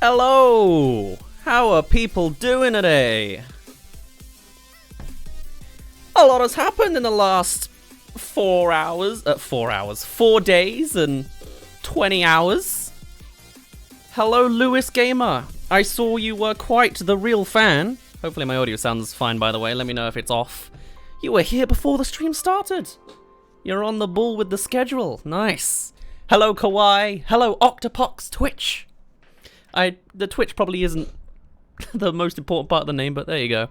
Hello! How are people doing today? A lot has happened in the last 4 days and 20 hours. Hello, Lewis Gamer. I saw you were quite the real fan. Hopefully my audio sounds fine, by the way. Let me know if it's off. You were here before the stream started. You're on the ball with the schedule. Nice. Hello, Kawaii. Hello, Octopox Twitch. The Twitch probably isn't the most important part of the name, but there you go.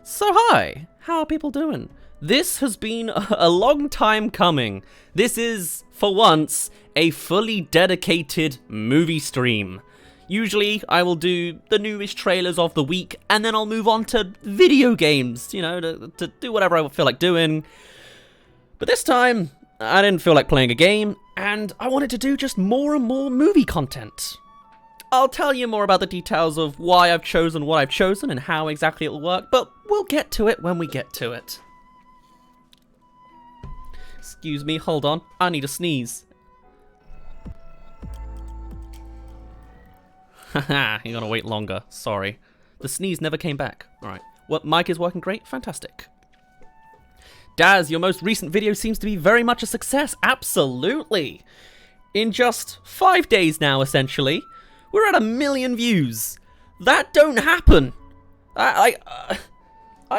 So hi, how are people doing? This has been a long time coming. This is, for once, a fully dedicated movie stream. Usually, I will do the newest trailers of the week, and then I'll move on to video games, you know, to do whatever I feel like doing. But this time, I didn't feel like playing a game, and I wanted to do just more and more movie content. I'll tell you more about the details of why I've chosen what I've chosen and how exactly it'll work, but we'll get to it when we get to it. Excuse me, hold on. I need a sneeze. Haha, you gotta wait longer. Sorry. The sneeze never came back. Alright. What, mic is working great? Fantastic. Daz, your most recent video seems to be very much a success. Absolutely. In just 5 days now, essentially, we're at 1 million views. That don't happen. I've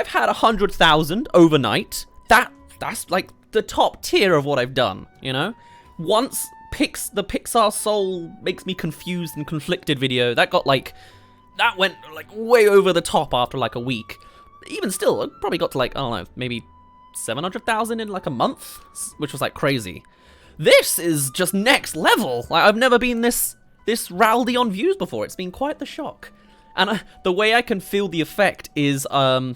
had 100,000 overnight. That's like the top tier of what I've done, you know? Once the Pixar Soul makes me confused and conflicted video, that went like way over the top after like a week. Even still, it probably got to like, I don't know, maybe 700,000 in like a month, which was like crazy. This is just next level. Like, I've never been this rowdy on views before. It's been quite the shock. And the way I can feel the effect is on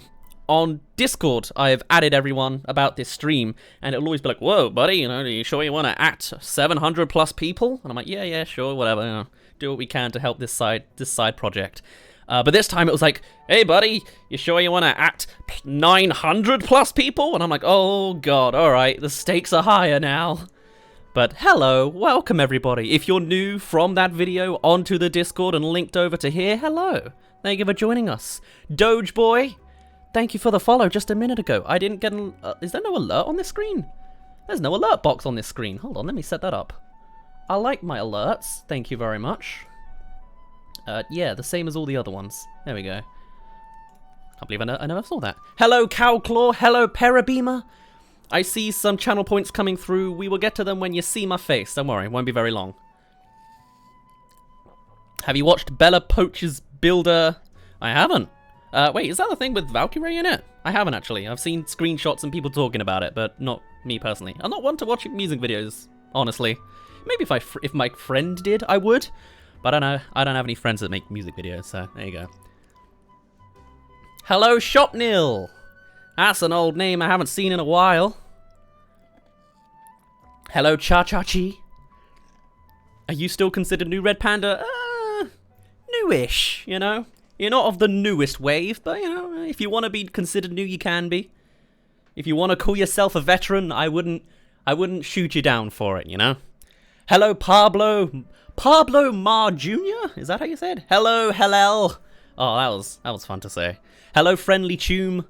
Discord. I've added everyone about this stream, and it'll always be like, whoa, buddy, you know, are you sure you want to at 700 plus people? And I'm like, yeah, sure, whatever, you know, do what we can to help this side project. But this time it was like, hey, buddy, you sure you want to at 900 plus people? And I'm like, oh, God, all right, the stakes are higher now. But hello, welcome everybody. If you're new from that video onto the Discord and linked over to here, hello. Thank you for joining us. Doge Boy, thank you for the follow just a minute ago. I didn't get an... is there no alert on this screen? There's no alert box on this screen. Hold on, let me set that up. I like my alerts. Thank you very much. Yeah, the same as all the other ones. There we go. Can't believe I never saw that. Hello, Cowclaw. Hello, Parabeamer. I see some channel points coming through. We will get to them when you see my face. Don't worry, it won't be very long. Have you watched Bella Poach's Builder? I haven't. Wait, is that the thing with Valkyrie in it? I haven't actually. I've seen screenshots and people talking about it, but not me personally. I'm not one to watch music videos, honestly. Maybe if my friend did, I would. But I don't know. I don't have any friends that make music videos, so there you go. Hello, Shopnil. That's an old name I haven't seen in a while. Hello, Cha-Cha-Chi. Are you still considered New Red Panda? Newish, you know? You're not of the newest wave, but, you know, if you want to be considered new, you can be. If you want to call yourself a veteran, I wouldn't shoot you down for it, you know? Hello, Pablo Mar Jr.? Is that how you said? Hello, Hellel. Oh, that was fun to say. Hello, Friendly Toom.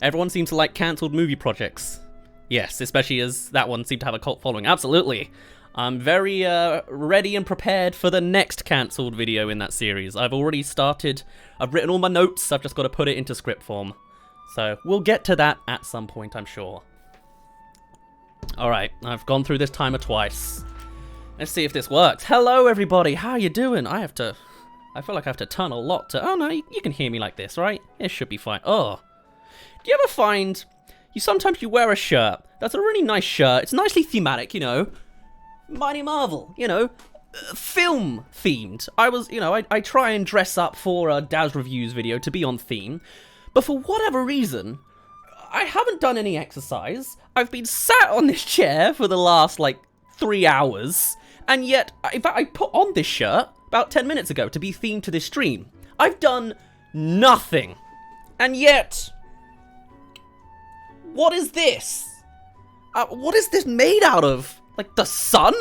Everyone seems to like cancelled movie projects. Yes, especially as that one seemed to have a cult following. Absolutely. I'm very ready and prepared for the next cancelled video in that series. I've already started. I've written all my notes. I've just got to put it into script form. So we'll get to that at some point, I'm sure. Alright, I've gone through this timer twice. Let's see if this works. Hello, everybody. How you doing? I feel like I have to turn a lot to... Oh, no, you can hear me like this, right? It should be fine. Oh. Do you ever find... Sometimes you wear a shirt. That's a really nice shirt. It's nicely thematic, you know. Mighty Marvel, you know. Film themed. I try and dress up for a Dazzreviews video to be on theme. But for whatever reason, I haven't done any exercise. I've been sat on this chair for the last, 3 hours. And yet, in fact, I put on this shirt about 10 minutes ago to be themed to this stream. I've done nothing. And yet, what is this? What is this made out of? Like the sun?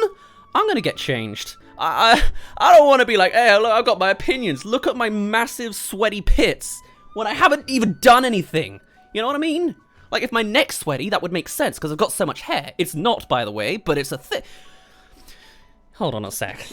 I'm gonna get changed. I don't want to be like, hey, look, I've got my opinions. Look at my massive sweaty pits when I haven't even done anything. You know what I mean? Like, if my neck's sweaty, that would make sense because I've got so much hair. It's not, by the way, but it's a thing. Hold on a sec.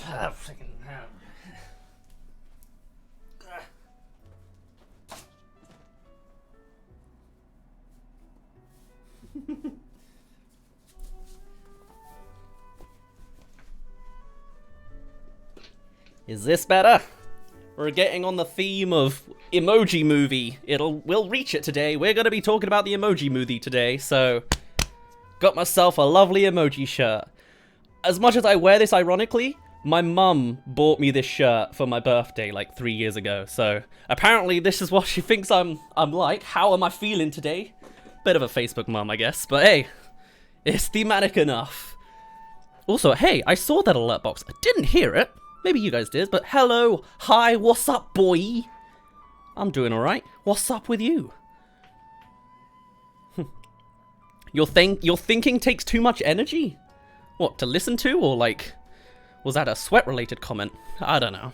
Is this better? We're getting on the theme of emoji movie. We'll reach it today. We're going to be talking about the emoji movie today, so got myself a lovely emoji shirt. As much as I wear this ironically, my mum bought me this shirt for my birthday like 3 years ago, so apparently this is what she thinks I'm like. How am I feeling today? Bit of a Facebook mum, I guess, but hey, it's thematic enough. Also, hey, I saw that alert box. I didn't hear it. Maybe you guys did, but hello, hi, what's up, boy? I'm doing alright. What's up with you? Your thinking takes too much energy? What, to listen to, or like, was that a sweat-related comment? I don't know.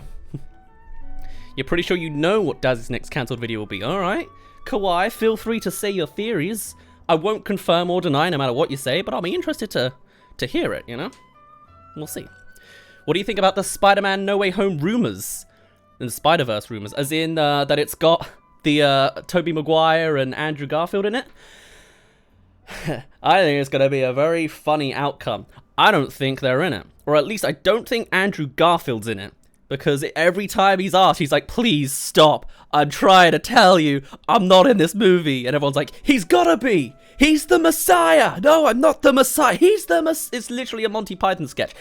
You're pretty sure you know what Daz's next cancelled video will be, alright? Kawaii, feel free to say your theories. I won't confirm or deny no matter what you say, but I'll be interested to hear it, you know? We'll see. What do you think about the Spider-Man No Way Home rumors? And the Spider-Verse rumors, as in that it's got the Tobey Maguire and Andrew Garfield in it? I think it's going to be a very funny outcome. I don't think they're in it. Or at least I don't think Andrew Garfield's in it. Because every time he's asked, he's like, please stop. I'm trying to tell you, I'm not in this movie. And everyone's like, he's gotta be. He's the Messiah. No, I'm not the Messiah. He's the Messiah. It's literally a Monty Python sketch.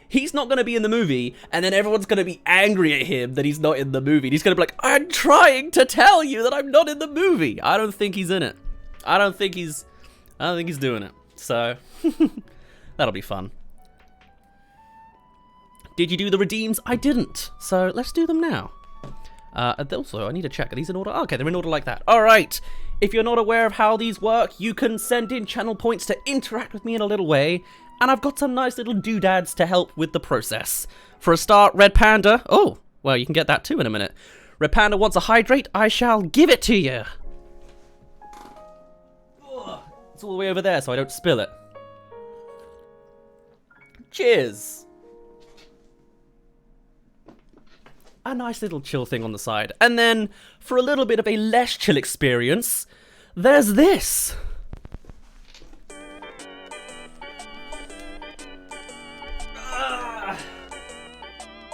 He's not going to be in the movie, and then everyone's going to be angry at him that he's not in the movie. He's going to be like, I'm trying to tell you that I'm not in the movie. I don't think he's in it. I don't think he's doing it. So, that'll be fun. Did you do the redeems? I didn't. So, let's do them now. Also, I need to check. Are these in order? Okay, they're in order like that. All right. If you're not aware of how these work, you can send in channel points to interact with me in a little way. And I've got some nice little doodads to help with the process. For a start, Red Panda. Oh, well, you can get that too in a minute. Red Panda wants a hydrate. I shall give it to you. Ugh, it's all the way over there so I don't spill it. Cheers. A nice little chill thing on the side. And then, for a little bit of a less chill experience, there's this.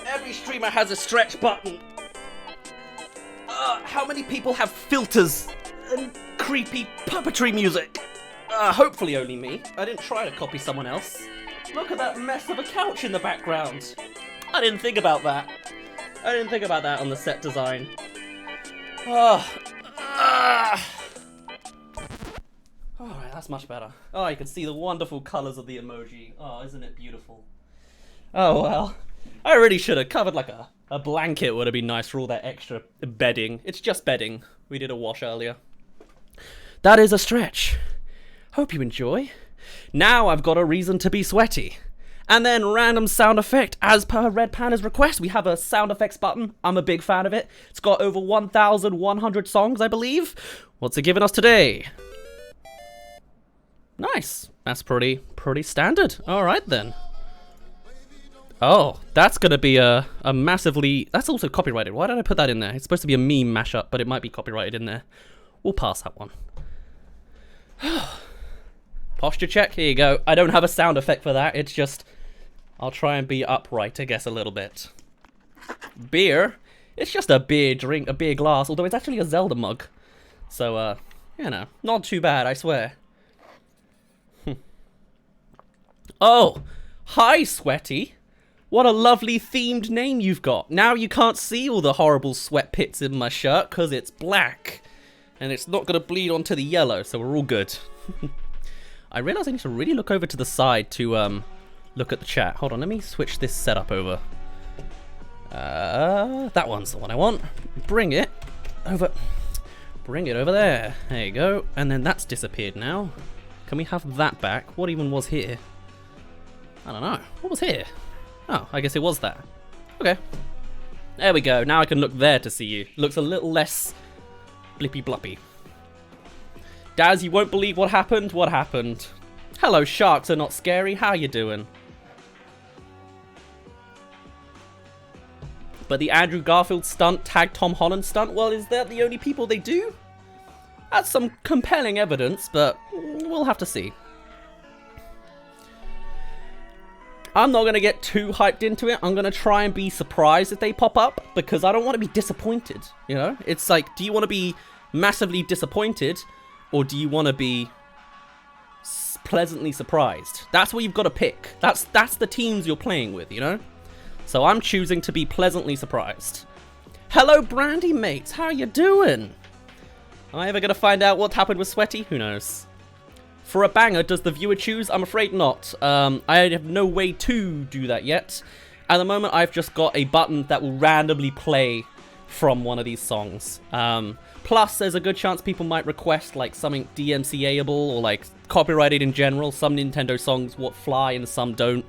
Every streamer has a stretch button. How many people have filters and creepy puppetry music? Hopefully only me. I didn't try to copy someone else. Look at that mess of a couch in the background. I didn't think about that. I didn't think about that on the set design. Alright, that's much better. Oh, you can see the wonderful colours of the emoji. Oh, isn't it beautiful? Oh, well. I really should have covered like a blanket would have been nice for all that extra bedding. It's just bedding. We did a wash earlier. That is a stretch. Hope you enjoy. Now I've got a reason to be sweaty. And then random sound effect as per Red Panda's request. We have a sound effects button. I'm a big fan of it. It's got over 1,100 songs, I believe. What's it giving us today? Nice. That's pretty standard. All right then. Oh, that's going to be a massively... That's also copyrighted. Why did I put that in there? It's supposed to be a meme mashup, but it might be copyrighted in there. We'll pass that one. Posture check. Here you go. I don't have a sound effect for that. It's just... I'll try and be upright, I guess, a little bit. Beer. It's just a beer drink, a beer glass, although it's actually a Zelda mug. So, you know, not too bad, I swear. Oh, hi, Sweaty. What a lovely themed name you've got. Now you can't see all the horrible sweat pits in my shirt because it's black. And it's not going to bleed onto the yellow, so we're all good. I realise I need to really look over to the side to look at the chat. Hold on, let me switch this setup over. That one's the one I want. Bring it over. Bring it over there. There you go. And then that's disappeared now. Can we have that back? What even was here? I don't know. What was here? Oh, I guess it was that. Okay. There we go. Now I can look there to see you. Looks a little less blippy bloppy. Daz, you won't believe what happened? What happened? Hello, sharks are not scary. How you doing? But the Andrew Garfield stunt tagged Tom Holland stunt? Well, is that the only people they do? That's some compelling evidence, but we'll have to see. I'm not going to get too hyped into it. I'm going to try and be surprised if they pop up, because I don't want to be disappointed, you know? It's like, do you want to be massively disappointed, or do you want to be pleasantly surprised? That's what you've got to pick. That's the teams you're playing with, you know? So I'm choosing to be pleasantly surprised. Hello, Brandy mates. How you doing? Am I ever going to find out what happened with Sweaty? Who knows? For a banger, does the viewer choose? I'm afraid not. I have no way to do that yet. At the moment, I've just got a button that will randomly play from one of these songs. Plus, there's a good chance people might request like something DMCA-able or like copyrighted in general. Some Nintendo songs fly and some don't.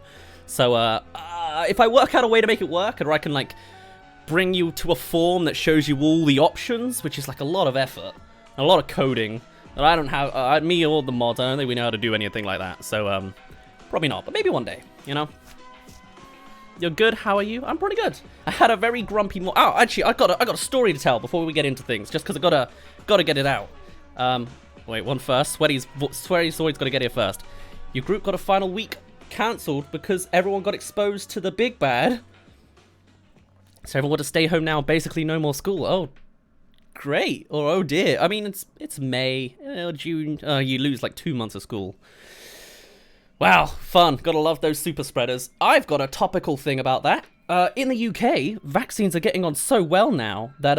So if I work out a way to make it work, or I can like bring you to a form that shows you all the options, which is like a lot of effort, a lot of coding. And I don't have, me or the mods, I don't think we know how to do anything like that. So, probably not, but maybe one day, you know? You're good, how are you? I'm pretty good. I had a very grumpy oh, actually, I got a story to tell before we get into things, just because I gotta get it out. Wait, one first. Sweaty's always gotta get here first. Your group got a final week cancelled because everyone got exposed to the big bad. So everyone got to stay home now, basically no more school. Oh, great. Or oh dear. I mean, it's May, June. You lose like 2 months of school. Wow, fun. Gotta love those super spreaders. I've got a topical thing about that. In the UK, vaccines are getting on so well now that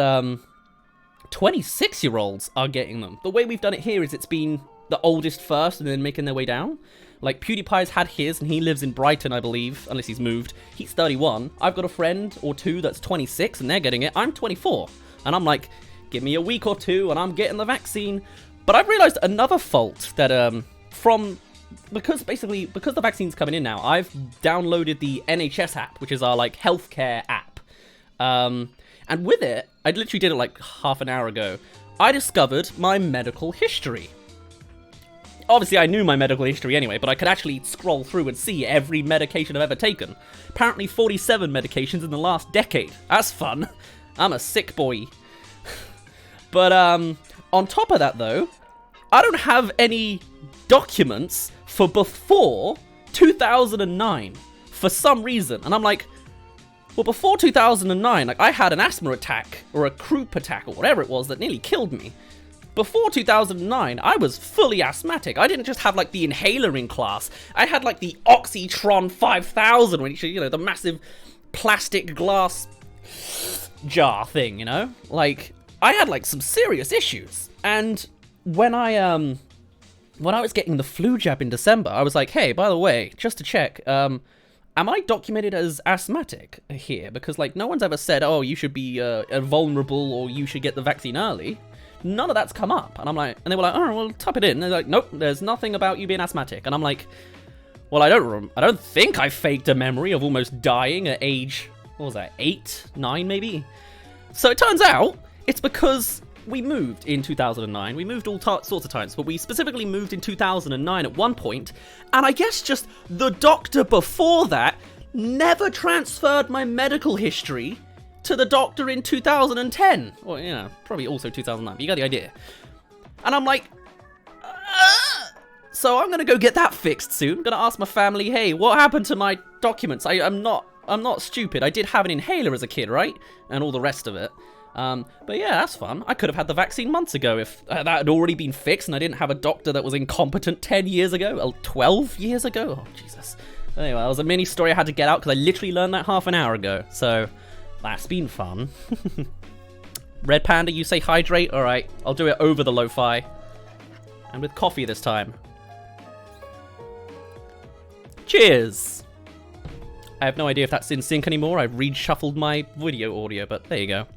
26-year-olds are getting them. The way we've done it here is it's been the oldest first and then making their way down. Like PewDiePie's had his and he lives in Brighton, I believe, unless he's moved. He's 31. I've got a friend or two that's 26 and they're getting it. I'm 24. And I'm like, give me a week or two and I'm getting the vaccine. But I've realized another fault that because the vaccine's coming in now, I've downloaded the NHS app, which is our like healthcare app. And with it, I literally did it like half an hour ago. I discovered my medical history. Obviously, I knew my medical history anyway, but I could actually scroll through and see every medication I've ever taken. Apparently 47 medications in the last decade. That's fun. I'm a sick boy. But on top of that, though, I don't have any documents for before 2009 for some reason. And I'm like, well, before 2009, like I had an asthma attack or a croup attack or whatever it was that nearly killed me. Before 2009, I was fully asthmatic. I didn't just have like the inhaler in class. I had like the Oxytron 5000, which, you know, the massive plastic glass jar thing, you know? Like, I had like some serious issues. And when I was getting the flu jab in December, I was like, hey, by the way, just to check, am I documented as asthmatic here? Because like no one's ever said, oh, you should be vulnerable or you should get the vaccine early. None of that's come up. And I'm like, and they were like, oh, well, type it in. And they're like, nope, there's nothing about you being asthmatic. And I'm like, well, I don't think I faked a memory of almost dying at age, what was that, 8, 9 maybe? So it turns out it's because we moved in 2009. We moved all sorts of times, but we specifically moved in 2009 at one point. And I guess just the doctor before that never transferred my medical history to the doctor in 2010. Or, you know, probably also 2009, but you got the idea. And I'm like, so I'm gonna go get that fixed soon. I'm gonna ask my family, hey, what happened to my documents? I'm not stupid. I did have an inhaler as a kid, right? And all the rest of it. But yeah, that's fun. I could have had the vaccine months ago if that had already been fixed and I didn't have a doctor that was incompetent 10 years ago, well, 12 years ago. Oh, Jesus. Anyway, that was a mini story I had to get out because I literally learned that half an hour ago. So that's been fun. Red Panda, you say hydrate? All right, I'll do it over the lo-fi. And with coffee this time. Cheers! I have no idea if that's in sync anymore. I've reshuffled my video audio, but there you go.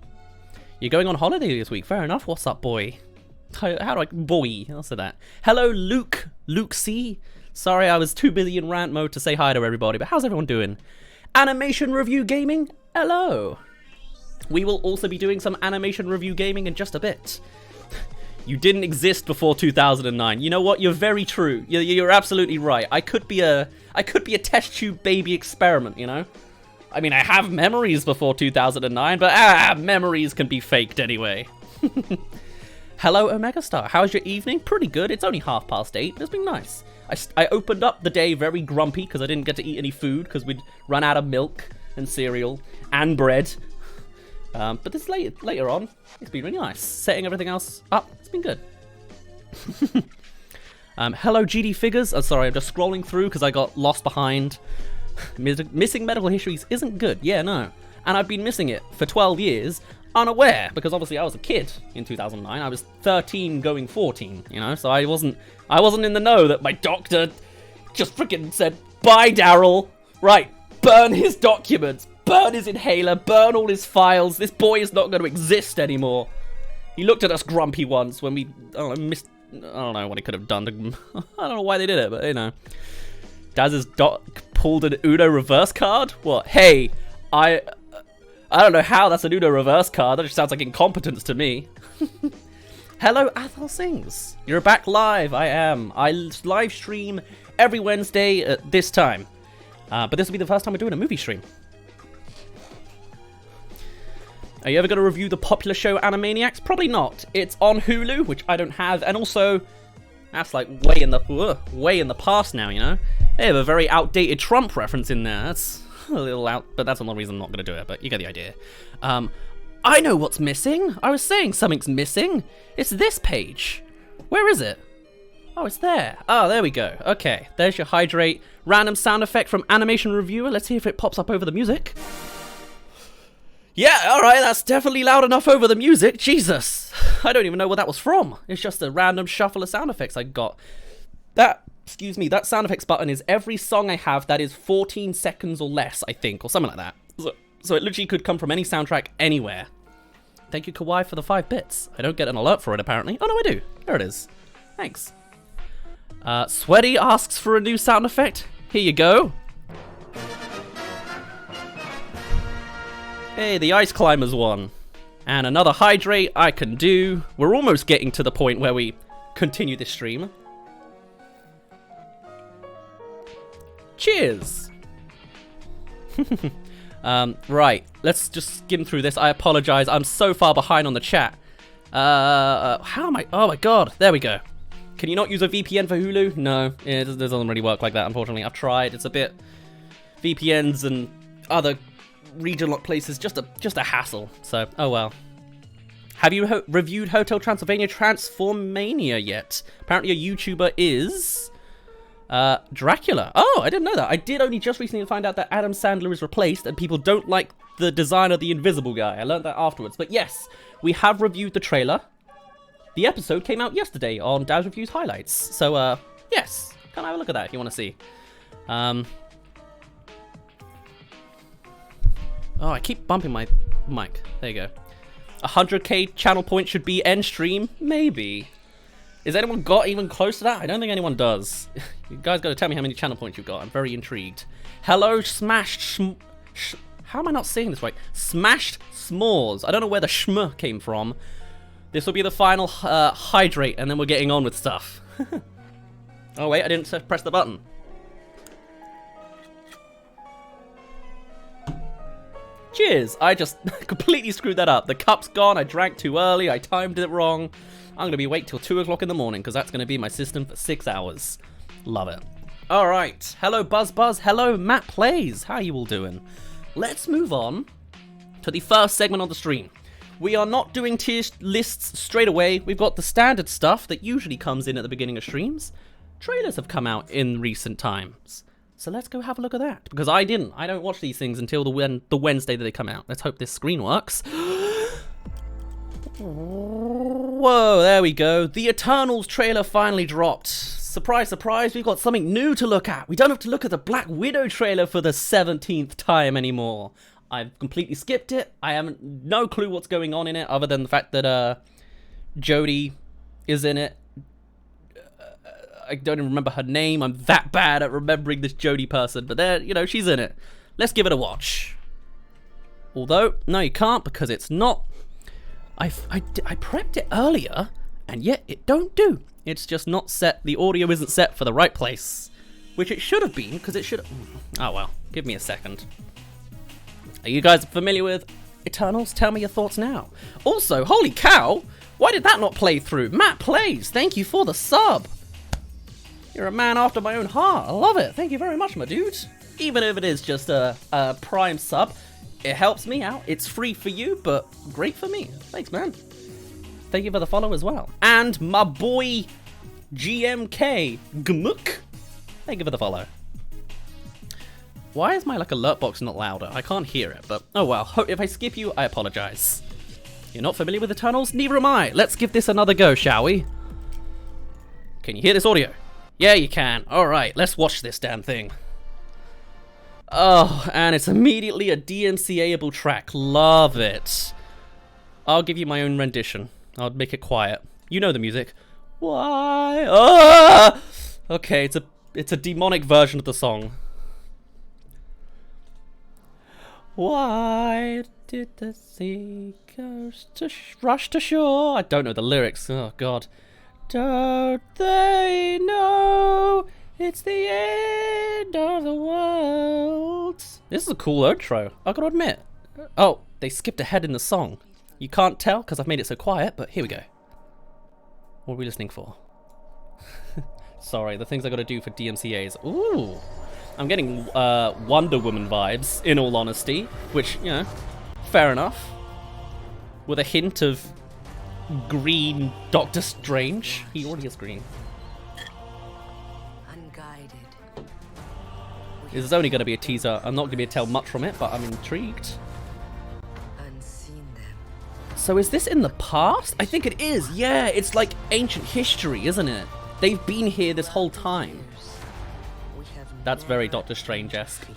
You're going on holiday this week. Fair enough. What's up, boy? How do I... Boy. I'll say that. Hello, Luke. Luke C. Sorry, I was too busy in rant mode to say hi to everybody, but how's everyone doing? Animation Review Gaming, hello. We will also be doing some Animation Review Gaming in just a bit. You didn't exist before 2009. You know what? You're very true. You're absolutely right. I could be a test tube baby experiment, you know? I mean, I have memories before 2009, but memories can be faked anyway. Hello, Omega Star. How's your evening? Pretty good. It's only 8:30, but it's been nice. I opened up the day very grumpy because I didn't get to eat any food because we'd run out of milk and cereal and bread. But this later on, it's been really nice. Setting everything else up, it's been good. Hello, GD Figures. I'm sorry, I'm just scrolling through because I got lost behind. Missing medical histories isn't good. Yeah, no. And I've been missing it for 12 years, unaware, because obviously I was a kid in 2009. I was 13 going 14, you know, so I wasn't in the know that my doctor just freaking said, "Bye, Daryl. Right, burn his documents. Burn his inhaler, burn all his files. This boy is not going to exist anymore." He looked at us grumpy once when we, I don't know what he could have done. I don't know why they did it, but you know. Daz's doc pulled an Uno reverse card? What? Hey, I don't know how that's an Uno reverse card. That just sounds like incompetence to me. Hello, Athel Sings. You're back live. I am. I live stream every Wednesday at this time. But this will be the first time we're doing a movie stream. Are you ever going to review the popular show Animaniacs? Probably not. It's on Hulu, which I don't have, and also that's like way in the past now, you know. They have a very outdated Trump reference in there. That's a little out, but that's another reason I'm not going to do it. But you get the idea. I know what's missing. I was saying something's missing. It's this page. Where is it? Oh, it's there. Oh, there we go. Okay, there's your hydrate. Random sound effect from Animation Reviewer. Let's see if it pops up over the music. Yeah, alright, that's definitely loud enough over the music. Jesus. I don't even know where that was from. It's just a random shuffle of sound effects I got. That sound effects button is every song I have that is 14 seconds or less, I think, or something like that. So it literally could come from any soundtrack anywhere. Thank you, Kawaii, for the 5 bits. I don't get an alert for it, apparently. Oh, no, I do. There it is. Thanks. Sweaty asks for a new sound effect. Here you go. Hey, the Ice Climbers won. And another hydrate I can do. We're almost getting to the point where we continue this stream. Cheers! Right, let's just skim through this. I apologize, I'm so far behind on the chat. How am I? Oh my god, there we go. Can you not use a VPN for Hulu? No, it doesn't really work like that, unfortunately. I've tried, it's a bit... VPNs and other region lock places, just a hassle. So, oh well. Have you reviewed Hotel Transylvania Transformania yet? Apparently a YouTuber is... Dracula. Oh, I didn't know that. I did only just recently find out that Adam Sandler is replaced and people don't like the design of the Invisible Guy. I learned that afterwards. But yes, we have reviewed the trailer. The episode came out yesterday on Dazzreviews Highlights. So, yes. Come have a look at that if you want to see. Oh, I keep bumping my mic. There you go. 100k channel point should be end stream? Maybe. Is anyone got even close to that? I don't think anyone does. You guys got to tell me how many channel points you've got. I'm very intrigued. Hello, Smashed... How am I not saying this right? Smashed S'mores. I don't know where the shm came from. This will be the final hydrate, and then we're getting on with stuff. Oh, wait, I didn't press the button. Cheers. I just completely screwed that up. The cup's gone. I drank too early. I timed it wrong. I'm going to be awake till 2 o'clock in the morning because that's going to be my system for 6 hours. Love it. All right. Hello, Buzz. Hello, Matt Plays. How you all doing? Let's move on to the first segment on the stream. We are not doing tier lists straight away. We've got the standard stuff that usually comes in at the beginning of streams. Trailers have come out in recent times. So let's go have a look at that. Because I didn't. I don't watch these things until the Wednesday that they come out. Let's hope this screen works. Whoa, there we go. The Eternals trailer finally dropped. Surprise, surprise, we've got something new to look at. We don't have to look at the Black Widow trailer for the 17th time anymore. I've completely skipped it. I have no clue what's going on in it other than the fact that Jodie is in it. I don't even remember her name. I'm that bad at remembering this Jodie person, but there, you know, she's in it. Let's give it a watch. Although, no, you can't because it's not. I prepped it earlier, and yet it don't do. It's just not set. The audio isn't set for the right place, which it should have been, because it should. Oh well, give me a second. Are you guys familiar with Eternals? Tell me your thoughts now. Also, holy cow, why did that not play through? Matt Plays, thank you for the sub. You're a man after my own heart. I love it. Thank you very much, my dude. Even if it is just a Prime sub, it helps me out. It's free for you, but great for me. Thanks, man. Thank you for the follow as well. And my boy GMK Gmuk. Thank you for the follow. Why is my alert box not louder? I can't hear it, but oh well. If I skip you, I apologize. You're not familiar with Eternals? Neither am I. Let's give this another go, shall we? Can you hear this audio? Yeah, you can. Alright, let's watch this damn thing. Oh, and it's immediately a DMCA-able track. Love it. I'll give you my own rendition. I'll make it quiet. You know the music. Why? Ah! Okay, it's a demonic version of the song. Why did the seagulls rush to shore? I don't know the lyrics. Oh, God. Don't they know it's the end of the world? This is a cool intro, I gotta admit. Oh, they skipped ahead in the song. You can't tell because I've made it so quiet, but here we go. What are we listening for? Sorry, the things I gotta do for DMCAs. Ooh, I'm getting Wonder Woman vibes, in all honesty, which, you know, fair enough. With a hint of green Doctor Strange. He already is green. Unguided. This is only going to be a teaser. I'm not going to be able to tell much from it, but I'm intrigued. Unseen them. So is this in the past? I think it is. Yeah, it's like ancient history, isn't it? They've been here this whole time. That's very Doctor Strange-esque.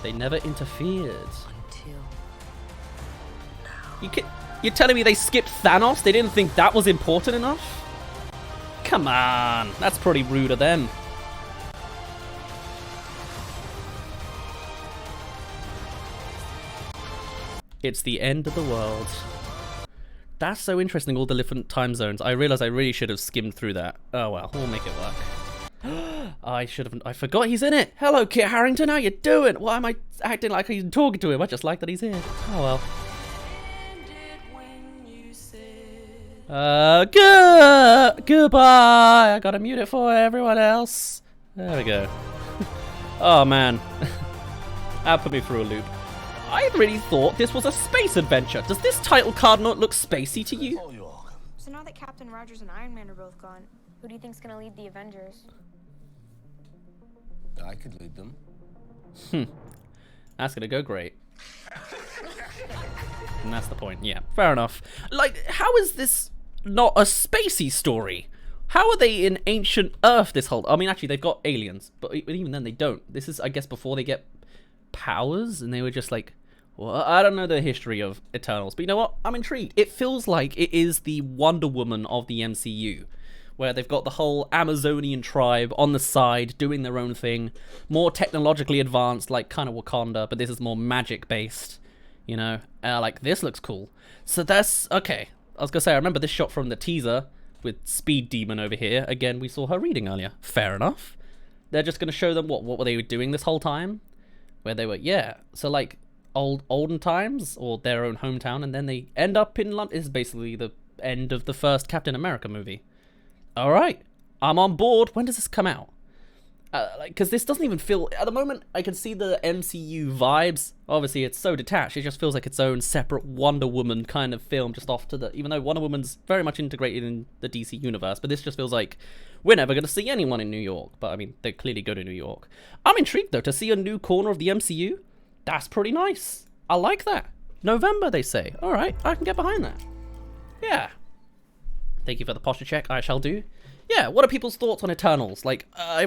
They never interfered. Until now. You're telling me they skipped Thanos? They didn't think that was important enough? Come on, that's pretty rude of them. It's the end of the world. That's so interesting, all the different time zones. I realize I really should have skimmed through that. Oh well, we'll make it work. I forgot he's in it. Hello, Kit Harington, how you doing? Why am I acting like I'm talking to him? I just like that he's here. Oh well. Goodbye. I gotta mute it for everyone else. There we go. Oh man, that put me through a loop. I really thought this was a space adventure. Does this title card not look spacey to you? So now that Captain Rogers and Iron Man are both gone, who do you think's gonna lead the Avengers? I could lead them. That's gonna go great. And that's the point. Yeah, fair enough. Like, how is this not a spacey story? How are they in ancient Earth this whole... I mean, actually, they've got aliens, but even then they don't. This is, I guess, before they get powers, and they were just like... Well, I don't know the history of Eternals, but you know what? I'm intrigued. It feels like it is the Wonder Woman of the MCU, where they've got the whole Amazonian tribe on the side doing their own thing, more technologically advanced, like kind of Wakanda, but this is more magic-based, you know? Like, this looks cool. So that's... Okay. I was gonna say, I remember this shot from the teaser with Speed Demon over here. Again, we saw her reading earlier. Fair enough. They're just gonna show them what were they doing this whole time? Where they were... Yeah. So, like... olden times, or their own hometown, and then they end up in London. This is basically the end of the first Captain America movie. Alright, I'm on board. When does this come out? Because this doesn't even feel... At the moment, I can see the MCU vibes. Obviously, it's so detached. It just feels like its own separate Wonder Woman kind of film, just off to the... Even though Wonder Woman's very much integrated in the DC universe, but this just feels like we're never going to see anyone in New York. But, I mean, they clearly go to New York. I'm intrigued, though, to see a new corner of the MCU. That's pretty nice. I like that. November, they say. All right, I can get behind that. Yeah. Thank you for the posture check. I shall do. Yeah, what are people's thoughts on Eternals? Like, I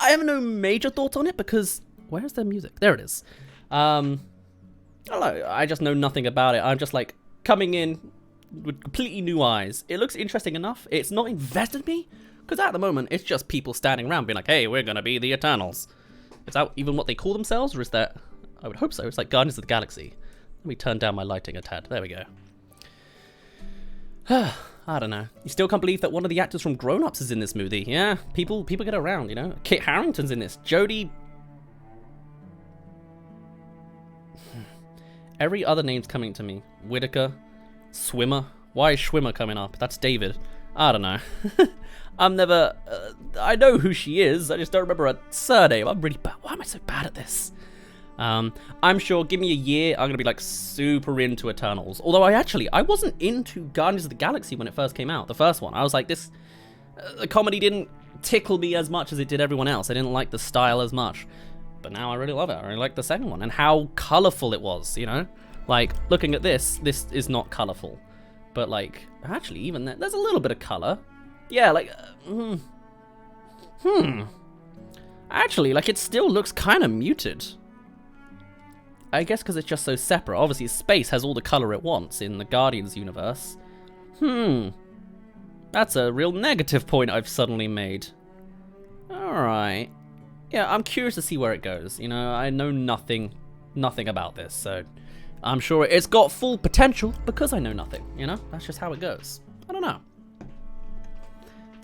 have no major thoughts on it because... Where's their music? There it is. Hello, I just know nothing about it. I'm just, like, coming in with completely new eyes. It looks interesting enough. It's not invested me, because at the moment, it's just people standing around being like, hey, we're going to be the Eternals. Is that even what they call themselves, or is that... I would hope so. It's like Guardians of the Galaxy. Let me turn down my lighting a tad. There we go. I don't know. You still can't believe that one of the actors from Grown Ups is in this movie. Yeah, people get around, you know. Kit Harington's in this. Jodie... Every other name's coming to me. Whitaker. Swimmer. Why is Schwimmer coming up? That's David. I don't know. I'm never... I know who she is. I just don't remember her surname. I'm really bad. Why am I so bad at this? I'm sure, give me a year, I'm gonna be like super into Eternals. Although I wasn't into Guardians of the Galaxy when it first came out, the first one. I was like, the comedy didn't tickle me as much as it did everyone else. I didn't like the style as much. But now I really love it. I really like the second one and how colorful it was, you know? Like, looking at this is not colorful. But like, actually, even there's a little bit of color. Yeah, like, actually, like, it still looks kind of muted. I guess because it's just so separate. Obviously, space has all the color it wants in the Guardians universe. That's a real negative point I've suddenly made. Alright. Yeah, I'm curious to see where it goes. You know, I know nothing about this, so I'm sure it's got full potential because I know nothing, you know? That's just how it goes. I don't know.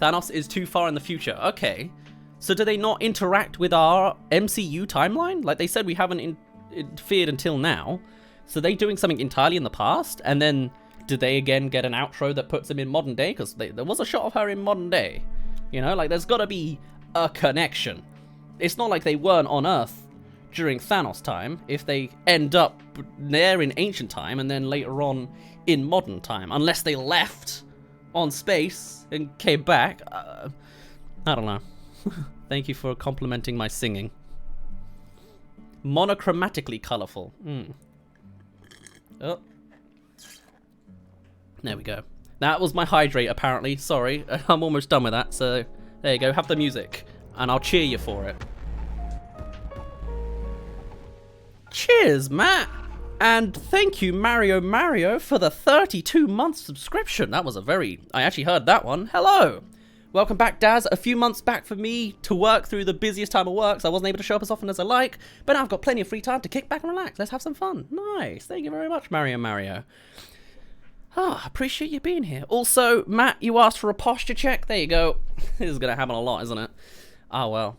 Thanos is too far in the future. Okay. So do they not interact with our MCU timeline? Like they said, we haven't interfered until now. So they doing something entirely in the past? And then did they again get an outro that puts them in modern day? Because there was a shot of her in modern day. You know, like there's got to be a connection. It's not like they weren't on Earth during Thanos time if they end up there in ancient time and then later on in modern time. Unless they left on space and came back. I don't know. Thank you for complimenting my singing. Monochromatically colourful. Oh. There we go. That was my hydrate, apparently. Sorry. I'm almost done with that, so there you go. Have the music, and I'll cheer you for it. Cheers, Matt! And thank you, Mario, for the 32-month subscription. That was a very... I actually heard that one. Hello! Welcome back, Daz. A few months back for me to work through the busiest time of work, so I wasn't able to show up as often as I like, but now I've got plenty of free time to kick back and relax. Let's have some fun. Nice. Thank you very much, Mario. Ah, appreciate you being here. Also, Matt, you asked for a posture check. There you go. This is going to happen a lot, isn't it? Ah, well.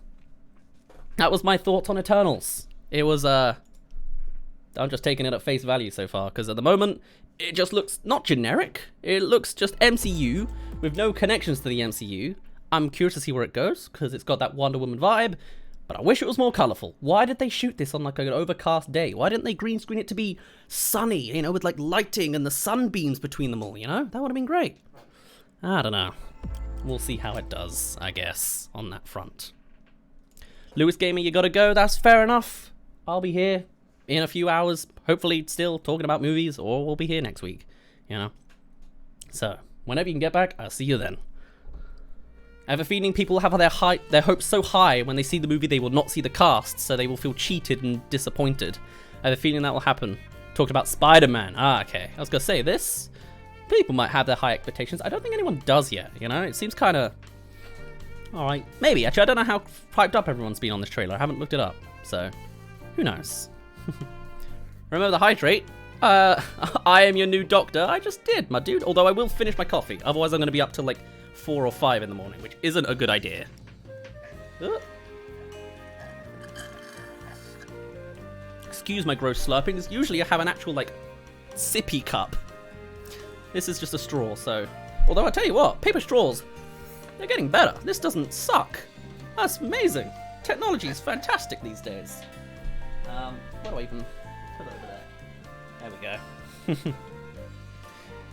That was my thoughts on Eternals. It was, I'm just taking it at face value so far, because at the moment, it just looks not generic. It looks just MCU, with no connections to the MCU. I'm curious to see where it goes, because it's got that Wonder Woman vibe, but I wish it was more colourful. Why did they shoot this on like an overcast day? Why didn't they green screen it to be sunny, you know, with like lighting and the sunbeams between them all, you know? That would have been great. I don't know. We'll see how it does, I guess, on that front. Lewis Gamer, you gotta go. That's fair enough. I'll be here in a few hours, hopefully still talking about movies, or we'll be here next week, you know? So, whenever you can get back, I'll see you then. I have a feeling people have their hopes so high when they see the movie they will not see the cast, so they will feel cheated and disappointed. I have a feeling that will happen. Talked about Spider-Man. Ah, okay. I was gonna say this. People might have their high expectations. I don't think anyone does yet, you know? It seems kind of... Alright. Maybe. Actually, I don't know how hyped up everyone's been on this trailer. I haven't looked it up, so... Who knows? Remember the hydrate? I am your new doctor. I just did, my dude. Although I will finish my coffee. Otherwise, I'm going to be up till like 4 or 5 in the morning, which isn't a good idea. Excuse my gross slurpings. Usually I have an actual, like, sippy cup. This is just a straw, so... Although I tell you what, paper straws, they're getting better. This doesn't suck. That's amazing. Technology is fantastic these days. What do I even... Put it over there. There we go.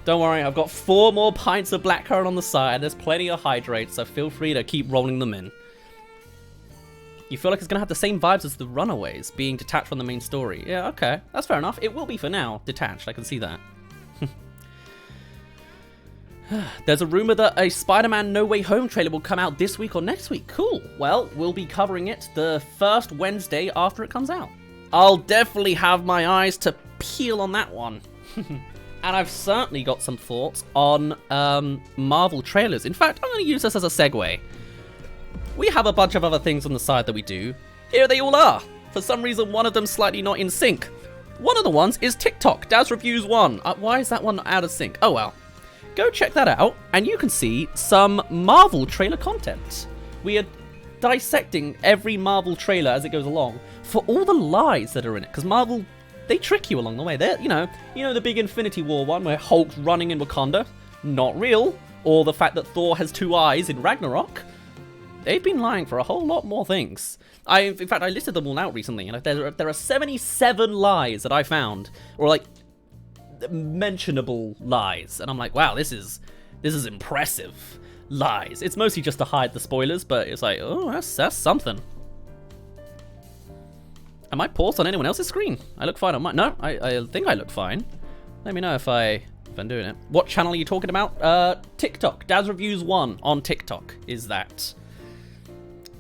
Don't worry, I've got 4 more pints of blackcurrant on the side. There's plenty of hydrates, so feel free to keep rolling them in. You feel like it's going to have the same vibes as The Runaways, being detached from the main story. Yeah, okay. That's fair enough. It will be for now, detached. I can see that. There's a rumor that a Spider-Man No Way Home trailer will come out this week or next week. Cool. Well, we'll be covering it the first Wednesday after it comes out. I'll definitely have my eyes to peel on that one. And I've certainly got some thoughts on Marvel trailers. In fact, I'm going to use this as a segue. We have a bunch of other things on the side that we do. here they all are. For some reason, one of them's slightly not in sync. One of the ones is TikTok, Dazzreviews 1. Why is that one out of sync? Oh well. Go check that out, and you can see some Marvel trailer content. We are dissecting every Marvel trailer as it goes along for all the lies that are in it, because Marvel, they trick you along the way. They're, you know the big Infinity War one where Hulk's running in Wakanda? Not real. Or the fact that Thor has 2 eyes in Ragnarok? They've been lying for a whole lot more things. In fact, I listed them all out recently, and there are 77 lies that I found, or like mentionable lies, and I'm like, wow, this is impressive. Lies. It's mostly just to hide the spoilers, but it's like, oh, that's something. Am I paused on anyone else's screen? I look fine on mine. No, I think I look fine. Let me know if I'm doing it. What channel are you talking about? TikTok. Dazzreviews 1 on TikTok is that.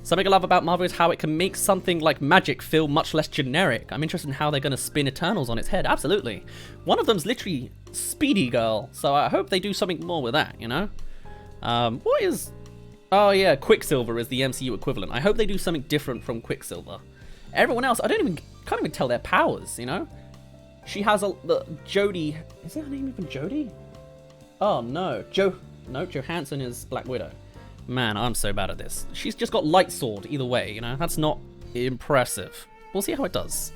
Something I love about Marvel is how it can make something like magic feel much less generic. I'm interested in how they're going to spin Eternals on its head. Absolutely. One of them's literally Speedy Girl, so I hope they do something more with that, you know? What is... Oh yeah, Quicksilver is the MCU equivalent. I hope they do something different from Quicksilver. Everyone else, can't even tell their powers, you know? She has Jodie... Is her name even Jodie? Oh no. Johansson is Black Widow. Man, I'm so bad at this. She's just got light sword either way, you know? That's not impressive. We'll see how it does.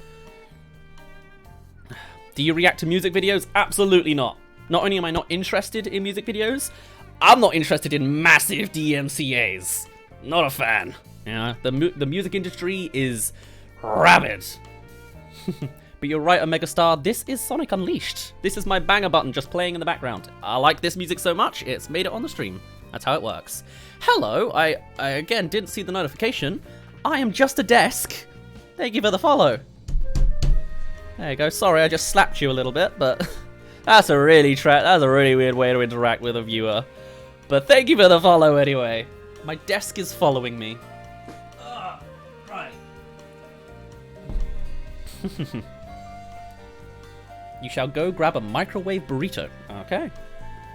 Do you react to music videos? Absolutely not. Not only am I not interested in music videos, I'm not interested in massive DMCAs. Not a fan. You know, the music industry is rabid. But you're right, Omega Star, this is Sonic Unleashed. This is my banger button just playing in the background. I like this music so much, it's made it on the stream. That's how it works. Hello, I again didn't see the notification. I am just a desk. Thank you for the follow. There you go. Sorry, I just slapped you a little bit, but that's a really weird way to interact with a viewer. But thank you for the follow anyway. My desk is following me. Right. You shall go grab a microwave burrito. Okay,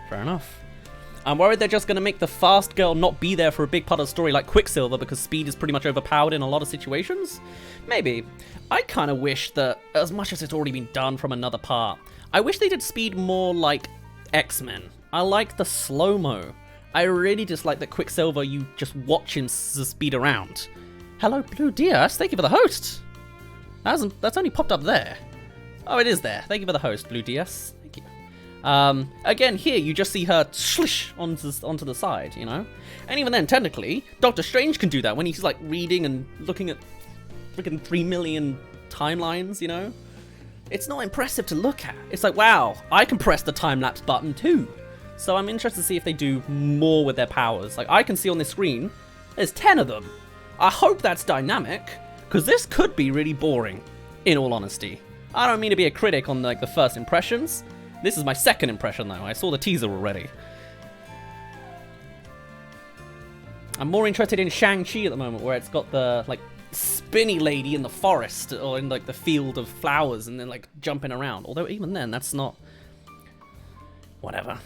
fair enough. I'm worried they're just going to make the fast girl not be there for a big part of the story like Quicksilver because speed is pretty much overpowered in a lot of situations. Maybe. I kind of wish that, as much as it's already been done from another part, I wish they did speed more like X-Men. I like the slow-mo. I really dislike that Quicksilver, you just watch him speed around. Hello, Blue Diaz. Thank you for the host. That's only popped up there. Oh, it is there. Thank you for the host, Blue Diaz. Thank you. Again, here, you just see her slish onto the side, you know? And even then, technically, Doctor Strange can do that when he's, like, reading and looking at freaking 3 million timelines, you know? It's not impressive to look at. It's like, wow, I can press the time-lapse button, too. So I'm interested to see if they do more with their powers. Like, I can see on this screen, there's 10 of them. I hope that's dynamic, because this could be really boring, in all honesty. I don't mean to be a critic on, like, the first impressions. This is my second impression, though. I saw the teaser already. I'm more interested in Shang-Chi at the moment, where it's got the, like, spinny lady in the forest, or in, like, the field of flowers, and then, like, jumping around. Although, even then, that's not... Whatever.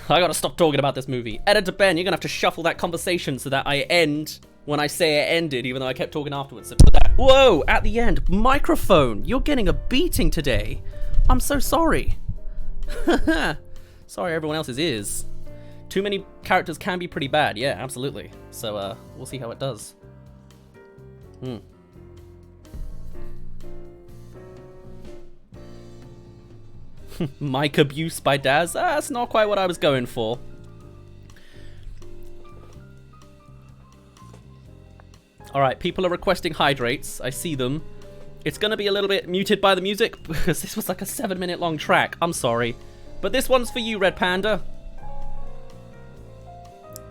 I gotta stop talking about this movie. Editor Ben, you're gonna have to shuffle that conversation so that I end when I say it ended, even though I kept talking afterwards. So put that... Whoa! At the end. Microphone! You're getting a beating today. I'm so sorry. Sorry, everyone else's is. Too many characters can be pretty bad. Yeah, absolutely. So, we'll see how it does. Mic abuse by Daz? That's not quite what I was going for. Alright, people are requesting hydrates. I see them. It's gonna be a little bit muted by the music because this was like a 7-minute long track. I'm sorry. But this one's for you, Red Panda.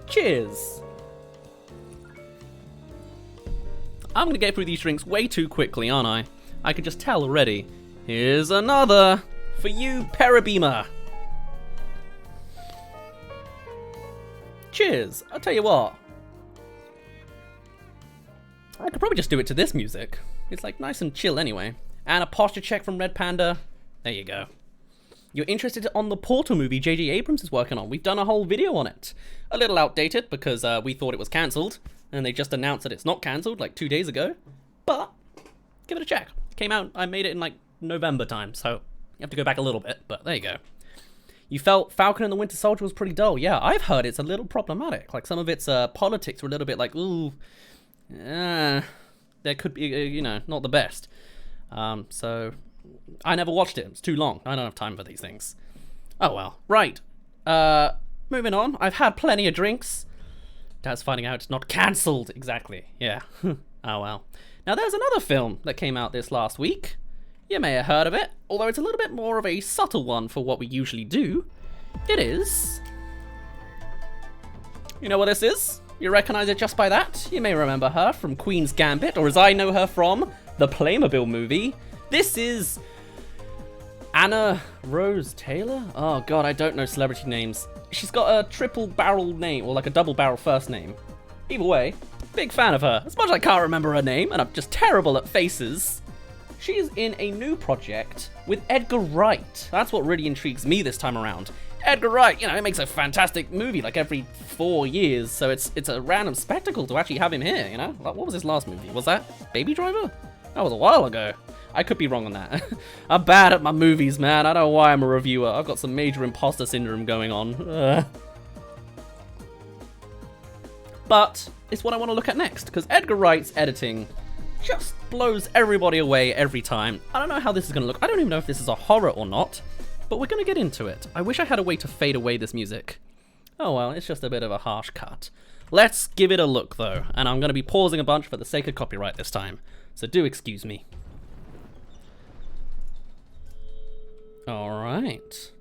Cheers. I'm gonna get through these drinks way too quickly, aren't I? I can just tell already. Here's another for you, Parabeamer. Cheers. I'll tell you what. I could probably just do it to this music. It's like nice and chill anyway. And a posture check from Red Panda. There you go. You're interested on the Portal movie J.J. Abrams is working on. We've done a whole video on it. A little outdated because we thought it was cancelled. and they just announced that it's not cancelled like 2 days ago. But give it a check. Came out, I made it in like November time, so you have to go back a little bit, but there you go. You felt Falcon and the Winter Soldier was pretty dull. Yeah, I've heard it's a little problematic. Like some of its politics were a little bit like, ooh, there could be, you know, not the best. So I never watched it. It's too long. I don't have time for these things. Oh well. Right. Moving on. I've had plenty of drinks. Dad's finding out it's not cancelled. Exactly. Yeah. Oh well. Now there's another film that came out this last week. You may have heard of it, although it's a little bit more of a subtle one for what we usually do. It is... You know what this is? You recognize it just by that? You may remember her from Queen's Gambit, or as I know her from, the Playmobil movie. This is... Anna Rose Taylor? Oh god, I don't know celebrity names. She's got a triple barrel name, or like a double barrel first name. Either way, big fan of her. As much as I can't remember her name, and I'm just terrible at faces. She is in a new project with Edgar Wright. That's what really intrigues me this time around. Edgar Wright, you know, he makes a fantastic movie like every 4 years, so it's a random spectacle to actually have him here, you know? Like, what was his last movie? Was that Baby Driver? That was a while ago. I could be wrong on that. I'm bad at my movies, man. I don't know why I'm a reviewer. I've got some major imposter syndrome going on. But it's what I want to look at next, because Edgar Wright's editing just blows everybody away every time. I don't know how this is going to look. I don't even know if this is a horror or not, but we're going to get into it. I wish I had a way to fade away this music. Oh well, it's just a bit of a harsh cut. Let's give it a look though, and I'm going to be pausing a bunch for the sake of copyright this time, so do excuse me. Alright.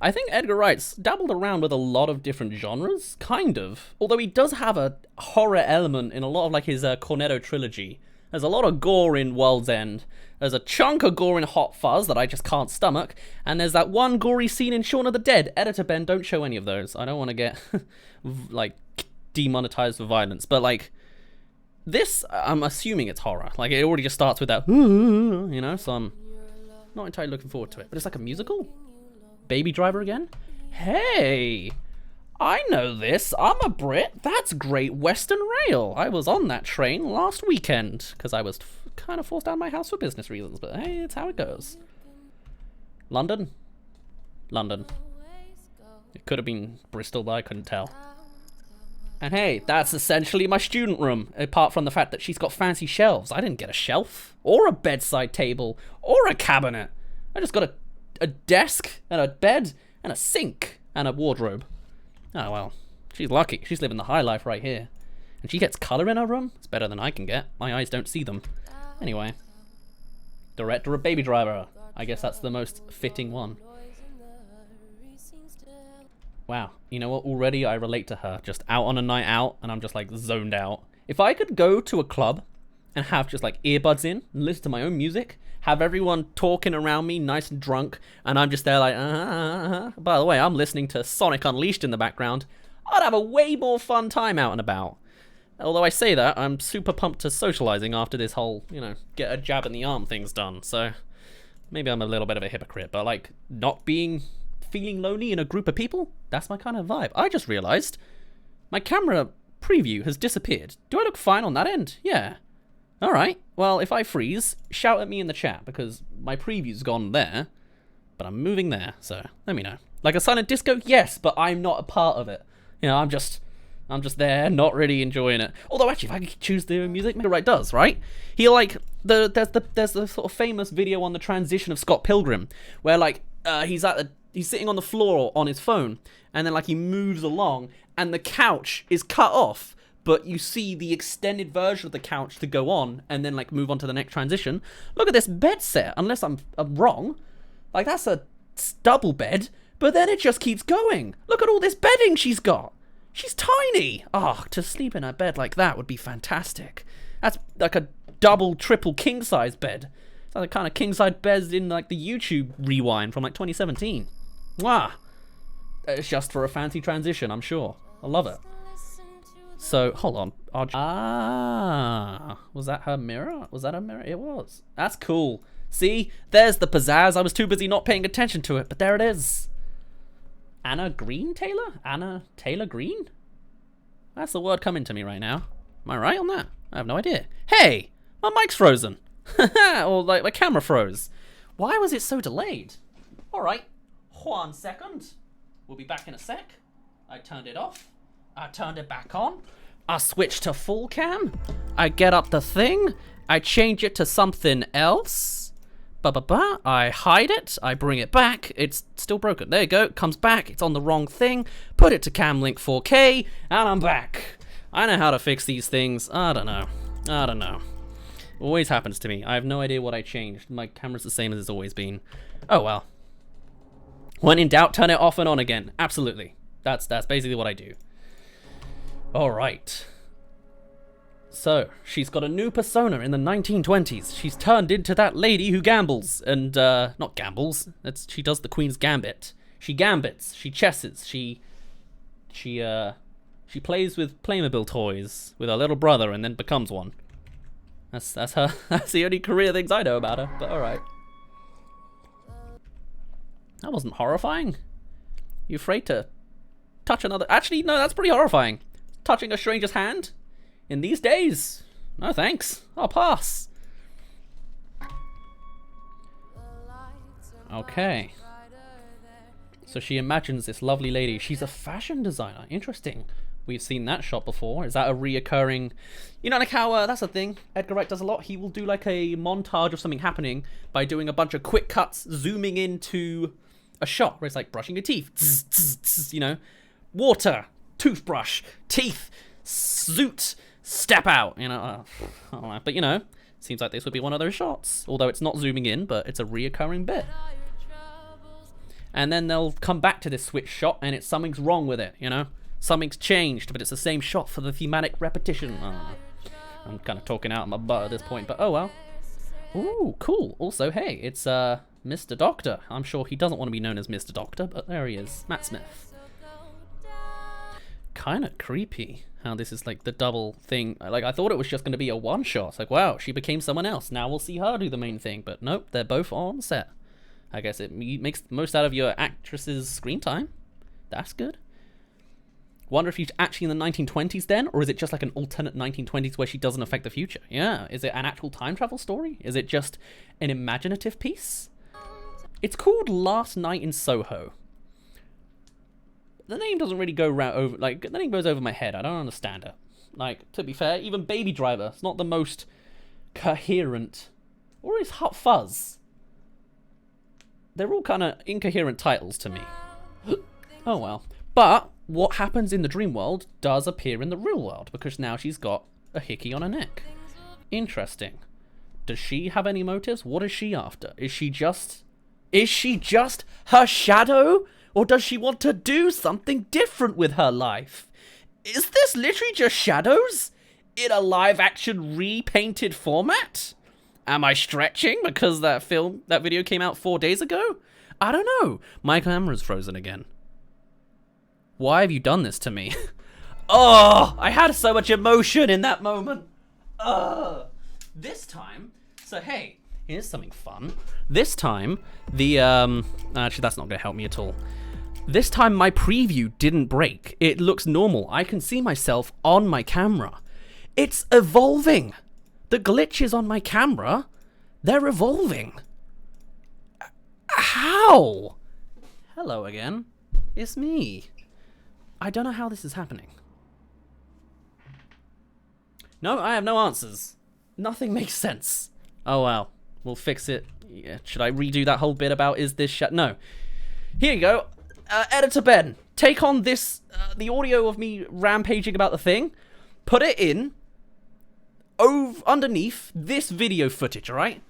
I think Edgar Wright's dabbled around with a lot of different genres, kind of. Although he does have a horror element in a lot of like his Cornetto trilogy. There's a lot of gore in World's End. There's a chunk of gore in Hot Fuzz that I just can't stomach. And there's that one gory scene in Shaun of the Dead. Editor Ben, don't show any of those. I don't want to get, like, demonetized for violence. But, like, this, I'm assuming it's horror. Like, it already just starts with that, you know, so I'm not entirely looking forward to it. But it's like a musical? Baby Driver again? Hey! I know this. I'm a Brit. That's Great Western Rail. I was on that train last weekend because I was kind of forced out of my house for business reasons. But hey, it's how it goes. London? London. It could have been Bristol, but I couldn't tell. And hey, that's essentially my student room, apart from the fact that she's got fancy shelves. I didn't get a shelf, or a bedside table, or a cabinet. I just got a desk, and a bed, and a sink, and a wardrobe. Oh well, she's lucky. She's living the high life right here. And she gets colour in her room? It's better than I can get. My eyes don't see them. Anyway. Director of Baby Driver. I guess that's the most fitting one. Wow, you know what? Already I relate to her. Just out on a night out, and I'm just like zoned out. If I could go to a club and have just like earbuds in and listen to my own music, have everyone talking around me nice and drunk, and I'm just there like, by the way, I'm listening to Sonic Unleashed in the background, I'd have a way more fun time out and about. Although I say that, I'm super pumped to socializing after this whole, you know, get a jab in the arm thing's done, so maybe I'm a little bit of a hypocrite, but like, not feeling lonely in a group of people, that's my kind of vibe. I just realized my camera preview has disappeared. Do I look fine on that end? Yeah. Alright, well, if I freeze, shout at me in the chat, because my preview's gone there, but I'm moving there, so let me know. Like a silent disco? Yes, but I'm not a part of it. You know, I'm just there, not really enjoying it. Although, actually, if I could choose the music, Edgar Wright does, right? He, like, there's the sort of famous video on the transition of Scott Pilgrim, where, like, he's sitting on the floor on his phone, and then, like, he moves along, and the couch is cut off, but you see the extended version of the couch to go on, and then, like, move on to the next transition. Look at this bed set, unless I'm wrong. Like, that's a double bed, but then it just keeps going. Look at all this bedding she's got. She's tiny. Oh, to sleep in a bed like that would be fantastic. That's like a double, triple king-size bed. It's like the kind of king-size beds in, like, the YouTube rewind from, like, 2017. Wow. It's just for a fancy transition, I'm sure. I love it. So, hold on. Was that her mirror? Was that her mirror? It was. That's cool. See? There's the pizzazz. I was too busy not paying attention to it, but there it is. Anna Green Taylor? Anna Taylor Green? That's the word coming to me right now. Am I right on that? I have no idea. Hey, my mic's frozen. Or like my camera froze. Why was it so delayed? All right, 1 second. We'll be back in a sec. I turned it off. I turned it back on. I switch to full cam. I get up the thing. I change it to something else. I hide it. I bring it back. It's still broken. There you go. It comes back. It's on the wrong thing. Put it to cam link 4K, and I'm back. I know how to fix these things. I don't know. Always happens to me. I have no idea what I changed. My camera's the same as it's always been. Oh well. When in doubt, turn it off and on again. Absolutely. That's basically what I do. All right. So, she's got a new persona in the 1920s. She's turned into that lady who gambles. And, not gambles. She does the Queen's Gambit. She gambits. She chesses. She plays with Playmobil toys with her little brother and then becomes one. That's her. That's the only career things I know about her, but alright. That wasn't horrifying. You afraid to touch another... Actually, no, that's pretty horrifying. Touching a stranger's hand? In these days? No thanks. I'll pass. Okay. So she imagines this lovely lady. She's a fashion designer. Interesting. We've seen that shot before. Is that a reoccurring... You know, like how, that's the thing Edgar Wright does a lot. He will do like a montage of something happening by doing a bunch of quick cuts, zooming into a shot where it's like brushing your teeth. Zzz, zzz, zzz, you know, water, toothbrush, teeth, zoot, step out. You know, I don't know. But you know, seems like this would be one of those shots. Although it's not zooming in, but it's a reoccurring bit. And then they'll come back to this switch shot and it's something's wrong with it, you know? Something's changed, but it's the same shot for the thematic repetition. I don't know. I'm kind of talking out of my butt at this point, but oh well. Ooh, cool. Also, hey, it's Mr. Doctor. I'm sure he doesn't want to be known as Mr. Doctor, but there he is, Matt Smith. Kind of creepy how this is like the double thing. Like, I thought it was just going to be a one shot. It's like, wow, she became someone else. Now we'll see her do the main thing, but nope, they're both on set. I guess it makes the most out of your actress's screen time. That's good. Wonder if she's actually in the 1920s then, or is it just like an alternate 1920s where she doesn't affect the future? Yeah, is it an actual time travel story? Is it just an imaginative piece? It's called Last Night in Soho. The name doesn't really go over, like, the name goes over my head. I don't understand it. Like, to be fair, even Baby Driver, it's not the most coherent, or is Hot Fuzz? They're all kind of incoherent titles to me. Oh well. But what happens in the dream world does appear in the real world, because now she's got a hickey on her neck. Interesting. Does she have any motives? What is she after? Is she just her shadow? Or does she want to do something different with her life? Is this literally just shadows in a live action repainted format? Am I stretching because that video came out 4 days ago? I don't know. My camera's frozen again. Why have you done this to me? Oh, I had so much emotion in that moment. This time, so hey, here's something fun. This time, actually that's not gonna help me at all. This time my preview didn't break. It looks normal. I can see myself on my camera. It's evolving. The glitches on my camera, they're evolving. How? Hello again. It's me. I don't know how this is happening. No, I have no answers. Nothing makes sense. Oh well, we'll fix it. Yeah. Should I redo that whole bit about is this No. Here you go. Editor Ben, take on this, the audio of me rampaging about the thing. Put it in underneath this video footage, alright?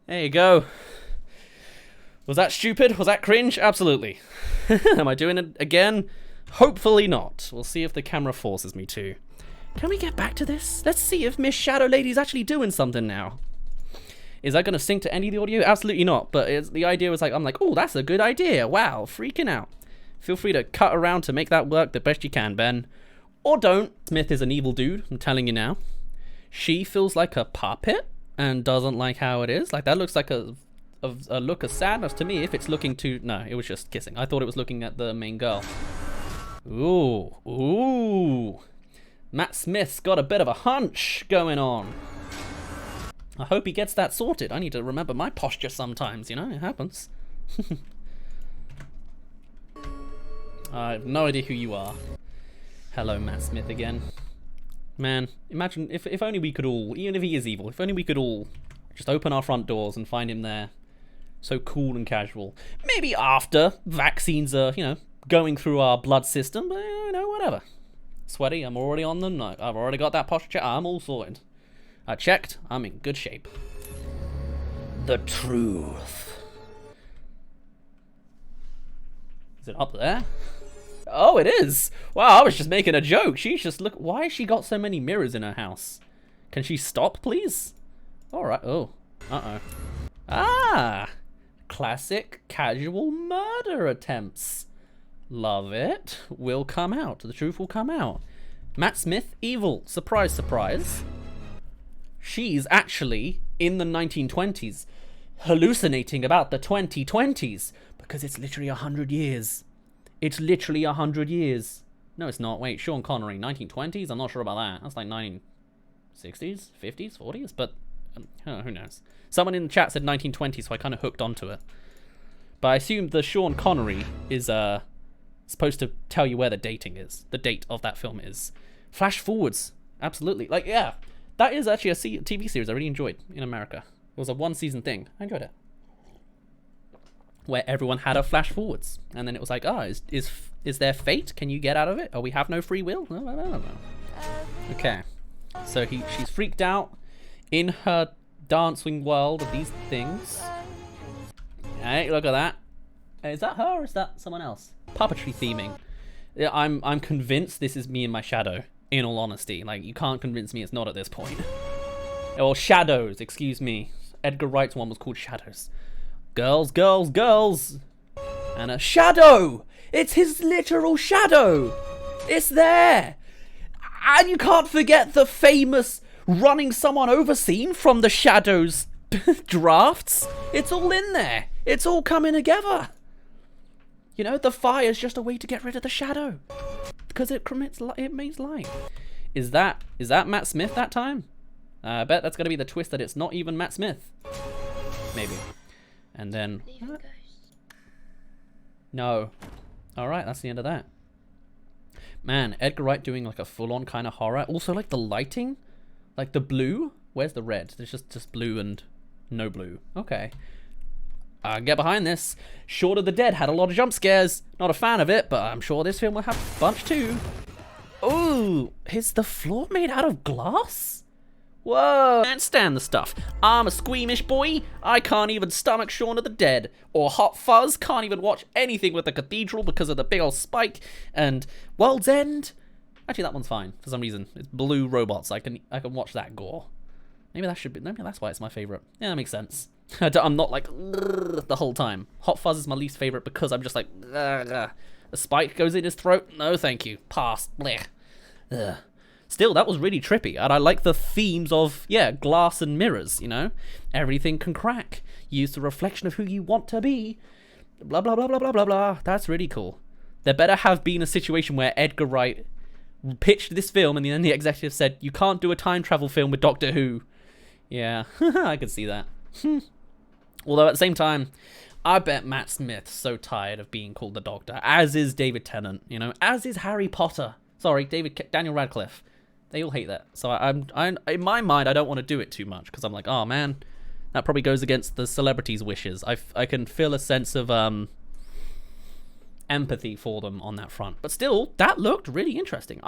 There you go. Was that stupid? Was that cringe? Absolutely. Am I doing it again? Hopefully not. We'll see if the camera forces me to. Can we get back to this? Let's see if Miss Shadow Lady's actually doing something now. Is that going to sync to any of the audio? Absolutely not. But the idea was like, I'm like, oh, that's a good idea. Wow, freaking out. Feel free to cut around to make that work the best you can, Ben. Or don't. Smith is an evil dude, I'm telling you now. She feels like a puppet. and doesn't like how it is. Like, that looks like a look of sadness to me if it's looking to... No, it was just kissing. I thought it was looking at the main girl. Ooh. Ooh. Matt Smith's got a bit of a hunch going on. I hope he gets that sorted. I need to remember my posture sometimes, you know? It happens. I have no idea who you are. Hello, Matt Smith again. Man, imagine if only we could all, even if he is evil, if only we could all just open our front doors and find him there. So cool and casual. Maybe after vaccines are, you know, going through our blood system, but, you know, whatever. Sweaty, I'm already on them. No, I've already got that posture. I'm all sorted. I checked. I'm in good shape. The truth. Is it up there? Oh, it is. Wow, I was just making a joke. She's just look. Why has she got so many mirrors in her house? Can she stop, please? All right. Oh. Uh-oh. Ah. Classic casual murder attempts. Love it. Will come out. The truth will come out. Matt Smith, evil. Surprise, surprise. She's actually in the 1920s, hallucinating about the 2020s, because it's literally 100 years. It's literally 100 years. No, it's not. Wait, Sean Connery, 1920s? I'm not sure about that. That's like 1960s, 50s, 40s, but who knows? Someone in the chat said 1920s, so I kind of hooked onto it. But I assume the Sean Connery is supposed to tell you where the dating is. The date of that film is. Flash forwards. Absolutely. Like, yeah. That is actually a TV series I really enjoyed in America. It was a one-season thing. I enjoyed it. Where everyone had a flash forwards. And then it was like, is there fate? Can you get out of it? Oh, we have no free will? No, I don't know. Okay. So she's freaked out in her dancing world of these things. Hey, look at that. Is that her or is that someone else? Puppetry theming. Yeah, I'm convinced this is me and my shadow. In all honesty, like, you can't convince me it's not at this point. Or Shadows, excuse me. Edgar Wright's one was called Shadows. Girls, girls, girls. And a shadow. It's his literal shadow. It's there. And you can't forget the famous running someone over scene from the Shadows drafts. It's all in there. It's all coming together. You know, the fire's just a way to get rid of the shadow. Because it makes light. Is that Matt Smith that time? I bet that's going to be the twist that it's not even Matt Smith. Maybe. And then... No. Alright, that's the end of that. Man, Edgar Wright doing like a full-on kind of horror. Also, like the lighting. Like the blue. Where's the red? There's just blue and no blue. Okay. I can get behind this. Shaun of the Dead had a lot of jump scares. Not a fan of it, but I'm sure this film will have a bunch too. Ooh, is the floor made out of glass? Whoa, can't stand the stuff. I'm a squeamish boy. I can't even stomach Shaun of the Dead. Or Hot Fuzz. Can't even watch anything with the cathedral because of the big old spike. And World's End. Actually, that one's fine for some reason. It's blue robots. I can watch that gore. Maybe that's why it's my favorite. Yeah, that makes sense. I'm not like the whole time. Hot Fuzz is my least favorite because I'm just like the spike goes in his throat. No, thank you. Pass. Blech. Ugh. Still, that was really trippy, and I like the themes of glass and mirrors. You know, everything can crack. Use the reflection of who you want to be. Blah blah blah blah blah blah blah. That's really cool. There better have been a situation where Edgar Wright pitched this film, and then the executive said, "You can't do a time travel film with Doctor Who." Yeah, I could see that. Although at the same time, I bet Matt Smith's so tired of being called the Doctor, as is David Tennant, you know, as is Harry Potter. Sorry, Daniel Radcliffe. They all hate that. So I'm in my mind, I don't want to do it too much because I'm like, oh man, that probably goes against the celebrities' wishes. I can feel a sense of empathy for them on that front. But still, that looked really interesting.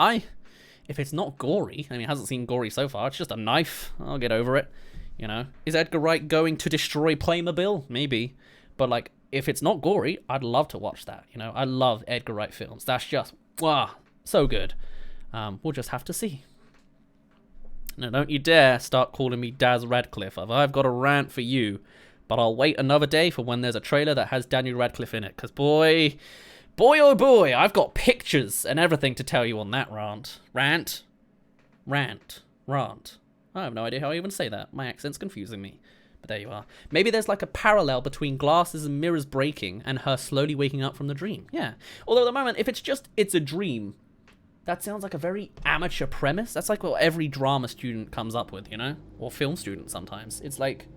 If it's not gory, I mean, it hasn't seen gory so far. It's just a knife. I'll get over it. You know, is Edgar Wright going to destroy Playmobil? Maybe. But like, if it's not gory, I'd love to watch that. You know, I love Edgar Wright films. That's just, wow, so good. We'll just have to see. Now, don't you dare start calling me Daz Radcliffe. I've got a rant for you. But I'll wait another day for when there's a trailer that has Daniel Radcliffe in it. Because boy, oh boy, I've got pictures and everything to tell you on that rant. Rant. I have no idea how I even say that. My accent's confusing me. But there you are. Maybe there's like a parallel between glasses and mirrors breaking and her slowly waking up from the dream. Yeah. Although at the moment, if it's a dream, that sounds like a very amateur premise. That's like what every drama student comes up with, you know? Or film student sometimes. It's like,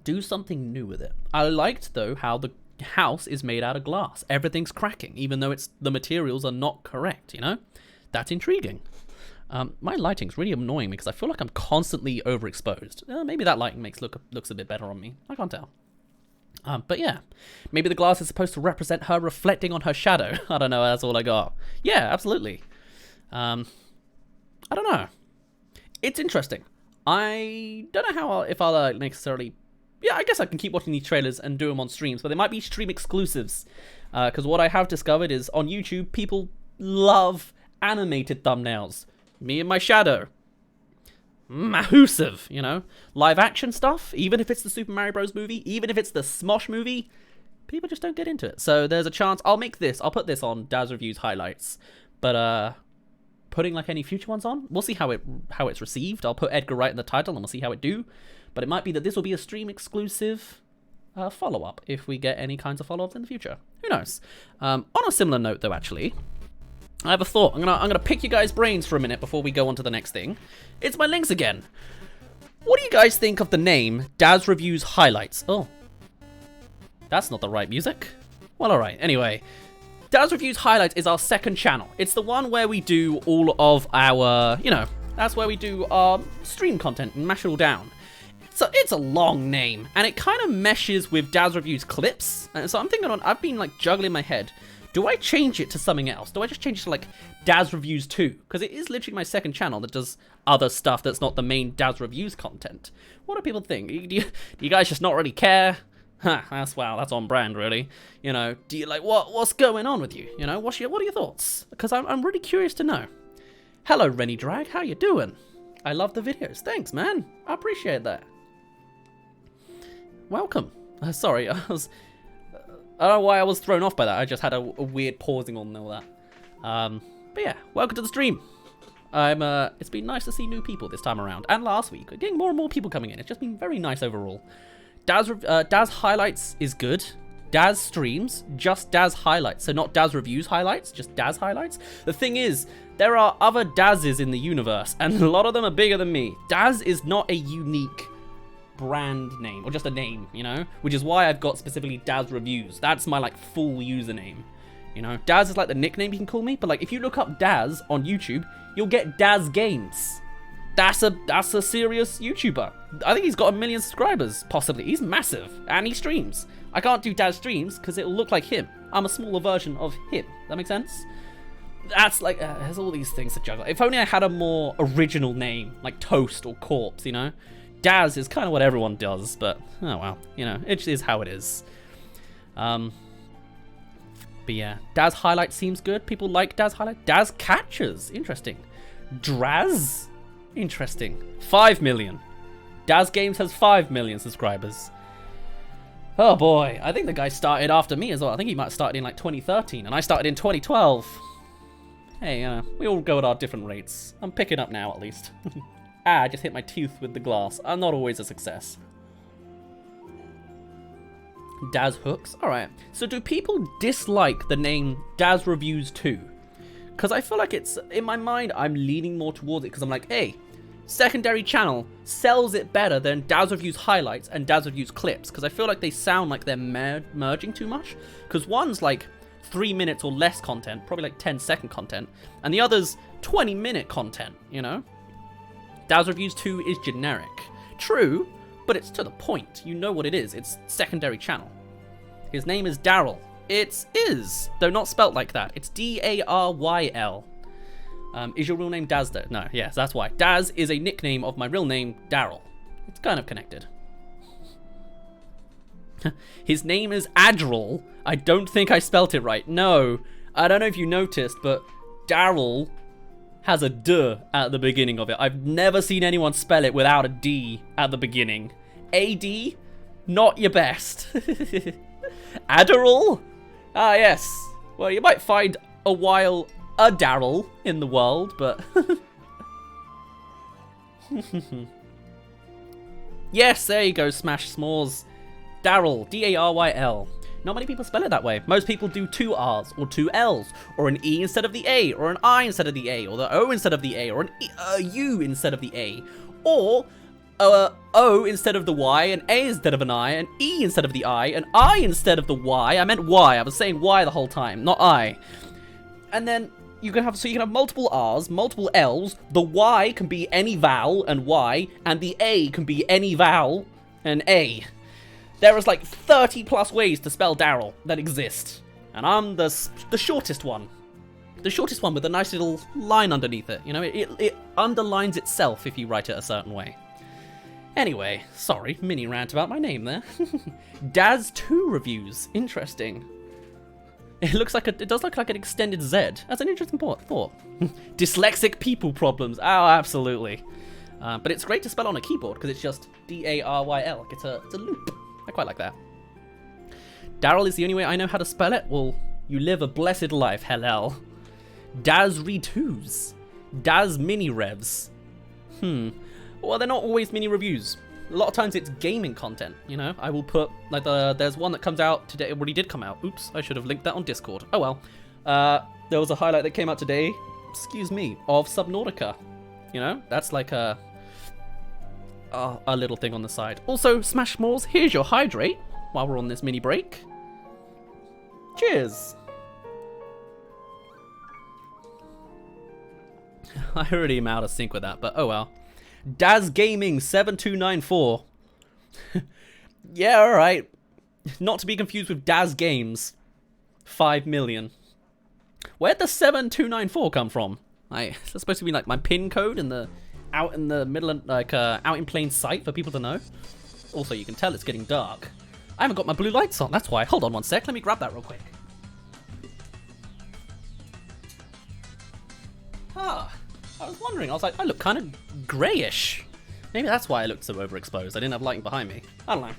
do something new with it. I liked, though, how the house is made out of glass. Everything's cracking, even though the materials are not correct, you know? That's intriguing. My lighting's really annoying me because I feel like I'm constantly overexposed. Maybe that lighting looks a bit better on me. I can't tell. But yeah, maybe the glass is supposed to represent her reflecting on her shadow. I don't know, that's all I got. Yeah, absolutely. I don't know. It's interesting. I don't know if I'll necessarily... Yeah, I guess I can keep watching these trailers and do them on streams, but they might be stream exclusives. Because what I have discovered is on YouTube, people love animated thumbnails. Me and my shadow. Massive, you know? Live action stuff, even if it's the Super Mario Bros. Movie, even if it's the Smosh movie, people just don't get into it. So there's a chance I'll put this on Dazzreviews highlights. But putting like any future ones on, we'll see how it's received. I'll put Edgar Wright in the title and we'll see how it do. But it might be that this will be a stream exclusive follow-up if we get any kinds of follow-ups in the future. Who knows? On a similar note though, actually, I have a thought. I'm gonna pick you guys' brains for a minute before we go on to the next thing. It's my links again. What do you guys think of the name Dazzreviews Highlights? Oh, that's not the right music. Well, all right. Anyway, Dazzreviews Highlights is our second channel. It's the one where we do all of our, you know, that's where we do our stream content and mash it all down. So it's a long name, and it kind of meshes with Dazzreviews clips. And so I'm thinking I've been like juggling in my head. Do I change it to something else? Do I just change it to like Dazzreviews 2? Because it is literally my second channel that does other stuff that's not the main Dazzreviews content. What do people think? Do you guys just not really care? Huh, that's on brand, really. You know, do you like what's going on with you? You know, what are your thoughts? Because I'm really curious to know. Hello, Rennie Drag, how you doing? I love the videos. Thanks, man. I appreciate that. Welcome. Sorry, I don't know why I was thrown off by that. I just had a weird pausing on all that. But yeah, welcome to the stream. It's been nice to see new people this time around, and last week. We're getting more and more people coming in. It's just been very nice overall. Daz Highlights is good. Daz Streams, just Daz Highlights. So not Dazzreviews Highlights, just Daz Highlights. The thing is, there are other Dazes in the universe, and a lot of them are bigger than me. Daz is not a unique brand name, or just a name, you know, which is why I've got specifically Dazzreviews. That's my like full username, you know. Daz is like the nickname you can call me, but like if you look up Daz on YouTube, you'll get Daz Games. That's a serious YouTuber. I think he's got 1 million subscribers, possibly. He's massive, and he streams. I can't do Daz Streams because it'll look like him. I'm a smaller version of him. That makes sense? That's like, there's all these things to juggle. If only I had a more original name, like Toast or Corpse, you know. Daz is kind of what everyone does, but oh well, you know, it is how it is. But yeah, Daz Highlight seems good. People like Daz Highlight. Daz Catchers, interesting. Draz, interesting. 5 million. Daz Games has 5 million subscribers. Oh boy, I think the guy started after me as well. I think he might have started in like 2013, and I started in 2012. Hey, we all go at our different rates. I'm picking up now, at least. I just hit my tooth with the glass. I'm not always a success. Daz Hooks? Alright. So do people dislike the name Dazzreviews 2? Because I feel like it's, in my mind, I'm leaning more towards it. Because I'm like, hey, secondary channel sells it better than Dazzreviews Highlights and Dazzreviews Clips. Because I feel like they sound like they're merging too much. Because one's like 3 minutes or less content, probably like 10-second content. And the other's 20-minute content, you know? Dazzreviews 2 is generic. True, but it's to the point. You know what it is. It's secondary channel. His name is Daryl. It is, though not spelt like that. It's D-A-R-Y-L. Is your real name Daz though? No, yes, that's why. Daz is a nickname of my real name, Daryl. It's kind of connected. His name is Adderall. I don't think I spelt it right. No, I don't know if you noticed, but Daryl has a D at the beginning of it. I've never seen anyone spell it without a D at the beginning. A-D? Not your best. Adderall? Ah, yes. Well, you might find a Daryl in the world, but Yes, there you go, Smash S'mores. Daryl, D-A-R-Y-L. Not many people spell it that way. Most people do 2 R's, or 2 L's, or an E instead of the A, or an I instead of the A, or the O instead of the A, or an U instead of the A, or O instead of the Y, an A instead of an I, an E instead of the I, an I instead of the Y. I meant Y. I was saying Y the whole time, not I. And then you can have multiple R's, multiple L's. The Y can be any vowel and Y, and the A can be any vowel and A. There is like 30 plus ways to spell Daryl that exist, and I'm the shortest one. The shortest one with a nice little line underneath it. You know, it underlines itself if you write it a certain way. Anyway, sorry, mini rant about my name there. Dazzreviews, interesting. It does look like an extended Z. That's an interesting thought. Dyslexic people problems. Oh, absolutely. But it's great to spell on a keyboard because it's just D-A-R-Y-L. It's a loop. I quite like that. Daryl is the only way I know how to spell it. Well, you live a blessed life, hell. Dazzreviews. Daz mini revs. Well, they're not always mini reviews. A lot of times it's gaming content, you know? I will put, like, there's one that comes out today. It already did come out. Oops, I should have linked that on Discord. Oh well. There was a highlight that came out today, excuse me, of Subnautica. You know? That's like a little thing on the side. Also, Smash S'mores, here's your hydrate while we're on this mini break. Cheers. I already am out of sync with that, but oh well. Daz Gaming 7294. Yeah, alright. Not to be confused with Daz Games 5 million. Where'd the 7294 come from? Is that supposed to be like my pin code in the out in the middle of, like out in plain sight for people to know? Also, you can tell it's getting dark. I haven't got my blue lights on, that's why. Hold on one sec, let me grab that real quick. I was wondering, I was like, I look kind of greyish. Maybe that's why I looked so overexposed. I didn't have lighting behind me. I don't know.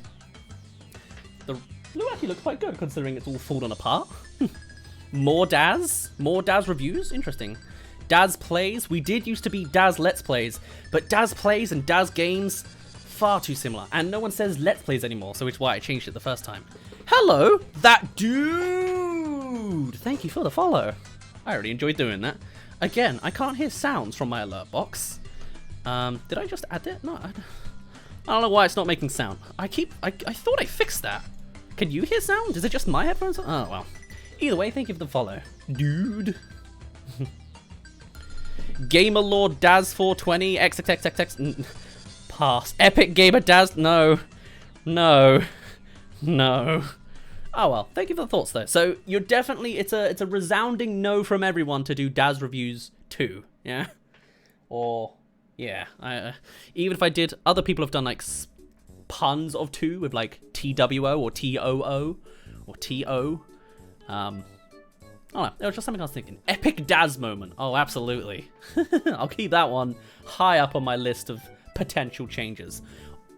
The blue actually looks quite good considering it's all fallen apart. More Daz reviews? Interesting. Daz Plays. We did used to be Daz Let's Plays, but Daz Plays and Daz Games, far too similar. And no one says Let's Plays anymore, so it's why I changed it the first time. Hello, that dude! Thank you for the follow. I already enjoyed doing that. Again, I can't hear sounds from my alert box. Did I just add it? No, I don't know why it's not making sound. I thought I fixed that. Can you hear sound? Is it just my headphones? Oh, well. Either way, thank you for the follow. Dude. Gamer Lord Daz420, XXXXX. Pass. Epic Gamer Daz. No. No. No. Oh well, thank you for the thoughts though. So you're definitely, it's a resounding no from everyone to do Dazzreviews 2, yeah? Or, yeah, even if I did, other people have done like puns of 2 with like TWO or TOO or TO. I don't know, it was just something I was thinking. Epic Daz moment, oh absolutely. I'll keep that one high up on my list of potential changes.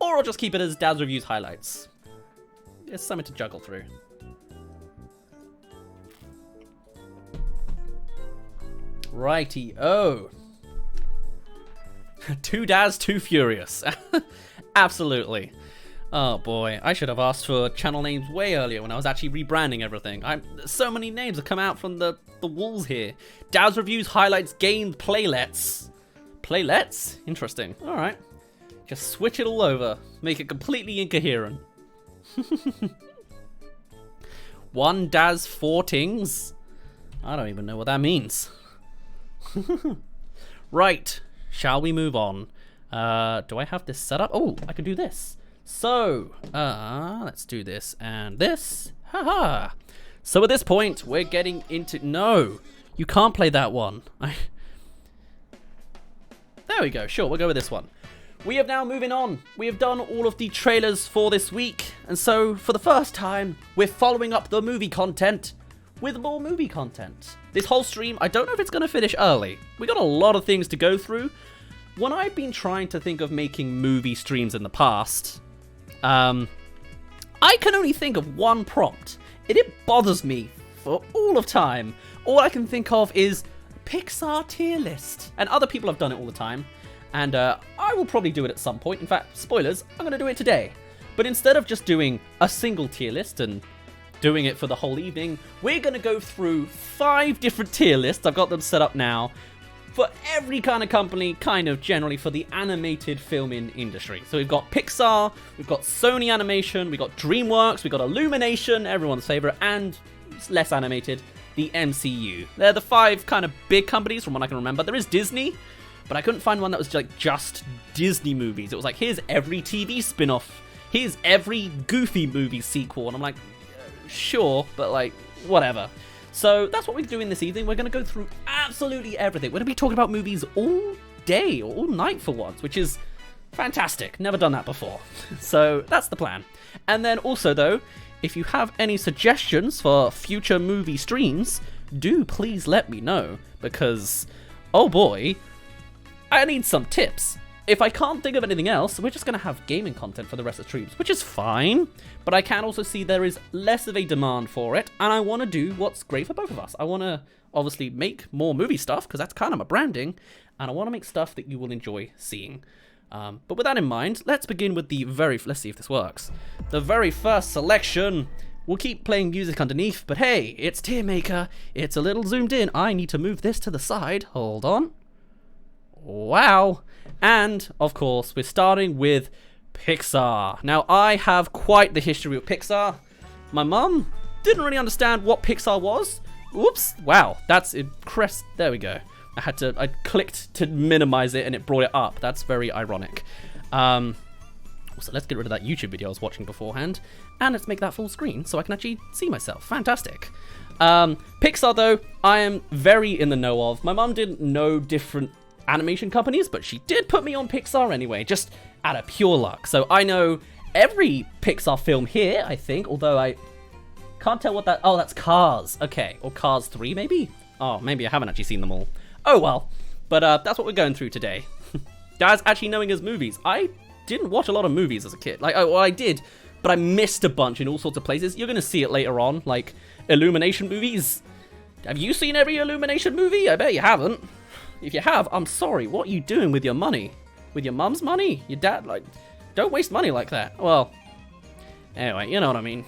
Or I'll just keep it as Dazzreviews highlights. It's something to juggle through. Righty-o. Too Daz, too furious. Absolutely. Oh boy, I should have asked for channel names way earlier when I was actually rebranding everything. So many names have come out from the walls here. Dazzreviews, highlights, games, playlets. Playlets? Interesting. Alright. Just switch it all over. Make it completely incoherent. One Daz 4 tings? I don't even know what that means. Right, shall we move on? Do I have this set up? Oh, I can do this. So, let's do this and this. Haha. So at this point, we're getting into... No, you can't play that one. There we go. Sure, we'll go with this one. We have now moving on. We have done all of the trailers for this week. And so, for the first time, we're following up the movie content with more movie content. This whole stream, I don't know if it's going to finish early. We got a lot of things to go through. When I've been trying to think of making movie streams in the past, I can only think of one prompt. It bothers me for all of time. All I can think of is Pixar tier list. And other people have done it all the time. And I will probably do it at some point. In fact, spoilers, I'm going to do it today. But instead of just doing a single tier list and doing it for the whole evening, we're going to go through 5 different tier lists. I've got them set up now for every kind of company, kind of generally for the animated filming industry. So we've got Pixar, we've got Sony Animation, we've got DreamWorks, we've got Illumination, everyone's favorite, and less animated, the MCU. They're the 5 kind of big companies from what I can remember. There is Disney, but I couldn't find one that was like just Disney movies. It was like, here's every TV spin-off, here's every Goofy movie sequel, and I'm like, sure, but like, whatever. So that's what we're doing this evening. We're going to go through absolutely everything. We're going to be talking about movies all day, or all night for once, which is fantastic. Never done that before. So that's the plan. And then also, though, if you have any suggestions for future movie streams, do please let me know, because, oh boy, I need some tips. If I can't think of anything else, we're just going to have gaming content for the rest of the streams, which is fine, but I can also see there is less of a demand for it, and I want to do what's great for both of us. I want to obviously make more movie stuff, because that's kind of my branding, and I want to make stuff that you will enjoy seeing. But with that in mind, let's begin with let's see if this works. The very first selection. We'll keep playing music underneath, but hey, it's Tier Maker. It's a little zoomed in. I need to move this to the side. Hold on. Wow. And, of course, we're starting with Pixar. Now, I have quite the history with Pixar. My mum didn't really understand what Pixar was. Oops. Wow. That's impressed. There we go. I clicked to minimize it and it brought it up. That's very ironic. So let's get rid of that YouTube video I was watching beforehand. And let's make that full screen so I can actually see myself. Fantastic. Pixar, though, I am very in the know of. My mum didn't know different animation companies, but she did put me on Pixar anyway, just out of pure luck. So I know every Pixar film here, I think, although I can't tell what that... Oh, that's Cars. Okay, or Cars 3, maybe? Oh, maybe I haven't actually seen them all. Oh, well. But that's what we're going through today. Dad's actually knowing his movies. I didn't watch a lot of movies as a kid. Like, well, I did, but I missed a bunch in all sorts of places. You're going to see it later on, like Illumination movies. Have you seen every Illumination movie? I bet you haven't. If you have, I'm sorry. What are you doing with your money? With your mum's money? Your dad? Like, don't waste money like that. Well, anyway, you know what I mean.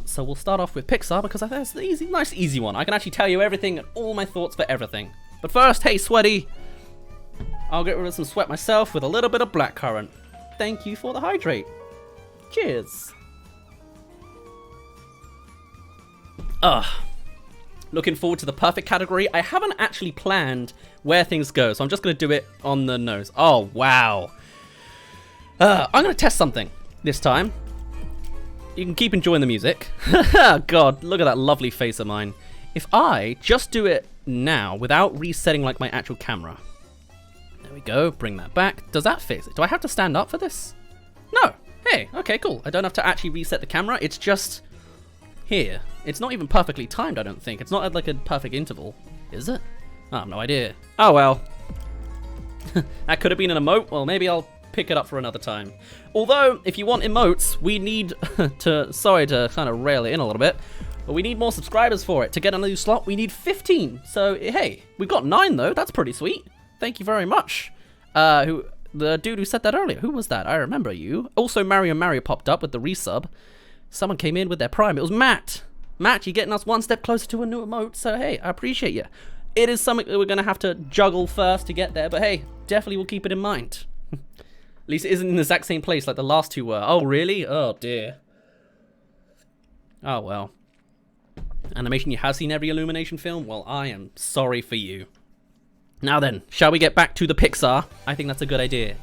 So we'll start off with Pixar because I think it's the nice, easy one. I can actually tell you everything and all my thoughts for everything. But first, hey, sweaty. I'll get rid of some sweat myself with a little bit of blackcurrant. Thank you for the hydrate. Cheers. Looking forward to the perfect category. I haven't actually planned where things go, so I'm just going to do it on the nose. Oh, wow. I'm going to test something this time. You can keep enjoying the music. God, look at that lovely face of mine. If I just do it now without resetting like my actual camera. There we go. Bring that back. Does that fix it? Do I have to stand up for this? No. Hey, okay, cool. I don't have to actually reset the camera. It's just here. It's not even perfectly timed, I don't think. It's not at like a perfect interval. Is it? I have no idea. Oh, well. That could have been an emote. Well, maybe I'll pick it up for another time. Although, if you want emotes, we need to... Sorry to kind of rail it in a little bit. But we need more subscribers for it. To get a new slot, we need 15. So, hey, we've got 9, though. That's pretty sweet. Thank you very much. The dude who said that earlier. Who was that? I remember you. Also, Mario popped up with the resub. Someone came in with their Prime. It was Matt. Matt, you're getting us one step closer to a new emote, so hey, I appreciate you. It is something that we're going to have to juggle first to get there, but hey, definitely we'll keep it in mind. At least it isn't in the exact same place like the last two were. Oh, really? Oh, dear. Oh, well. Animation, you have seen every Illumination film? Well, I am sorry for you. Now then, shall we get back to the Pixar? I think that's a good idea.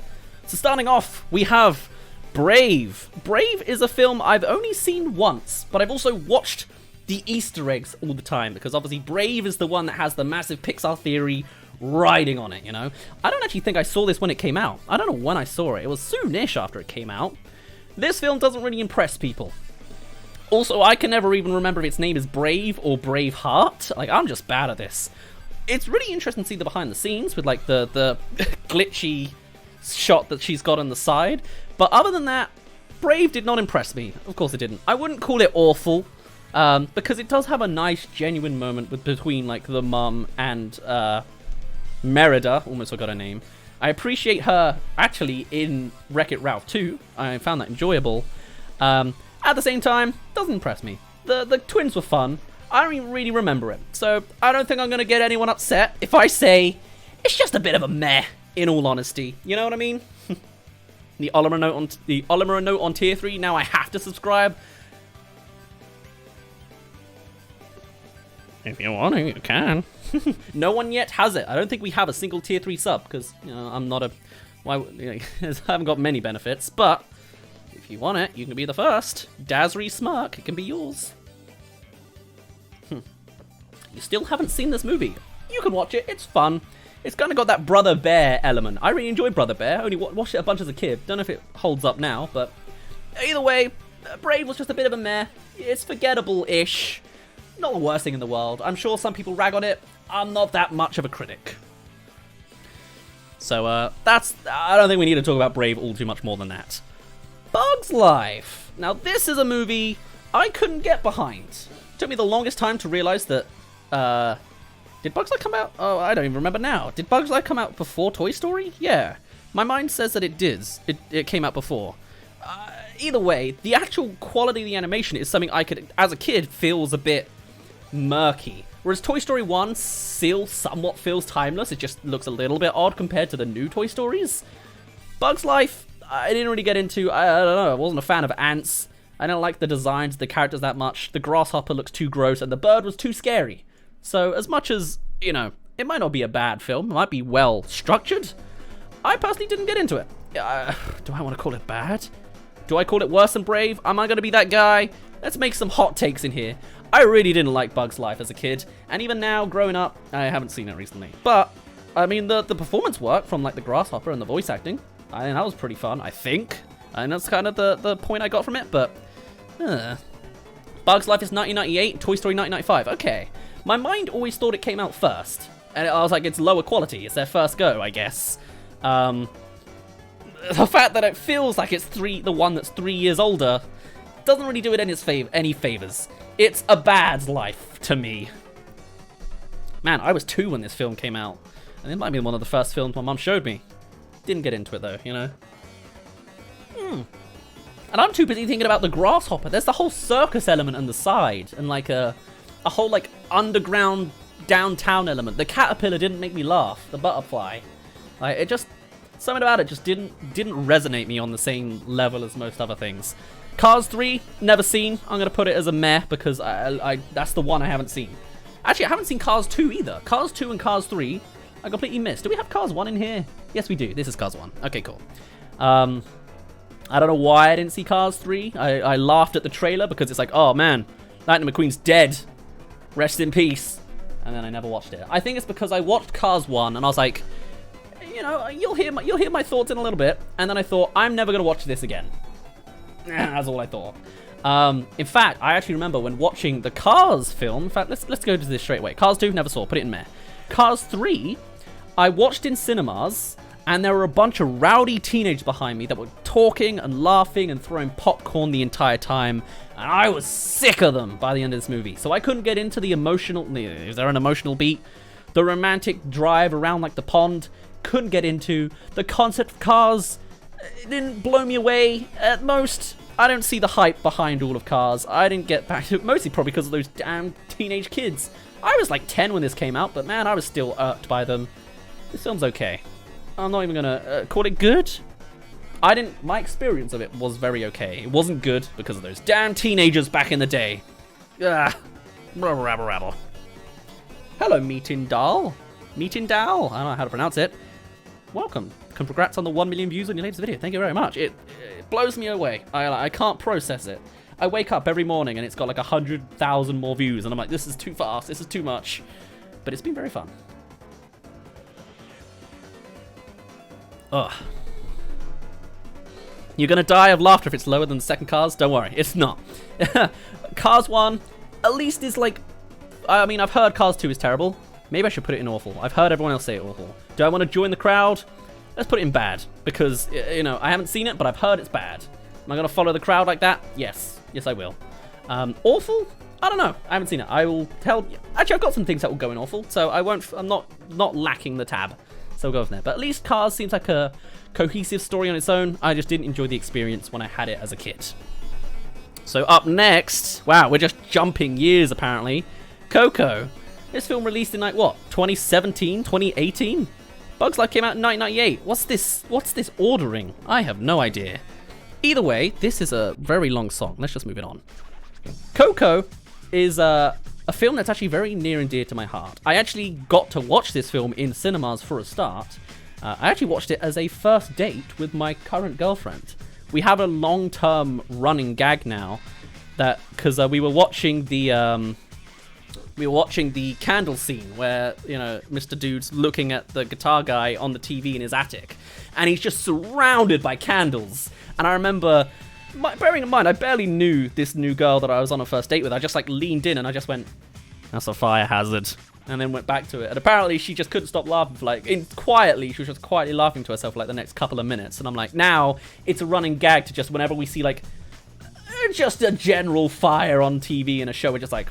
So starting off, we have Brave. Brave is a film I've only seen once, but I've also watched the Easter eggs all the time, because obviously Brave is the one that has the massive Pixar theory riding on it, you know? I don't actually think I saw this when it came out. I don't know when I saw it. It was soon-ish after it came out. This film doesn't really impress people. Also, I can never even remember if its name is Brave or Braveheart. Like, I'm just bad at this. It's really interesting to see the behind the scenes with, like, the glitchy shot that she's got on the side. But other than that, Brave did not impress me. Of course it didn't. I wouldn't call it awful, because it does have a nice, genuine moment between, like, the mum and Merida, almost forgot her name. I appreciate her, actually, in Wreck-It Ralph 2. I found that enjoyable. At the same time, doesn't impress me. The twins were fun. I don't even really remember it. So, I don't think I'm going to get anyone upset if I say it's just a bit of a meh, in all honesty. You know what I mean? The Oliver note on tier 3. Now I have to subscribe. If you want to, you can. No one yet has it. I don't think we have a single tier 3 sub because I'm not a. I haven't got many benefits. But if you want it, you can be the first. Dazzreviews Smirk, it can be yours. You still haven't seen this movie? You can watch it. It's fun. It's kind of got that Brother Bear element. I really enjoyed Brother Bear. Only watched it a bunch as a kid. Don't know if it holds up now, but either way, Brave was just a bit of a meh. It's forgettable-ish. Not the worst thing in the world. I'm sure some people rag on it. I'm not that much of a critic. So, I don't think we need to talk about Brave all too much more than that. Bug's Life. Now, this is a movie I couldn't get behind. It took me the longest time to realize that, did Bug's Life come out? Oh, I don't even remember now. Did Bug's Life come out before Toy Story? Yeah. My mind says that it did. It came out before. Either way, the actual quality of the animation is something I could, as a kid, feels a bit murky. Whereas Toy Story 1 still somewhat feels timeless. It just looks a little bit odd compared to the new Toy Stories. Bug's Life, I didn't really get into. I don't know. I wasn't a fan of ants. I don't like the designs of the characters that much. The grasshopper looks too gross, and the bird was too scary. So as much as, it might not be a bad film. It might be well structured. I personally didn't get into it. Do I want to call it bad? Do I call it worse than Brave? Am I going to be that guy? Let's make some hot takes in here. I really didn't like Bug's Life as a kid, and even now, growing up, I haven't seen it recently. But, I mean, the performance work from, like, the grasshopper and the voice acting, I think that was pretty fun, I think. And that's kind of the point I got from it, but... Bug's Life is 1998, Toy Story 1995. Okay. My mind always thought it came out first. And I was like, it's lower quality. It's their first go, I guess. The fact that it feels like it's the one that's 3 years older doesn't really do it any favors. It's a bad life to me. Man, I was 2 when this film came out. And it might be one of the first films my mum showed me. Didn't get into it though, And I'm too busy thinking about the grasshopper. There's the whole circus element on the side. And like a whole like underground downtown element. The caterpillar didn't make me laugh. The butterfly. Like, it just... Something about it just didn't resonate me on the same level as most other things. Cars 3, never seen. I'm going to put it as a meh because that's the one I haven't seen. Actually, I haven't seen Cars 2 either. Cars 2 and Cars 3, I completely missed. Do we have Cars 1 in here? Yes, we do. This is Cars 1. Okay, cool. I don't know why I didn't see Cars 3. I laughed at the trailer because it's like, oh man, Lightning McQueen's dead. Rest in peace. And then I never watched it. I think it's because I watched Cars 1 and I was like, you'll hear my thoughts in a little bit. And then I thought, I'm never going to watch this again. That's all I thought. In fact, I actually remember when watching the Cars film. In fact, let's go to this straight away. Cars 2, never saw. Put it in meh. Cars 3, I watched in cinemas. And there were a bunch of rowdy teenagers behind me that were talking and laughing and throwing popcorn the entire time. And I was sick of them by the end of this movie. So I couldn't get into the emotional... Is there an emotional beat? The romantic drive around like the pond. Couldn't get into. The concept of Cars... It didn't blow me away. At most, I don't see the hype behind all of Cars. I didn't get back to it. Mostly probably because of those damn teenage kids. I was like 10 when this came out. But man, I was still irked by them. This film's okay. I'm not even gonna call it good. My experience of it was very okay. It wasn't good because of those damn teenagers back in the day. Rabble, rabble, rabble. Hello, Meetindal. Meetindal. I don't know how to pronounce it. Welcome. Congrats on the 1 million views on your latest video. Thank you very much. It blows me away. I can't process it. I wake up every morning and it's got like 100,000 more views. And I'm like, this is too fast. This is too much. But it's been very fun. Ugh. You're gonna die of laughter if it's lower than the second Cars? Don't worry, it's not. Cars 1, at least is like... I mean, I've heard Cars 2 is terrible. Maybe I should put it in awful. I've heard everyone else say it awful. Do I want to join the crowd? Let's put it in bad. Because, I haven't seen it, but I've heard it's bad. Am I gonna follow the crowd like that? Yes. Yes, I will. Awful? I don't know. I haven't seen it. I will tell you. Actually, I've got some things that will go in awful, so I'm not lacking the tab. So we'll go from there. But at least Cars seems like a cohesive story on its own. I just didn't enjoy the experience when I had it as a kid. So up next, wow, we're just jumping years apparently. Coco. This film released in like what? 2017, 2018? Bugs Life came out in 1998. What's this ordering? I have no idea. Either way, this is a very long song. Let's just move it on. Coco is a film that's actually very near and dear to my heart. I actually got to watch this film in cinemas for a start. I actually watched it as a first date with my current girlfriend. We have a long-term running gag now that because we were watching the candle scene where, you know, Mr. Dude's looking at the guitar guy on the TV in his attic, and he's just surrounded by candles. And I remember, bearing in mind, I barely knew this new girl that I was on a first date with. I just like leaned in and I just went, "That's a fire hazard," and then went back to it. And apparently she just couldn't stop laughing for quietly. She was just quietly laughing to herself for like the next couple of minutes. And I'm like, now it's a running gag to just whenever we see like just a general fire on TV in a show, we're just like,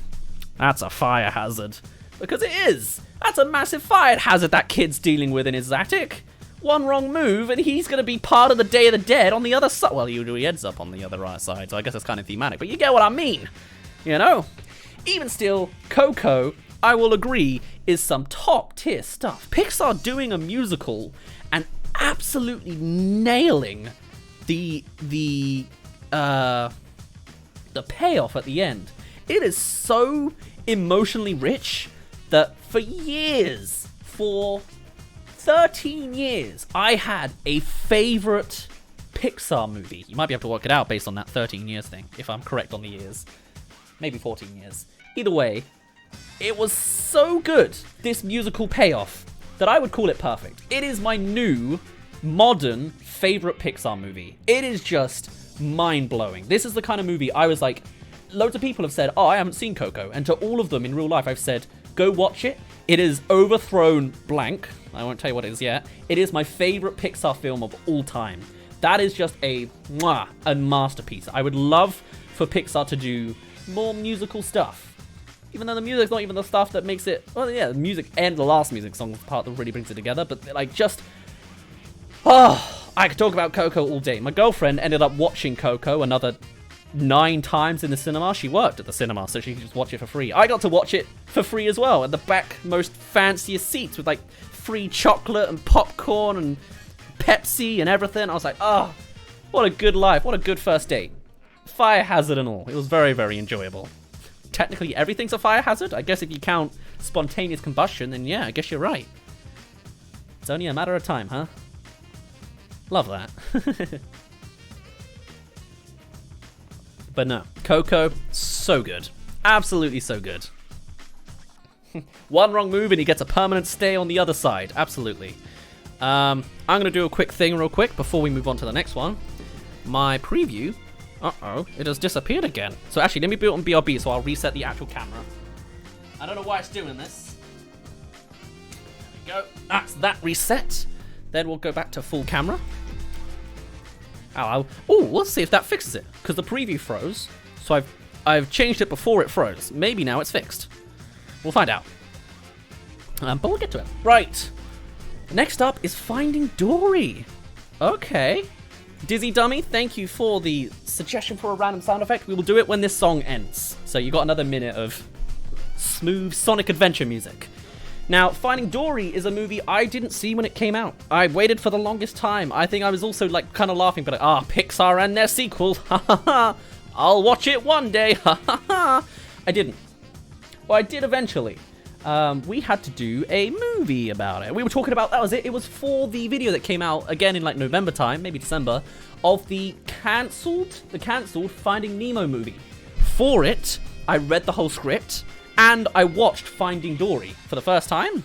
"That's a fire hazard," because it is. That's a massive fire hazard that kid's dealing with in his attic. One wrong move and he's going to be part of the Day of the Dead on the other side. Well, he ends up on the other side, so I guess it's kind of thematic, but you get what I mean, you know? Even still, Coco, I will agree, is some top tier stuff. Pixar doing a musical and absolutely nailing the payoff at the end. It is so emotionally rich that for 13 years, I had a favorite Pixar movie. You might be able to work it out based on that 13 years thing, if I'm correct on the years. Maybe 14 years. Either way, it was so good, this musical payoff, that I would call it perfect. It is my new, modern, favorite Pixar movie. It is just mind-blowing. This is the kind of movie I was like, loads of people have said, "Oh, I haven't seen Coco," and to all of them in real life, I've said, go watch it. It is overthrown blank. I won't tell you what it is yet. It is my favorite Pixar film of all time. That is just a masterpiece. I would love for Pixar to do more musical stuff. Even though the music's not even the stuff that makes it... Well, yeah, the music and the last music song is the part that really brings it together. But, like, just... Oh, I could talk about Coco all day. My girlfriend ended up watching Coco another 9 times in the cinema. She worked at the cinema, so she could just watch it for free. I got to watch it for free as well, at the back most fanciest seats with like free chocolate and popcorn and Pepsi and everything. I was like, oh, what a good life. What a good first date. Fire hazard and all. It was very, very enjoyable. Technically, everything's a fire hazard. I guess if you count spontaneous combustion, then yeah, I guess you're right. It's only a matter of time, huh? Love that. But no, Coco, so good. Absolutely so good. One wrong move and he gets a permanent stay on the other side. Absolutely. I'm going to do a quick thing real quick before we move on to the next one. My preview. Uh-oh, it has disappeared again. So actually, let me do it on BRB so I'll reset the actual camera. I don't know why it's doing this. There we go. That's that reset. Then we'll go back to full camera. Oh, let's see if that fixes it. Because the preview froze. So I've changed it before it froze. Maybe now it's fixed. We'll find out. But we'll get to it. Right. Next up is Finding Dory. Okay. Dizzy Dummy, thank you for the suggestion for a random sound effect. We will do it when this song ends. So you got another minute of smooth Sonic Adventure music. Now, Finding Dory is a movie I didn't see when it came out. I waited for the longest time. I think I was also like kind of laughing, but like, Pixar and their sequel. Ha ha ha. I'll watch it one day. Ha ha ha. I didn't. Well, I did eventually. We had to do a movie about it. We were talking about, that was it. It was for the video that came out again in like November time, maybe December, of the cancelled Finding Nemo movie. For it, I read the whole script. And I watched Finding Dory for the first time.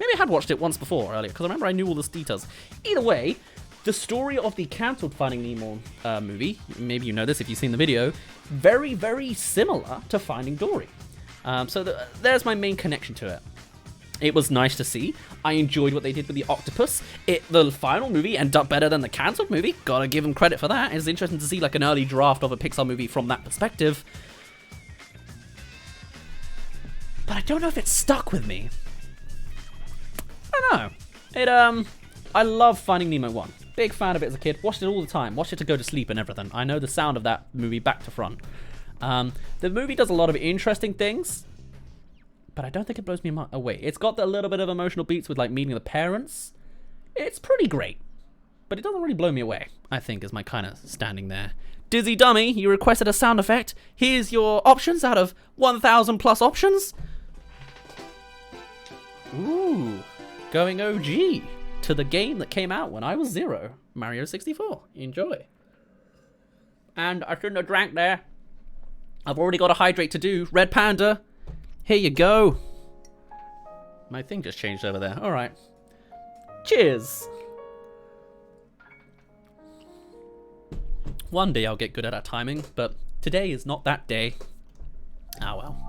Maybe I had watched it once before earlier, because I remember I knew all the details. Either way, the story of the cancelled Finding Nemo movie, maybe you know this if you've seen the video, very, very similar to Finding Dory. So there's my main connection to it. It was nice to see. I enjoyed what they did with the octopus. The final movie ended up better than the cancelled movie. Gotta give them credit for that. It's interesting to see like an early draft of a Pixar movie from that perspective. but I don't know if it stuck with me. I don't know. I love Finding Nemo 1. Big fan of it as a kid. Watched it all the time. Watched it to go to sleep and everything. I know the sound of that movie back to front. The movie does a lot of interesting things, but I don't think it blows me away. It's got a little bit of emotional beats with like meeting the parents. It's pretty great, but it doesn't really blow me away, I think, is my kind of standing there. Dizzy Dummy, you requested a sound effect. Here's your options out of 1,000 plus options. Ooh, going OG to the game that came out when I was 0, Mario 64. Enjoy. And I shouldn't have drank there. I've already got a hydrate to do. Red Panda, here you go. My thing just changed over there. All right. Cheers. One day I'll get good at that timing, but today is not that day. Ah well.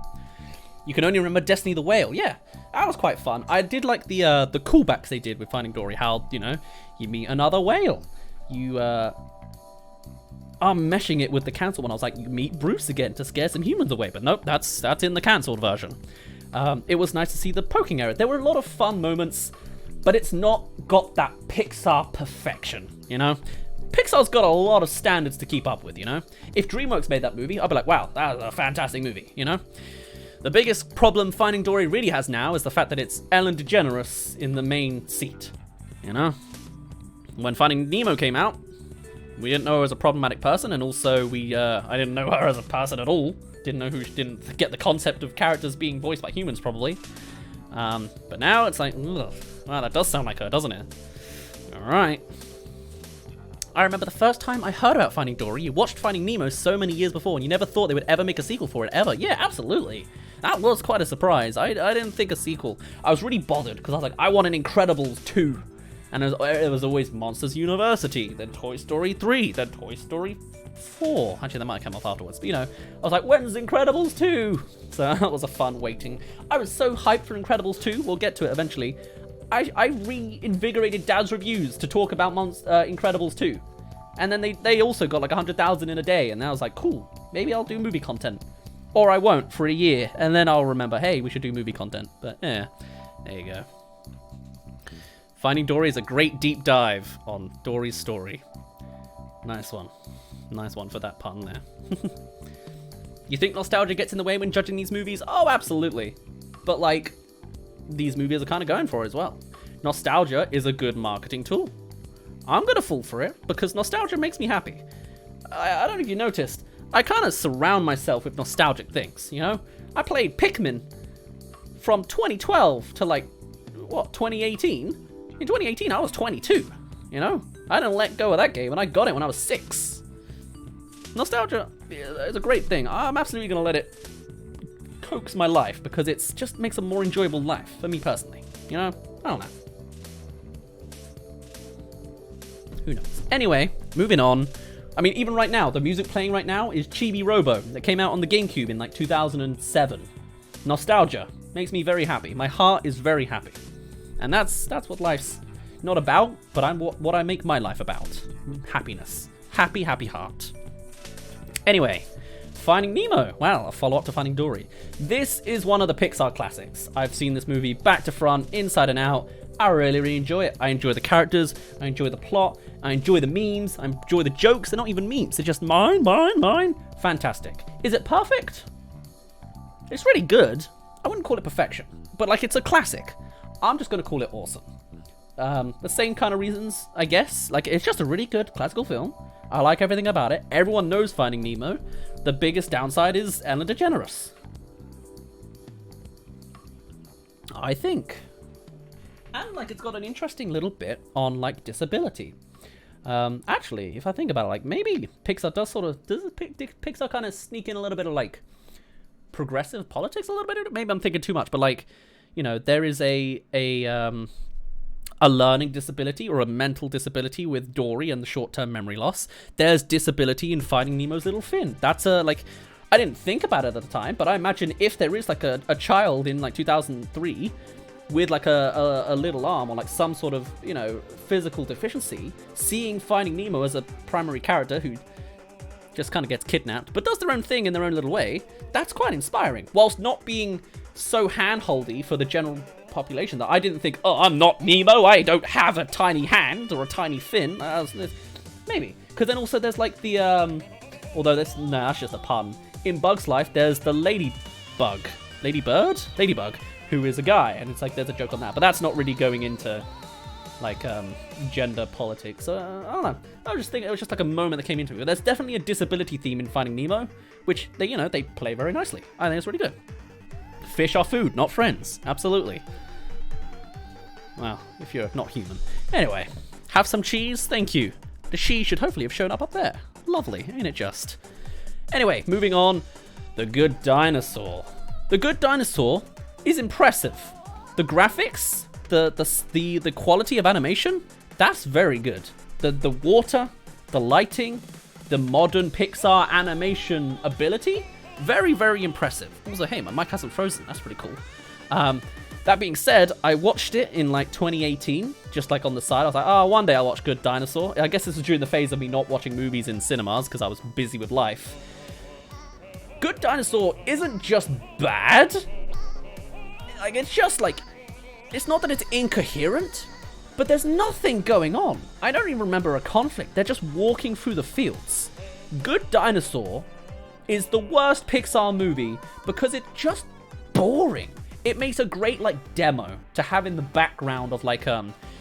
You can only remember Destiny the Whale. Yeah, that was quite fun. I did like the callbacks they did with Finding Dory. How, you know, you meet another whale. You are meshing it with the cancelled one. I was like, you meet Bruce again to scare some humans away. But nope, that's in the cancelled version. It was nice to see the poking area. There were a lot of fun moments, but it's not got that Pixar perfection, you know? Pixar's got a lot of standards to keep up with, you know? If DreamWorks made that movie, I'd be like, wow, that was a fantastic movie, you know? The biggest problem Finding Dory really has now is the fact that it's Ellen DeGeneres in the main seat, you know? When Finding Nemo came out, we didn't know her as a problematic person, and also I didn't know her as a person at all. Didn't get the concept of characters being voiced by humans, probably. But now it's like, ugh, wow, that does sound like her, doesn't it? Alright. I remember the first time I heard about Finding Dory, you watched Finding Nemo so many years before, and you never thought they would ever make a sequel for it, ever. Yeah, absolutely. That was quite a surprise. I didn't think a sequel. I was really bothered, because I was like, I want an Incredibles 2. And it was always Monsters University, then Toy Story 3, then Toy Story 4. Actually, that might come off afterwards. But, you know, I was like, when's Incredibles 2? So that was a fun waiting. I was so hyped for Incredibles 2. We'll get to it eventually. I reinvigorated Dazzreviews to talk about Incredibles 2. And then they also got like 100,000 in a day. And I was like, cool, maybe I'll do movie content. Or I won't for a year. And then I'll remember, hey, we should do movie content. But yeah, there you go. Finding Dory is a great deep dive on Dory's story. Nice one. Nice one for that pun there. You think nostalgia gets in the way when judging these movies? Oh, absolutely. But like, these movies are kind of going for it as well. Nostalgia is a good marketing tool. I'm gonna fall for it because nostalgia makes me happy. I don't know if you noticed, I kind of surround myself with nostalgic things, you know? I played Pikmin from 2012 to like, what, 2018? In 2018, I was 22, you know? I didn't let go of that game, and I got it when I was 6. Nostalgia is a great thing. I'm absolutely going to let it coax my life, because it just makes a more enjoyable life, for me personally. You know? I don't know. Who knows? Anyway, moving on. I mean, even right now, the music playing right now is Chibi Robo, that came out on the GameCube in like 2007. Nostalgia makes me very happy. My heart is very happy. And that's what life's not about, but what I make my life about. Happiness. Happy, happy heart. Anyway, Finding Nemo. Wow, a follow-up to Finding Dory. This is one of the Pixar classics. I've seen this movie back to front, inside and out. I really, really enjoy it. I enjoy the characters. I enjoy the plot. I enjoy the memes. I enjoy the jokes. They're not even memes. They're just mine, mine, mine. Fantastic. Is it perfect? It's really good. I wouldn't call it perfection, but like it's a classic. I'm just going to call it awesome. The same kind of reasons, I guess. Like, it's just a really good classical film. I like everything about it. Everyone knows Finding Nemo. The biggest downside is Ellen DeGeneres, I think. And, like, it's got an interesting little bit on, like, disability. Actually, if I think about it, like, maybe Pixar does Pixar kind of sneak in a little bit of, like, progressive politics a little bit? Maybe I'm thinking too much, but, like, you know, there is a learning disability or a mental disability with Dory and the short-term memory loss. There's disability in Finding Nemo's little Finn. That's like, I didn't think about it at the time, but I imagine if there is like a child in like 2003 with like a little arm or like some sort of, you know, physical deficiency, seeing Finding Nemo as a primary character who just kind of gets kidnapped, but does their own thing in their own little way, that's quite inspiring, whilst not being so handholdy for the general population that I didn't think, oh, I'm not Nemo, I don't have a tiny hand or a tiny fin. Maybe. Because then also there's like the, although that's just a pun. In Bug's Life, there's the Ladybug, who is a guy, and it's like there's a joke on that. But that's not really going into like gender politics. I don't know. I was just thinking it was just like a moment that came into me. But there's definitely a disability theme in Finding Nemo, which they play very nicely. I think it's really good. Fish are food, not friends. Absolutely. Well, if you're not human. Anyway, have some cheese. Thank you. The cheese should hopefully have shown up there. Lovely, ain't it just? Anyway, moving on. The Good Dinosaur. The Good Dinosaur is impressive. The graphics, the quality of animation, that's very good. The water, the lighting, the modern Pixar animation ability, very, very impressive. Also, hey, my mic hasn't frozen. That's pretty cool. That being said, I watched it in like 2018, just like on the side. I was like, oh, one day I'll watch Good Dinosaur. I guess this was during the phase of me not watching movies in cinemas because I was busy with life. Good Dinosaur isn't just bad. Like, it's just like, it's not that it's incoherent, but there's nothing going on. I don't even remember a conflict. They're just walking through the fields. Good Dinosaur is the worst Pixar movie because it's just boring. It makes a great like demo to have in the background of like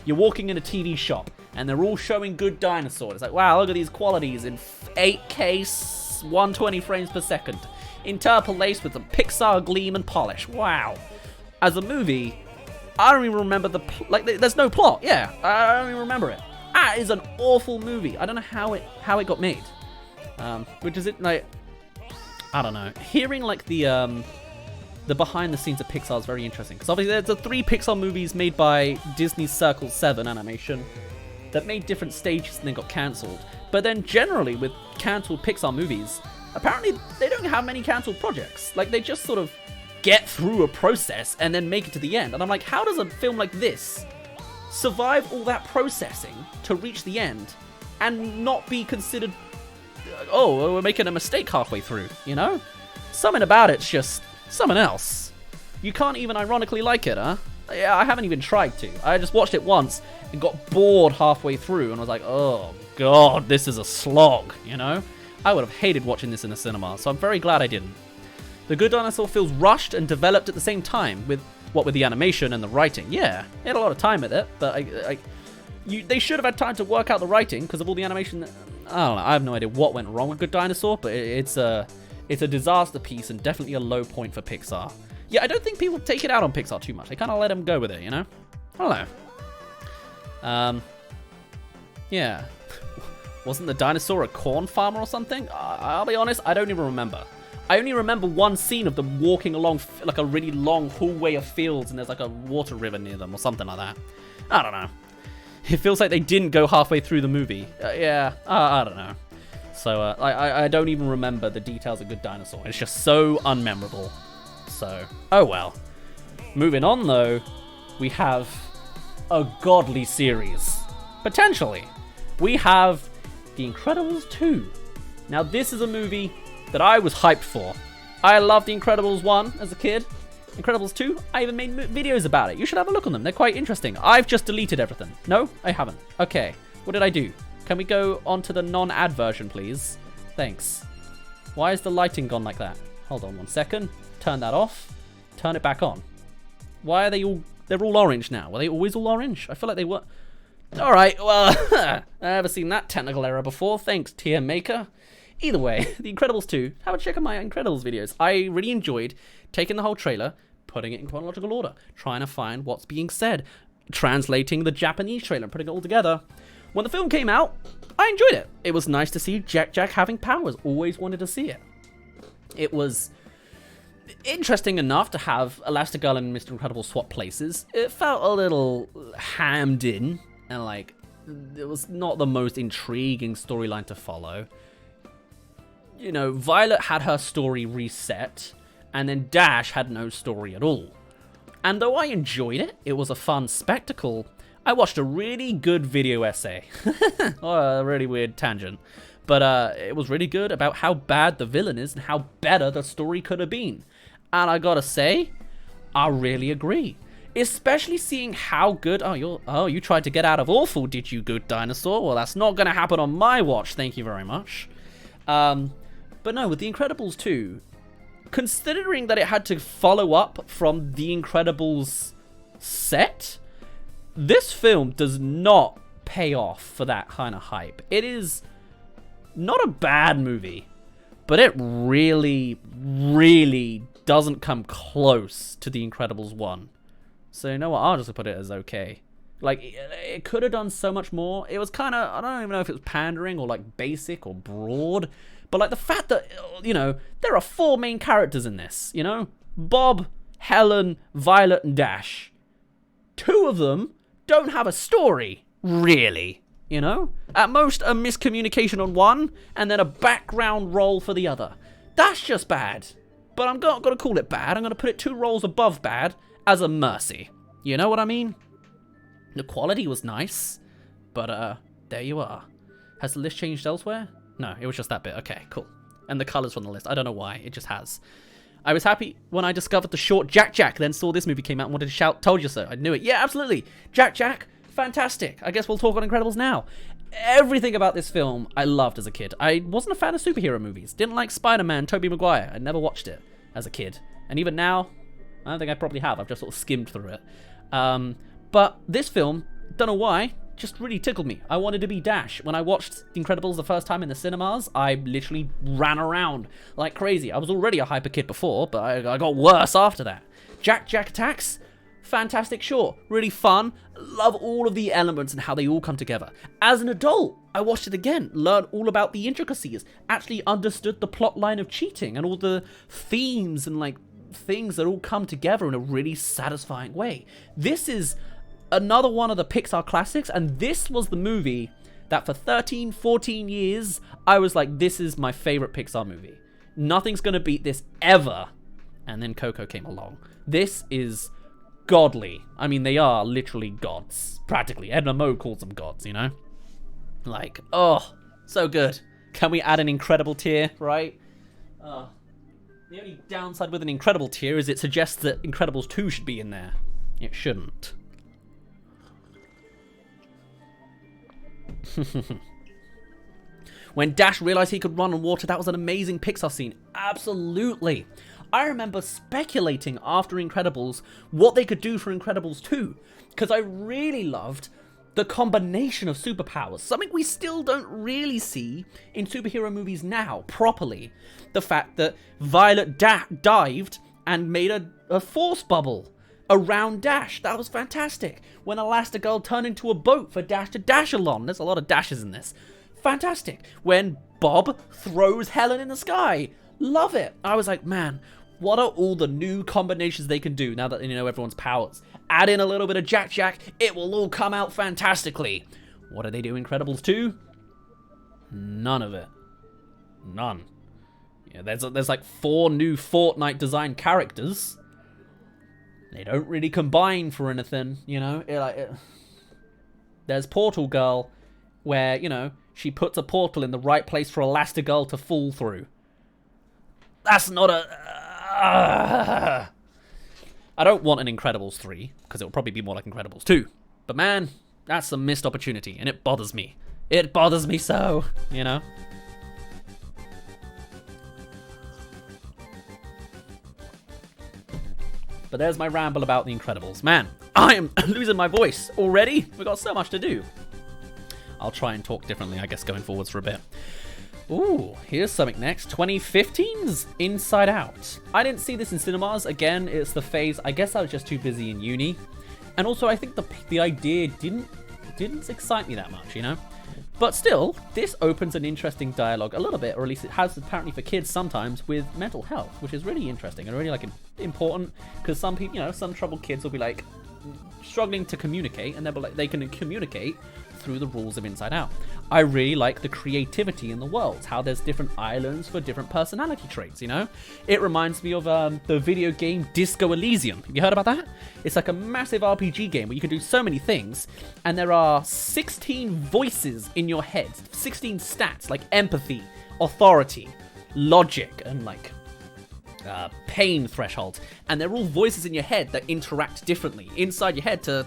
you're walking in a TV shop and they're all showing Good Dinosaur. It's like, wow, look at these qualities in 8K 120 frames per second, interpolaced with some Pixar gleam and polish. Wow. As a movie, I don't even remember there's no plot. Yeah, I don't even remember it. That is an awful movie. I don't know how it got made. Which is it like, I don't know. Hearing like the behind the scenes of Pixar is very interesting because obviously there's the 3 Pixar movies made by Disney's Circle 7 animation that made different stages and then got cancelled. But then generally with cancelled Pixar movies, apparently they don't have many cancelled projects. Like they just sort of get through a process and then make it to the end. And I'm like, how does a film like this survive all that processing to reach the end and not be considered, oh, we're making a mistake halfway through, you know? Something about it's just something else. You can't even ironically like it, huh? Yeah, I haven't even tried to. I just watched it once and got bored halfway through and was like, oh god, this is a slog, you know? I would have hated watching this in the cinema, so I'm very glad I didn't. The Good Dinosaur feels rushed and developed at the same time with the animation and the writing. Yeah, they had a lot of time with it, but they should have had time to work out the writing because of all the animation. I don't know, I have no idea what went wrong with Good Dinosaur, but it's a disaster piece and definitely a low point for Pixar. Yeah, I don't think people take it out on Pixar too much. They kind of let them go with it, you know? I don't know. Yeah. Wasn't the dinosaur a corn farmer or something? I'll be honest, I don't even remember. I only remember one scene of them walking along like a really long hallway of fields and there's like a water river near them or something like that. I don't know. It feels like they didn't go halfway through the movie. Yeah, I don't know. So I don't even remember the details of Good Dinosaur. It's just so unmemorable. So, oh well. Moving on though, we have a godly series. Potentially. We have The Incredibles 2. Now this is a movie that I was hyped for. I loved The Incredibles 1 as a kid. Incredibles 2, I even made videos about it. You should have a look on them. They're quite interesting. I've just deleted everything. No, I haven't. Okay, what did I do? Can we go on to the non-ad version, please? Thanks. Why is the lighting gone like that? Hold on 1 second. Turn that off. Turn it back on. Why are they all... They're all orange now. Were they always all orange? I feel like they were... Alright, well... I've never seen that technical error before. Thanks, TM Maker. Either way, The Incredibles 2. Have a check on my Incredibles videos. I really enjoyed taking the whole trailer, putting it in chronological order, trying to find what's being said, translating the Japanese trailer and putting it all together. When the film came out, I enjoyed it. It was nice to see Jack having powers. Always wanted to see it. It was interesting enough to have Elastigirl and Mr. Incredible swap places. It felt a little hammed in, and like, it was not the most intriguing storyline to follow. You know, Violet had her story reset, and then Dash had no story at all. And though I enjoyed it, it was a fun spectacle, I watched a really good video essay. Oh, a really weird tangent. But it was really good about how bad the villain is and how better the story could have been. And I gotta say, I really agree. Especially seeing how good... you tried to get out of awful, did you, good dinosaur? Well, that's not going to happen on my watch, thank you very much. But no, with The Incredibles 2, considering that it had to follow up from The Incredibles set, this film does not pay off for that kind of hype. It is not a bad movie, but it really, really doesn't come close to The Incredibles 1. So you know what, I'll just put it as okay. Like, it could have done so much more. It was kind of, I don't even know if it was pandering or like basic or broad, but like the fact that, you know, there are 4 main characters in this, you know? Bob, Helen, Violet, and Dash. 2 of them don't have a story, really, you know? At most, a miscommunication on one, and then a background role for the other. That's just bad. But I'm not going to call it bad. I'm going to put it 2 roles above bad as a mercy. You know what I mean? The quality was nice, but there you are. Has the list changed elsewhere? No, it was just that bit. Okay, cool. And the colors from the list. I don't know why. It just has. I was happy when I discovered the short Jack Jack, then saw this movie came out and wanted to shout, told you so. I knew it. Yeah, absolutely. Jack Jack, fantastic. I guess we'll talk on Incredibles now. Everything about this film I loved as a kid. I wasn't a fan of superhero movies. Didn't like Spider-Man, Tobey Maguire. I never watched it as a kid. And even now, I don't think I probably have. I've just sort of skimmed through it. But this film, don't know why, just really tickled me. I wanted to be Dash. When I watched The Incredibles the first time in the cinemas, I literally ran around like crazy. I was already a hyper kid before, but I got worse after that. Jack Jack Attacks, fantastic, sure. Really fun. Love all of the elements and how they all come together. As an adult, I watched it again, learned all about the intricacies, actually understood the plot line of cheating and all the themes and like things that all come together in a really satisfying way. This is another one of the Pixar classics, and this was the movie that for 13, 14 years, I was like, this is my favorite Pixar movie. Nothing's gonna beat this ever. And then Coco came along. This is godly. I mean, they are literally gods. Practically. Edna Mode calls them gods, you know? Like, oh, so good. Can we add an incredible tier, right? The only downside with an incredible tier is it suggests that Incredibles 2 should be in there. It shouldn't. When Dash realized he could run on water, that was an amazing Pixar scene. Absolutely. I remember speculating after Incredibles what they could do for Incredibles 2, because I really loved the combination of superpowers, something we still don't really see in superhero movies now, properly. The fact that Violet dived and made a force bubble around Dash. That was fantastic. When Elastigirl turned into a boat for Dash to dash along. There's a lot of dashes in this. Fantastic. When Bob throws Helen in the sky. Love it. I was like, man, what are all the new combinations they can do now that you know everyone's powers? Add in a little bit of Jack Jack, it will all come out fantastically. What do they do in Incredibles 2? None of it. None. Yeah, there's like 4 new Fortnite designed characters. They don't really combine for anything, you know? There's Portal Girl, where, you know, she puts a portal in the right place for Elastigirl to fall through. That's not a... I don't want an Incredibles 3, because it'll probably be more like Incredibles 2. But man, that's a missed opportunity, and it bothers me. It bothers me so, you know? But there's my ramble about The Incredibles. Man, I am losing my voice already. We've got so much to do. I'll try and talk differently, I guess, going forwards for a bit. Ooh, here's something next. 2015's Inside Out. I didn't see this in cinemas. Again, it's the phase. I guess I was just too busy in uni. And also, I think the idea didn't excite me that much, you know? But still, this opens an interesting dialogue a little bit, or at least it has apparently for kids sometimes, with mental health, which is really interesting and really like important, because some people, you know, some troubled kids will be like struggling to communicate, and they'll be like, they can communicate through the rules of Inside Out. I really like the creativity in the world, how there's different islands for different personality traits, you know? It reminds me of the video game Disco Elysium. Have you heard about that? It's like a massive RPG game where you can do so many things, and there are 16 voices in your head, 16 stats like empathy, authority, logic, and like pain thresholds, and they're all voices in your head that interact differently inside your head to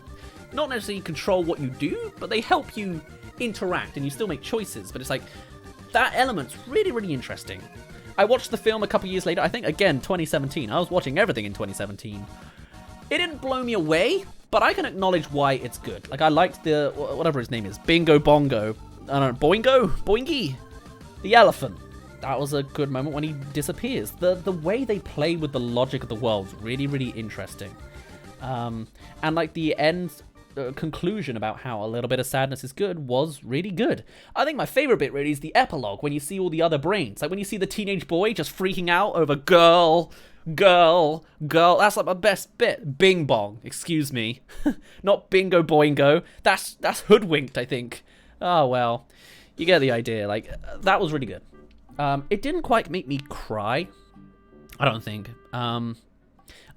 not necessarily control what you do, but they help you interact, and you still make choices. But it's like, that element's really, really interesting. I watched the film a couple years later, I think, again, 2017. I was watching everything in 2017. It didn't blow me away, but I can acknowledge why it's good. Like, I liked the, whatever his name is, Bingo Bongo. I don't know, Boingo? Boingy? The elephant. That was a good moment when he disappears. The way they play with the logic of the world is really, really interesting. And like the end conclusion about how a little bit of sadness is good was really good. I think my favorite bit really is the epilogue, when you see all the other brains. Like when you see the teenage boy just freaking out over girl. That's like my best bit. Bing bong, excuse me. Not bingo boingo. That's hoodwinked, I think. Oh, well, you get the idea. Like, that was really good. It didn't quite make me cry, I don't think. I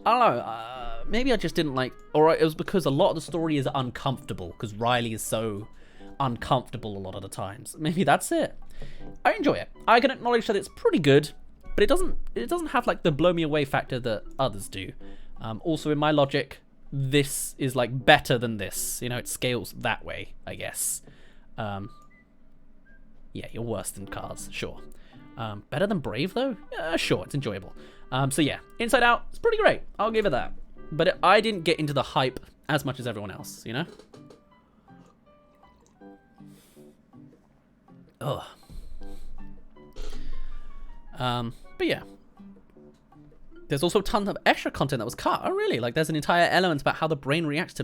don't know, maybe I just didn't like, or it was because a lot of the story is uncomfortable, because Riley is so uncomfortable a lot of the times. Maybe that's it. I enjoy it. I can acknowledge that it's pretty good, but it doesn't have like the blow me away factor that others do. Also, in my logic, this is like better than this. You know, it scales that way, I guess. Yeah, you're worse than Cars, sure. Better than Brave, though? Sure, it's enjoyable. So yeah, Inside Out, it's pretty great. I'll give it that. But I didn't get into the hype as much as everyone else, you know? Ugh. But yeah. There's also tons of extra content that was cut. Oh, really? Like, there's an entire element about how the brain reacts to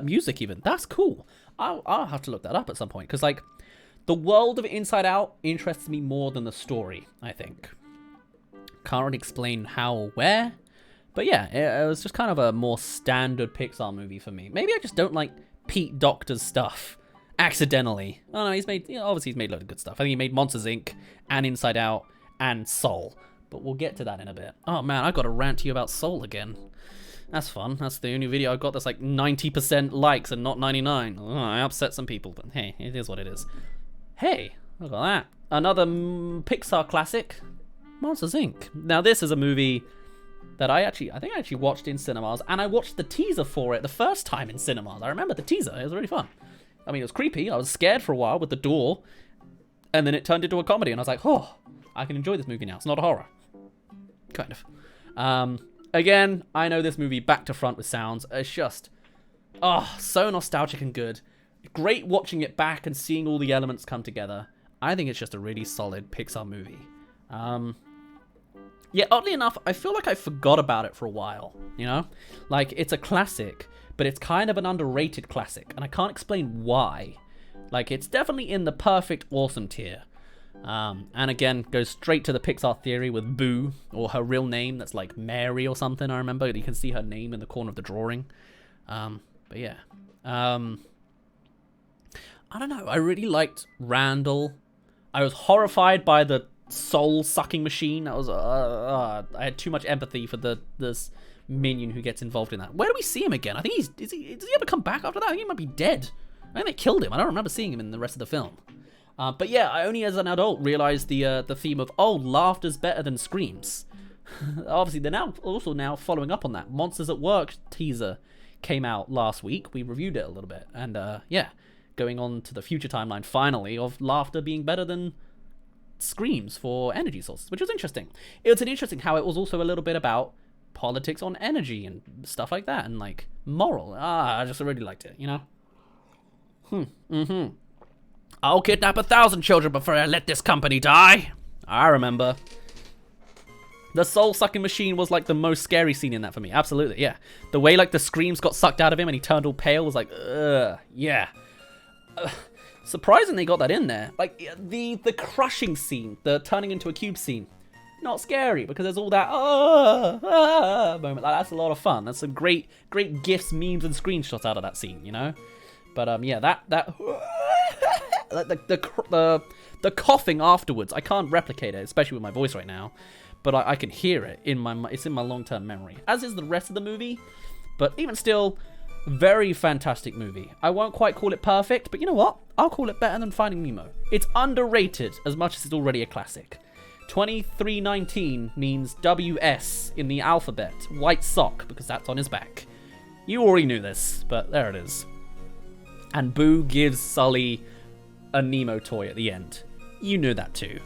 music, even. That's cool. I'll have to look that up at some point. Because, like, the world of Inside Out interests me more than the story, I think. Can't really explain how or where. But yeah, it was just kind of a more standard Pixar movie for me. Maybe I just don't like Pete Docter's stuff. Accidentally. I don't know, he's made, obviously he's made a lot of good stuff. I think he made Monsters, Inc. and Inside Out and Soul. But we'll get to that in a bit. Oh man, I got to rant to you about Soul again. That's fun. That's the only video I got that's like 90% likes and not 99. Oh, I upset some people, but hey, it is what it is. Hey, look at that. Another Pixar classic, Monsters, Inc. Now this is a movie that I think I actually watched in cinemas, and I watched the teaser for it the first time in cinemas. I remember the teaser. It was really fun. I mean, it was creepy. I was scared for a while with the door, and then it turned into a comedy, and I was like, oh, I can enjoy this movie now. It's not a horror. Kind of. Again, I know this movie back to front with sounds. It's just, oh, so nostalgic and good. Great watching it back and seeing all the elements come together. I think it's just a really solid Pixar movie. Yeah, oddly enough, I feel like I forgot about it for a while, you know? Like, it's a classic, but it's kind of an underrated classic, and I can't explain why. Like, it's definitely in the perfect awesome tier. And again, goes straight to the Pixar theory with Boo, or her real name, that's like Mary or something, I remember. You can see her name in the corner of the drawing. But yeah. I don't know, I really liked Randall. I was horrified by the soul-sucking machine. That was, I had too much empathy for this minion who gets involved in that. Where do we see him again? I think does he ever come back after that? I think he might be dead. I think they killed him. I don't remember seeing him in the rest of the film. But yeah, I only as an adult realized the theme of, oh, laughter's better than screams. Obviously, they're now following up on that. Monsters at Work teaser came out last week. We reviewed it a little bit. And yeah, going on to the future timeline, finally, of laughter being better than screams for energy sources, which was interesting. It was interesting how it was also a little bit about politics on energy and stuff like that, and like moral. I just really liked it, you know? I'll kidnap 1,000 children before I let this company die. I remember. The soul-sucking machine was like the most scary scene in that for me. Absolutely, yeah. The way like the screams got sucked out of him and he turned all pale was like, yeah. Surprising they got that in there. Like the crushing scene, the turning into a cube scene, not scary because there's all that moment. Like, that's a lot of fun. That's some great gifs, memes, and screenshots out of that scene, you know. But yeah, that like the coughing afterwards, I can't replicate it, especially with my voice right now. But I can hear it it's in my long-term memory, as is the rest of the movie. But even still, very fantastic movie. I won't quite call it perfect, but you know what? I'll call it better than Finding Nemo. It's underrated as much as it's already a classic. 2319 means WS in the alphabet. White sock, because that's on his back. You already knew this, but there it is. And Boo gives Sully a Nemo toy at the end. You knew that too.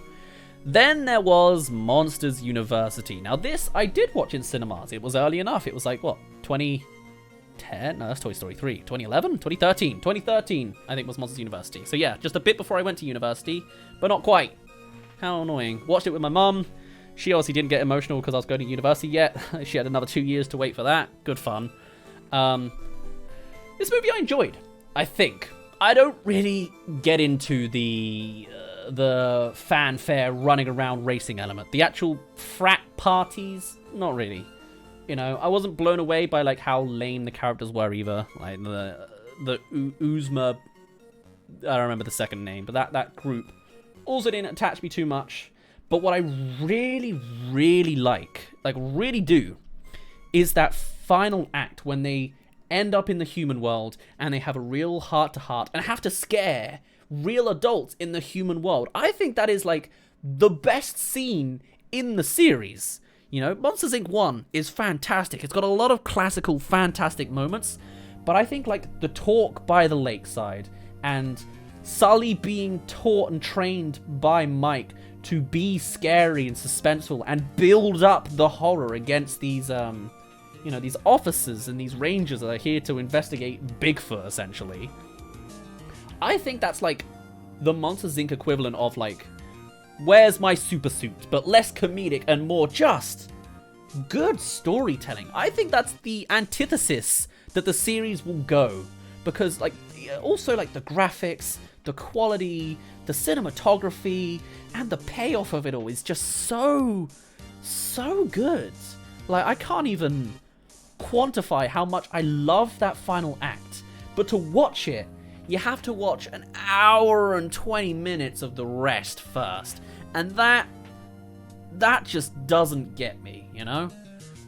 Then there was Monsters University. Now this I did watch in cinemas. It was early enough. It was like, what, 2010? No, that's Toy Story 3. 2011? 2013. 2013, I think, was Monsters University. So yeah, just a bit before I went to university, but not quite. How annoying. Watched it with my mum. She obviously didn't get emotional because I was going to university yet. She had another 2 years to wait for that. Good fun. This movie I enjoyed, I think. I don't really get into the fanfare running around racing element. The actual frat parties, not really. You know, I wasn't blown away by like how lame the characters were either. Like the Uzma, I don't remember the second name, but that group also didn't attach me too much. But what I really, really really do, is that final act when they end up in the human world and they have a real heart-to-heart and have to scare real adults in the human world. I think that is like the best scene in the series. You know, Monsters Inc. 1 is fantastic. It's got a lot of classical, fantastic moments. But I think like the talk by the lakeside and Sully being taught and trained by Mike to be scary and suspenseful and build up the horror against these, you know, these officers and these rangers that are here to investigate Bigfoot, essentially. I think that's like the Monsters Inc. equivalent of like, where's my super suit? But less comedic and more just good storytelling. I think that's the antithesis that the series will go. Because like, also like the graphics, the quality, the cinematography, and the payoff of it all is just so good. Like, I can't even quantify how much I love that final act. But to watch it, you have to watch an hour and 20 minutes of the rest first. And that just doesn't get me, you know?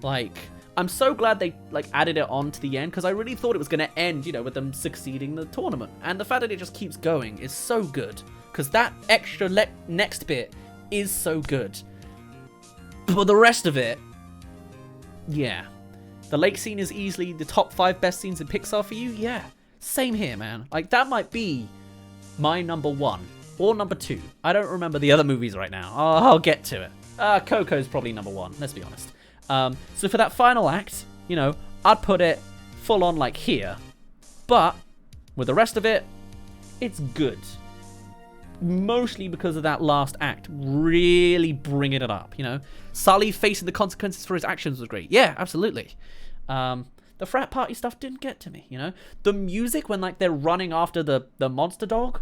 Like, I'm so glad they like added it on to the end, because I really thought it was going to end, you know, with them succeeding the tournament. And the fact that it just keeps going is so good, because that extra next bit is so good. But the rest of it, yeah. The lake scene is easily the top 5 best scenes in Pixar for you? Yeah. Same here, man. Like, that might be my number 1 or number 2. I don't remember the other movies right now. I'll get to it. Coco's probably number 1, let's be honest. So for that final act, you know, I'd put it full on like here. But with the rest of it, it's good. Mostly because of that last act really bringing it up, you know. Sully facing the consequences for his actions was great. Yeah, absolutely. The frat party stuff didn't get to me, you know. The music when like they're running after the monster dog,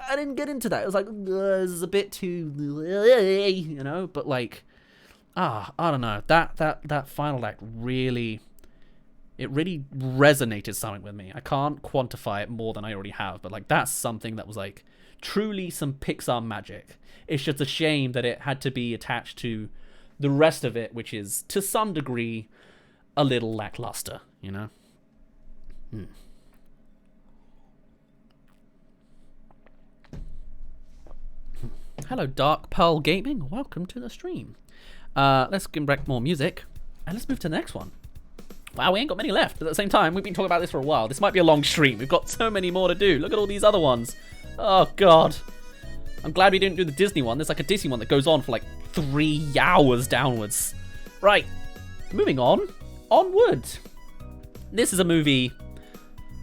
I didn't get into that. It was like, this is a bit too, you know. But like, I don't know. That final act really, it really resonated something with me. I can't quantify it more than I already have, but like that's something that was like truly some Pixar magic. It's just a shame that it had to be attached to the rest of it, which is to some degree a little lackluster, you know? Hello, Dark Pearl Gaming. Welcome to the stream. Let's get back more music, and let's move to the next one. Wow, we ain't got many left, but at the same time, we've been talking about this for a while. This might be a long stream. We've got so many more to do. Look at all these other ones. Oh, God. I'm glad we didn't do the Disney one. There's like a Disney one that goes on for like 3 hours downwards. Right, moving on. Onward. This is a movie,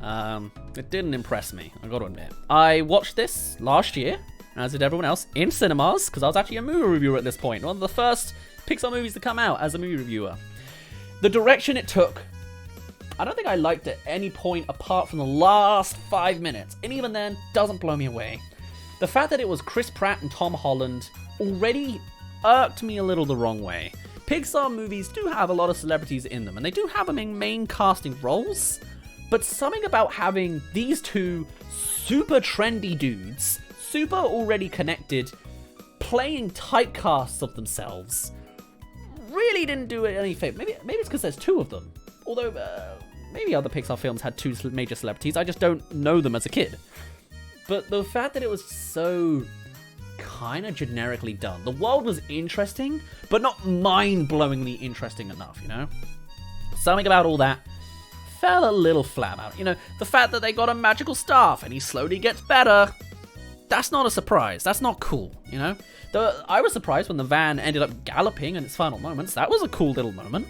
it didn't impress me, I gotta admit. I watched this last year, as did everyone else, in cinemas, because I was actually a movie reviewer at this point. One of the first Pixar movies to come out as a movie reviewer. The direction it took, I don't think I liked at any point apart from the last 5 minutes, and even then, doesn't blow me away. The fact that it was Chris Pratt and Tom Holland already irked me a little the wrong way. Pixar movies do have a lot of celebrities in them, and they do have them in main casting roles, but something about having these two super trendy dudes, super already connected, playing typecasts of themselves, really didn't do it any favor. Maybe it's because there's 2 of them, although maybe other Pixar films had 2 major celebrities, I just don't know them as a kid. But the fact that it was so kind of generically done. The world was interesting, but not mind-blowingly interesting enough, you know? Something about all that fell a little flat out. You know, the fact that they got a magical staff and he slowly gets better, that's not a surprise. That's not cool, you know? I was surprised when the van ended up galloping in its final moments. That was a cool little moment.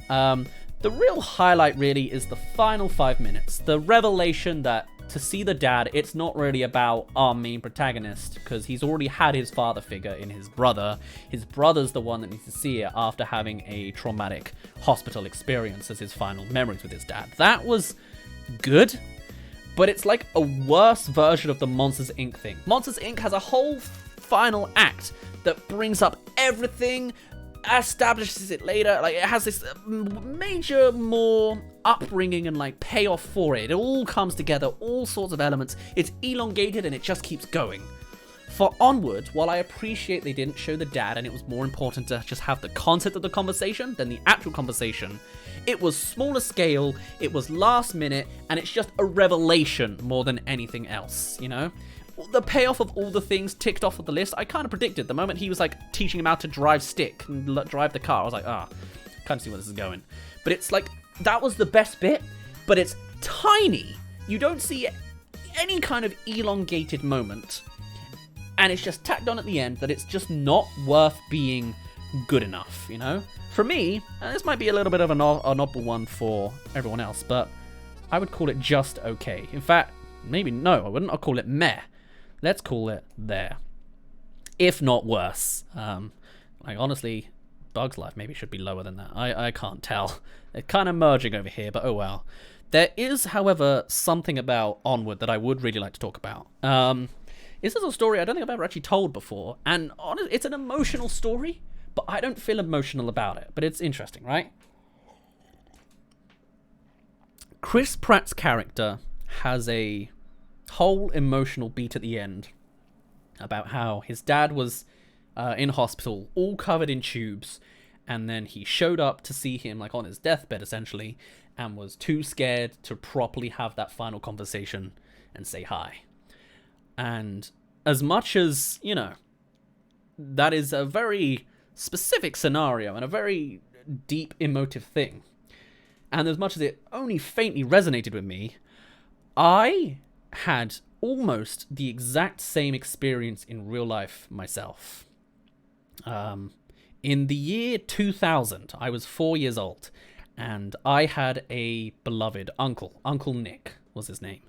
The real highlight really is the final 5 minutes. The revelation that to see the dad, it's not really about our main protagonist, because he's already had his father figure in his brother. His brother's the one that needs to see it after having a traumatic hospital experience as his final memories with his dad. That was good, but it's like a worse version of the Monsters, Inc. thing. Monsters, Inc. has a whole final act that brings up everything, establishes it later, like it has this major more upbringing and like payoff for it. It all comes together, all sorts of elements. It's elongated and it just keeps going. For Onward, while I appreciate they didn't show the dad and it was more important to just have the concept of the conversation than the actual conversation, it was smaller scale, it was last minute, and it's just a revelation more than anything else, you know? The payoff of all the things ticked off of the list, I kind of predicted. The moment he was like teaching him how to drive stick and drive the car, I was like, kind of see where this is going. But it's like, that was the best bit, but it's tiny. You don't see any kind of elongated moment, and it's just tacked on at the end that it's just not worth being good enough, you know? For me, and this might be a little bit of an oddball one for everyone else, but I would call it just okay. In fact, maybe no, I wouldn't. I'll call it meh. Let's call it there. If not worse. Like, honestly, Bug's Life maybe should be lower than that. I can't tell. They're kind of merging over here, but oh well. There is, however, something about Onward that I would really like to talk about. This is a story I don't think I've ever actually told before, and honestly, it's an emotional story, but I don't feel emotional about it. But it's interesting, right? Chris Pratt's character has a whole emotional beat at the end about how his dad was in hospital, all covered in tubes, and then he showed up to see him like on his deathbed essentially, and was too scared to properly have that final conversation and say hi. And as much as, you know, that is a very specific scenario and a very deep emotive thing, and as much as it only faintly resonated with me, I had almost the exact same experience in real life myself. In the year 2000, I was 4 years old, and I had a beloved uncle. Uncle Nick was his name.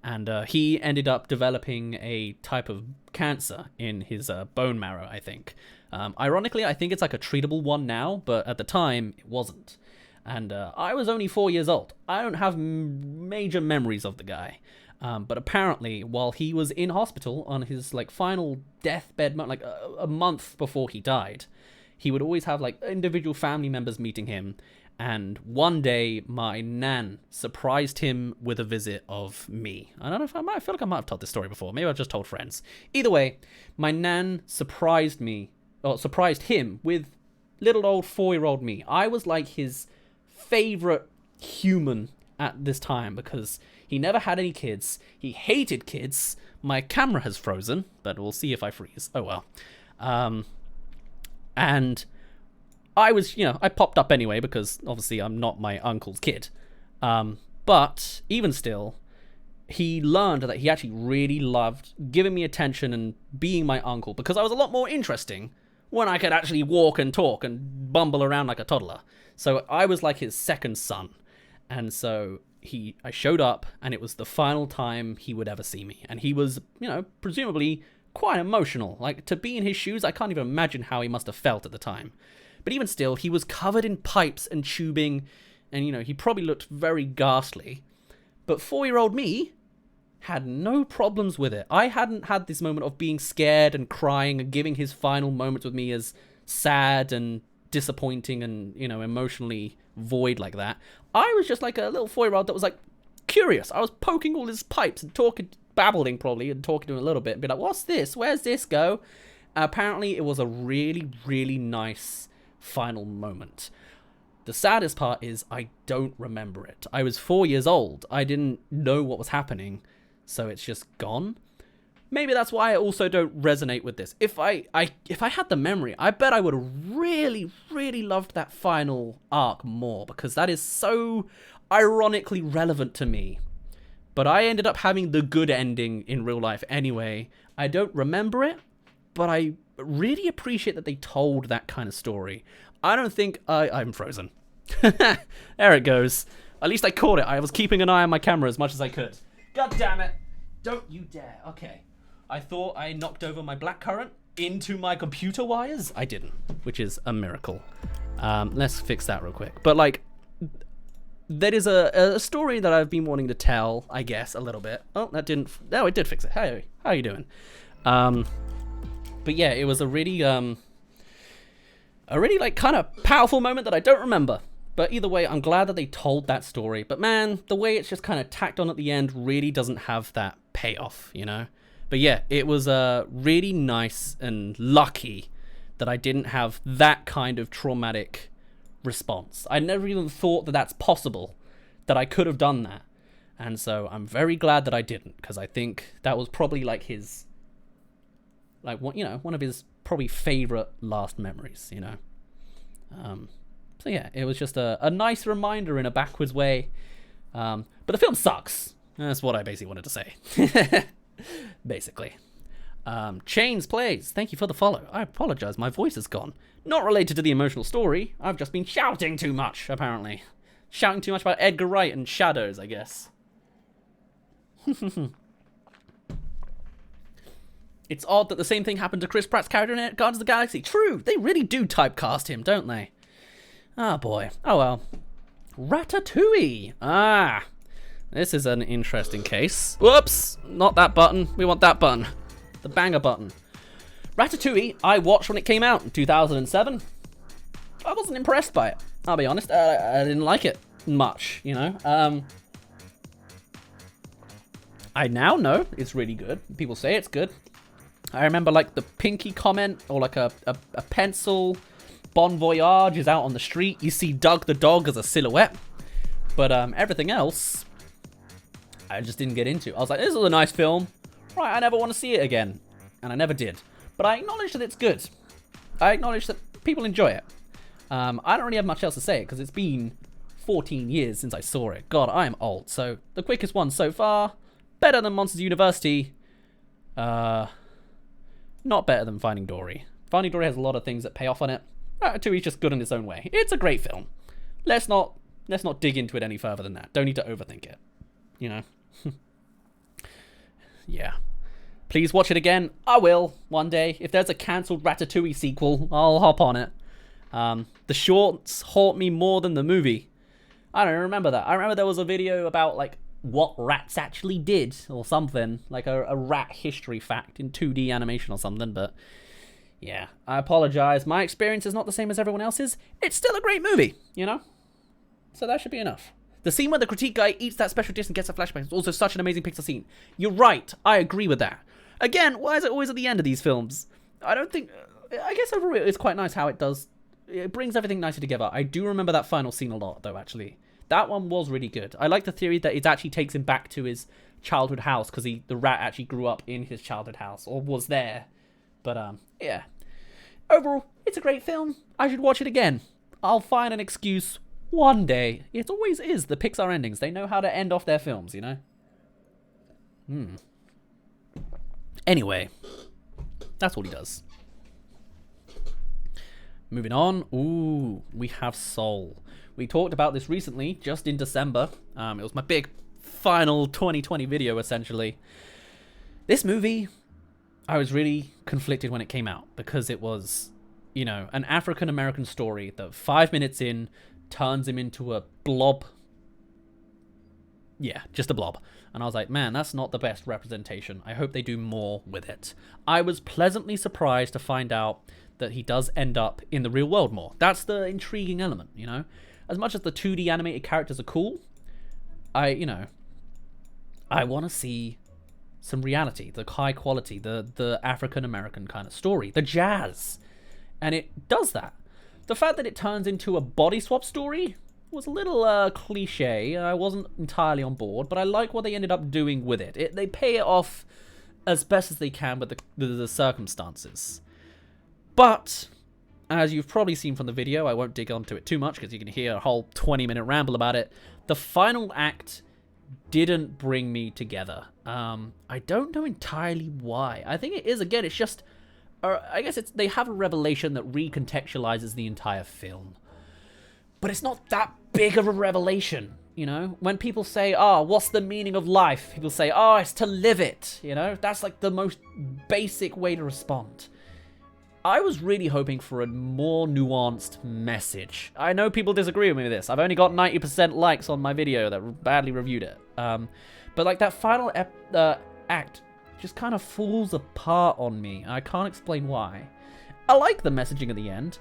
And he ended up developing a type of cancer in his bone marrow, I think. Ironically, I think it's like a treatable one now, but at the time, it wasn't. And I was only 4 years old. I don't have major memories of the guy. But apparently, while he was in hospital on his like final deathbed, like a month before he died, he would always have like individual family members meeting him. And one day, my nan surprised him with a visit of me. I don't know if I feel like I might have told this story before. Maybe I've just told friends. Either way, my nan surprised him with little old 4-year-old me. I was like his favorite human at this time because he never had any kids. He hated kids. My camera has frozen, but we'll see if I freeze. Oh well. And I was, I popped up anyway because obviously I'm not my uncle's kid. But even still, he learned that he actually really loved giving me attention and being my uncle because I was a lot more interesting when I could actually walk and talk and bumble around like a toddler. So I was like his second son. And so I showed up, and it was the final time he would ever see me. And he was, presumably quite emotional. Like, to be in his shoes, I can't even imagine how he must have felt at the time. But even still, he was covered in pipes and tubing, and, he probably looked very ghastly. But 4-year-old me had no problems with it. I hadn't had this moment of being scared and crying and giving his final moments with me as sad and disappointing and, emotionally void like that. I was just like a little 4-year-old that was like curious. I was poking all his pipes and babbling probably and talking to him a little bit and be like, what's this? Where's this go? Apparently it was a really, really nice final moment. The saddest part is I don't remember it. I was 4 years old. I didn't know what was happening, so it's just gone. maybe that's why I also don't resonate with this. If I had the memory, I bet I would have really, really loved that final arc more, because that is so ironically relevant to me. But I ended up having the good ending in real life anyway. I don't remember it, but I really appreciate that they told that kind of story. I don't think I'm frozen. There it goes. At least I caught it. I was keeping an eye on my camera as much as I could. God damn it. Don't you dare. Okay. I thought I knocked over my blackcurrant into my computer wires. I didn't, which is a miracle. Let's fix that real quick. But like, that is a story that I've been wanting to tell, I guess, a little bit. Oh, that didn't... No, it did fix it. Hey, how are you doing? But yeah, it was a really like kind of powerful moment that I don't remember. But either way, I'm glad that they told that story. But man, the way it's just kind of tacked on at the end really doesn't have that payoff, you know? But yeah, it was really nice and lucky that I didn't have that kind of traumatic response. I never even thought that that's possible, that I could have done that. And so I'm very glad that I didn't, because I think that was probably like his, like, what, you know, one of his probably favorite last memories, you know. So yeah, it was just a nice reminder in a backwards way. But the film sucks. That's what I basically wanted to say. Basically. Chains Plays, thank you for the follow. I apologize, my voice is gone. Not related to the emotional story. I've just been shouting too much, apparently. Shouting too much about Edgar Wright and shadows, I guess. It's odd that the same thing happened to Chris Pratt's character in Guardians of the Galaxy. True, they really do typecast him, don't they? Ah, boy. Oh, well. Ratatouille. Ah. This is an interesting case. Whoops. Not that button. We want that button. The banger button. Ratatouille, I watched when it came out in 2007. I wasn't impressed by it. I'll be honest. I didn't like it much, you know. I now know it's really good. People say it's good. I remember like the Pinky comment, or like a pencil. Bon Voyage is out on the street. You see Doug the dog as a silhouette. But everything else, I just didn't get into. I was like, this is a nice film. Right, I never want to see it again. And I never did. But I acknowledge that it's good. I acknowledge that people enjoy it. I don't really have much else to say, because it's been 14 years since I saw it. God, I am old. So, the quickest one so far. Better than Monsters University. Not better than Finding Dory. Finding Dory has a lot of things that pay off on it. Ratatouille's just good in its own way. It's a great film. Let's not dig into it any further than that. Don't need to overthink it. You know? Yeah. Please watch it again. I will, one day. If there's a cancelled Ratatouille sequel, I'll hop on it. The shorts haunt me more than the movie. I don't remember that. I remember there was a video about, like, what rats actually did, or something. Like a rat history fact in 2D animation or something, but... yeah, I apologize. My experience is not the same as everyone else's. It's still a great movie, you know? So that should be enough. The scene where the critique guy eats that special dish and gets a flashback is also such an amazing Pixar scene. You're right. I agree with that. Again, why is it always at the end of these films? I don't think... I guess overall it's quite nice how it does... It brings everything nicely together. I do remember that final scene a lot, though, actually. That one was really good. I like the theory that it actually takes him back to his childhood house, because the rat actually grew up in his childhood house, or was there. But, yeah. Overall, it's a great film. I should watch it again. I'll find an excuse one day. It always is the Pixar endings. They know how to end off their films, you know? Anyway, that's what he does. Moving on. Ooh, we have Soul. We talked about this recently, just in December. It was my big final 2020 video, essentially. This movie... I was really conflicted when it came out, because it was, you know, an African-American story that 5 minutes in turns him into a blob. Yeah, just a blob. And I was like, man, that's not the best representation. I hope they do more with it. I was pleasantly surprised to find out that he does end up in the real world more. That's the intriguing element, you know? As much as the 2D animated characters are cool, I want to see... some reality, the high quality, the African-American kind of story, the jazz. And it does that. The fact that it turns into a body swap story was a little cliche. I wasn't entirely on board, but I like what they ended up doing with it. They pay it off as best as they can with the circumstances. But as you've probably seen from the video, I won't dig onto it too much because you can hear a whole 20-minute ramble about it. The final act didn't bring me together. I don't know entirely why. I think it is, again, it's just, I guess they have a revelation that recontextualizes the entire film. But it's not that big of a revelation, you know? When people say, oh, what's the meaning of life? People say, oh, it's to live it, you know? That's like the most basic way to respond. I was really hoping for a more nuanced message. I know people disagree with me with this. I've only got 90% likes on my video that badly reviewed it. But like that final act just kind of falls apart on me. I can't explain why. I like the messaging at the end,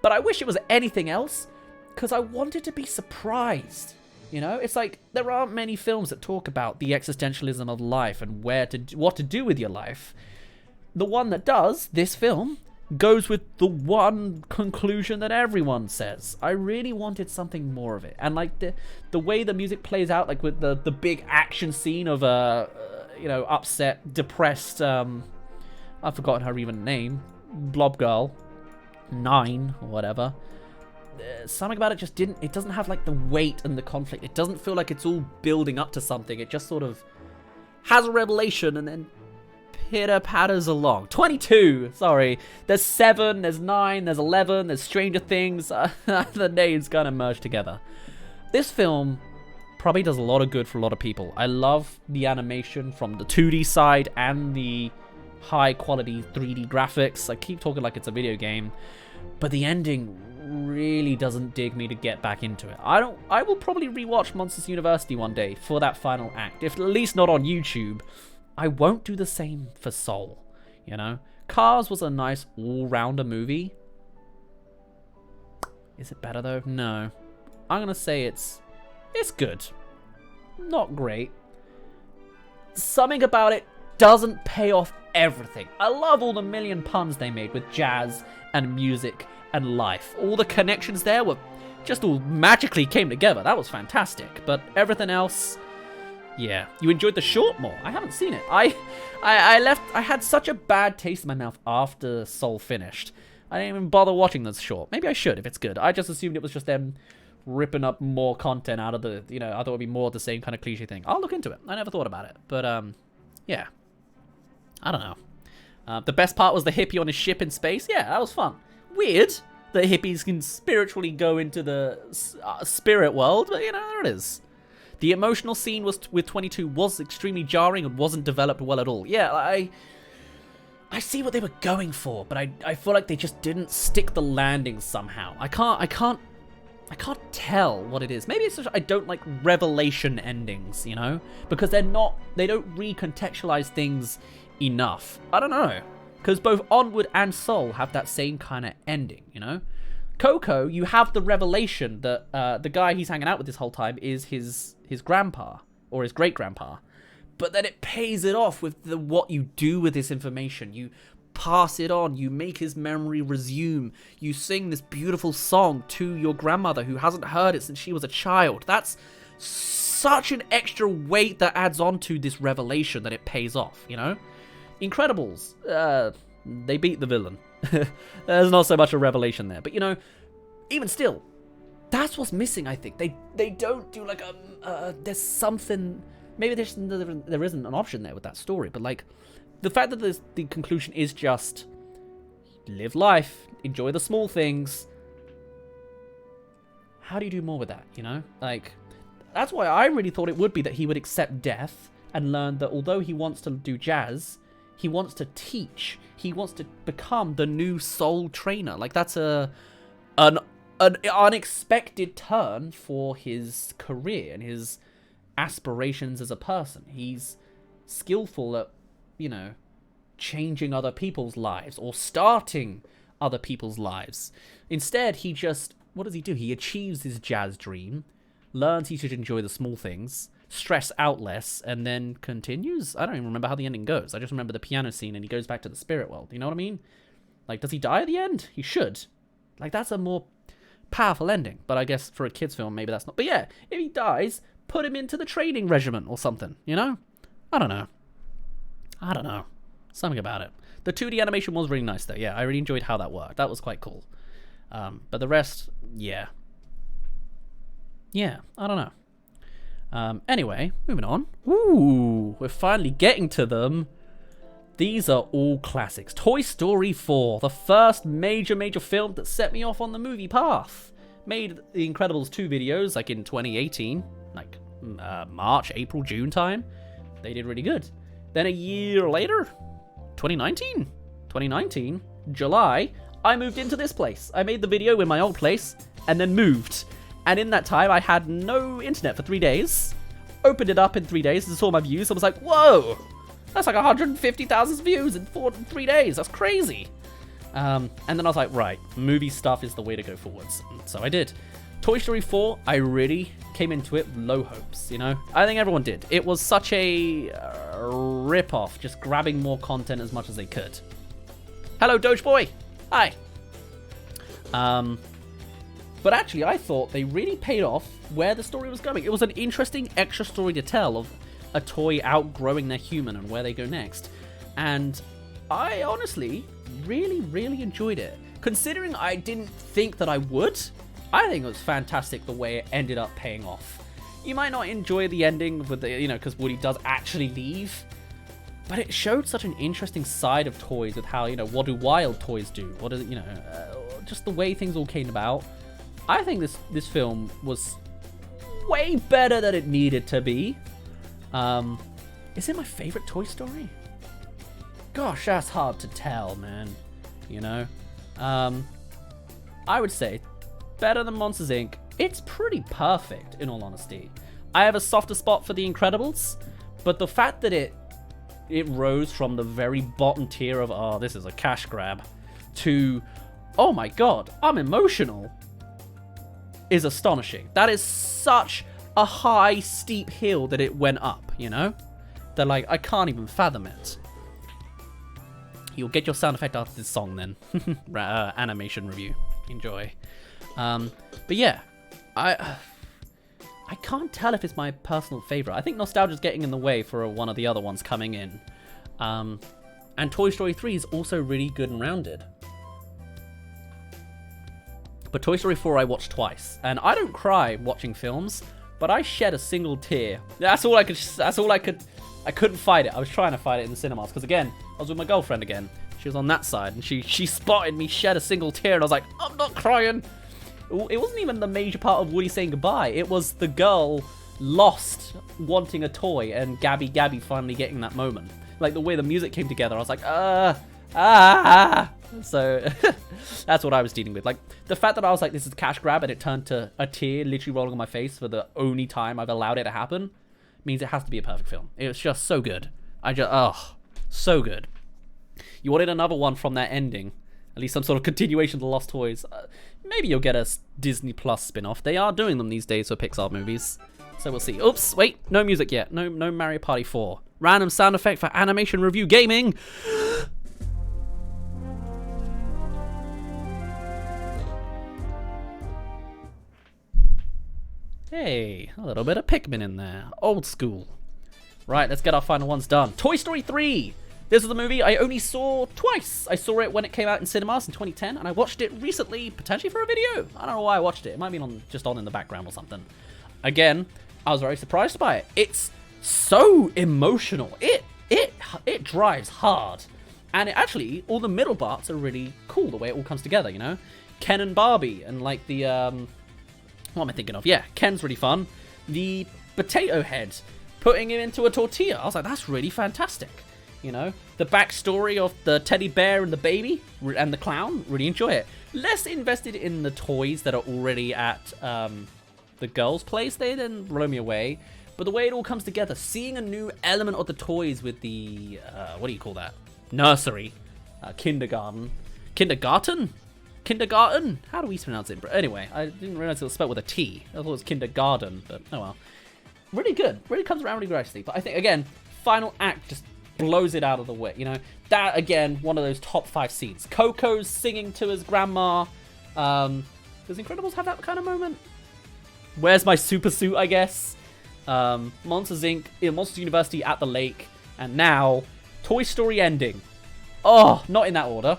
but I wish it was anything else because I wanted to be surprised. You know, it's like there aren't many films that talk about the existentialism of life and what to do with your life. The one that does, this film, goes with the one conclusion that everyone says. I really wanted something more of it. And like the way the music plays out, like with the big action scene of you know, upset, depressed, I've forgotten her even name, blob girl, 9 or whatever. Something about it just it doesn't have like the weight and the conflict. It doesn't feel like it's all building up to something. It just sort of has a revelation and then pitter-patters along. 22, sorry. There's 7, there's 9, there's 11, there's Stranger Things. The names kind of merge together. This film probably does a lot of good for a lot of people. I love the animation from the 2D side and the high-quality 3D graphics. I keep talking like it's a video game, but the ending really doesn't dig me to get back into it. I will probably rewatch Monsters University one day for that final act, if at least not on YouTube. I won't do the same for Soul, you know? Cars was a nice all-rounder movie. Is it better though? No. I'm gonna say it's good. Not great. Something about it doesn't pay off everything. I love all the million puns they made with jazz and music and life. All the connections there were just all magically came together. That was fantastic. But everything else, yeah. You enjoyed the short more? I haven't seen it. I had such a bad taste in my mouth after Soul finished. I didn't even bother watching this short. Maybe I should if it's good. I just assumed it was just them ripping up more content out of the, you know, I thought it would be more of the same kind of cliche thing. I'll look into it. I never thought about it. But, yeah. I don't know. The best part was the hippie on his ship in space. Yeah, that was fun. Weird that hippies can spiritually go into the spirit world, but, you know, there it is. The emotional scene with 22 was extremely jarring and wasn't developed well at all. Yeah, I see what they were going for, but I feel like they just didn't stick the landing somehow. I can't tell what it is. Maybe it's just I don't like revelation endings, you know? Because they don't recontextualize things enough. I don't know. Because both Onward and Soul have that same kind of ending, you know? Coco, you have the revelation that the guy he's hanging out with this whole time is his grandpa, or his great-grandpa. But then it pays it off with what you do with this information. You pass it on. You make his memory resume. You sing this beautiful song to your grandmother who hasn't heard it since she was a child. That's such an extra weight that adds on to this revelation that it pays off, you know? Incredibles. They beat the villain. There's not so much a revelation there. But, you know, even still, that's what's missing, I think. They don't do like there's something. Maybe there isn't an option there with that story, but like the fact that the conclusion is just live life, enjoy the small things. How do you do more with that, you know? Like, that's why I really thought it would be that he would accept death and learn that although he wants to do jazz, he wants to teach. He wants to become the new soul trainer. Like, that's an unexpected turn for his career and his aspirations as a person. He's skillful at, you know, changing other people's lives or starting other people's lives. Instead, he just, what does he do? He achieves his jazz dream, learns he should enjoy the small things, stress out less, and then continues. I don't even remember how the ending goes. I just remember the piano scene and he goes back to the spirit world. You know what I mean? Like, does he die at the end? He should. Like, that's a more powerful ending. But I guess for a kid's film, maybe that's not. But yeah, if he dies, put him into the training regiment or something, you know? I don't know. I don't know. Something about it. The 2D animation was really nice though. Yeah, I really enjoyed how that worked. That was quite cool. But the rest, yeah. Yeah, I don't know. Anyway, moving on. Ooh, we're finally getting to them. These are all classics. Toy Story 4, the first major film that set me off on the movie path. Made The Incredibles 2 videos like in 2018, like March, April, June time. They did really good. Then a year later, 2019, July, I moved into this place. I made the video in my old place and then moved. And in that time, I had no internet for 3 days. Opened it up in 3 days and saw my views. I was like, whoa, that's like 150,000 views in 3 days. That's crazy. And then I was like, right, movie stuff is the way to go forwards. And so I did. Toy Story 4, I really came into it with low hopes, you know? I think everyone did. It was such a rip-off, just grabbing more content as much as they could. Hello, Doge Boy. Hi. But actually, I thought they really paid off where the story was going. It was an interesting extra story to tell of a toy outgrowing their human and where they go next. And I honestly really enjoyed it. Considering I didn't think that I would, I think it was fantastic the way it ended up paying off. You might not enjoy the ending with the, you know, because Woody does actually leave, but it showed such an interesting side of toys with how, you know, what do wild toys do? What is it, you know, just the way things all came about. I think this film was way better than it needed to be. Is it my favorite Toy Story? Gosh, that's hard to tell, man. You know? I would say better than Monsters, Inc. It's pretty perfect, in all honesty. I have a softer spot for The Incredibles, but the fact that it rose from the very bottom tier of, oh, this is a cash grab, to, oh my god, I'm emotional, is astonishing. That is such a high, steep hill that it went up, you know? That, like, I can't even fathom it. You'll get your sound effect after this song, then. Animation review. Enjoy. But yeah, I can't tell if it's my personal favorite. I think nostalgia's getting in the way for one of the other ones coming in. And Toy Story 3 is also really good and rounded. But Toy Story 4 I watched twice, and I don't cry watching films, but I shed a single tear. That's all I could. I couldn't fight it. I was trying to fight it in the cinemas because, again, I was with my girlfriend again. She was on that side, and she spotted me shed a single tear, and I was like, I'm not crying. It wasn't even the major part of Woody saying goodbye. It was the girl lost wanting a toy and Gabby finally getting that moment. Like, the way the music came together, I was like, So, that's what I was dealing with. Like, the fact that I was like, this is a cash grab, and it turned to a tear literally rolling on my face for the only time I've allowed it to happen, means it has to be a perfect film. It was just so good. So good. You wanted another one from that ending, at least some sort of continuation of the Lost Toys. Maybe you'll get a Disney Plus spin-off. They are doing them these days for Pixar movies, so we'll see. Oops, wait, no music yet. No Mario Party 4. Random sound effect for Animation Review Gaming. Hey, a little bit of Pikmin in there. Old school. Right, let's get our final ones done. Toy Story 3. This is the movie I only saw twice. I saw it when it came out in cinemas in 2010, and I watched it recently, potentially for a video. I don't know why I watched it. It might have been just on in the background or something. Again, I was very surprised by it. It's so emotional. It drives hard. And it actually, all the middle parts are really cool, the way it all comes together, you know? Ken and Barbie, and like the, what am I thinking of? Yeah, Ken's really fun. The potato head, putting him into a tortilla. I was like, that's really fantastic. You know, the backstory of the teddy bear and the baby and the clown, really enjoy it. Less invested in the toys that are already at the girls' place. They then blow me away. But the way it all comes together, seeing a new element of the toys with the, what do you call that? Nursery, kindergarten. How do we pronounce it? Anyway, I didn't realize it was spelled with a T. I thought it was kindergarten, but oh well. Really good. Really comes around really nicely. But I think, again, final act just blows it out of the way, you know? That, again, one of those top 5 scenes. Coco's singing to his grandma. Does Incredibles have that kind of moment? Where's my super suit, I guess? Monsters, Inc., Monsters University at the lake. And now, Toy Story ending. Oh, not in that order.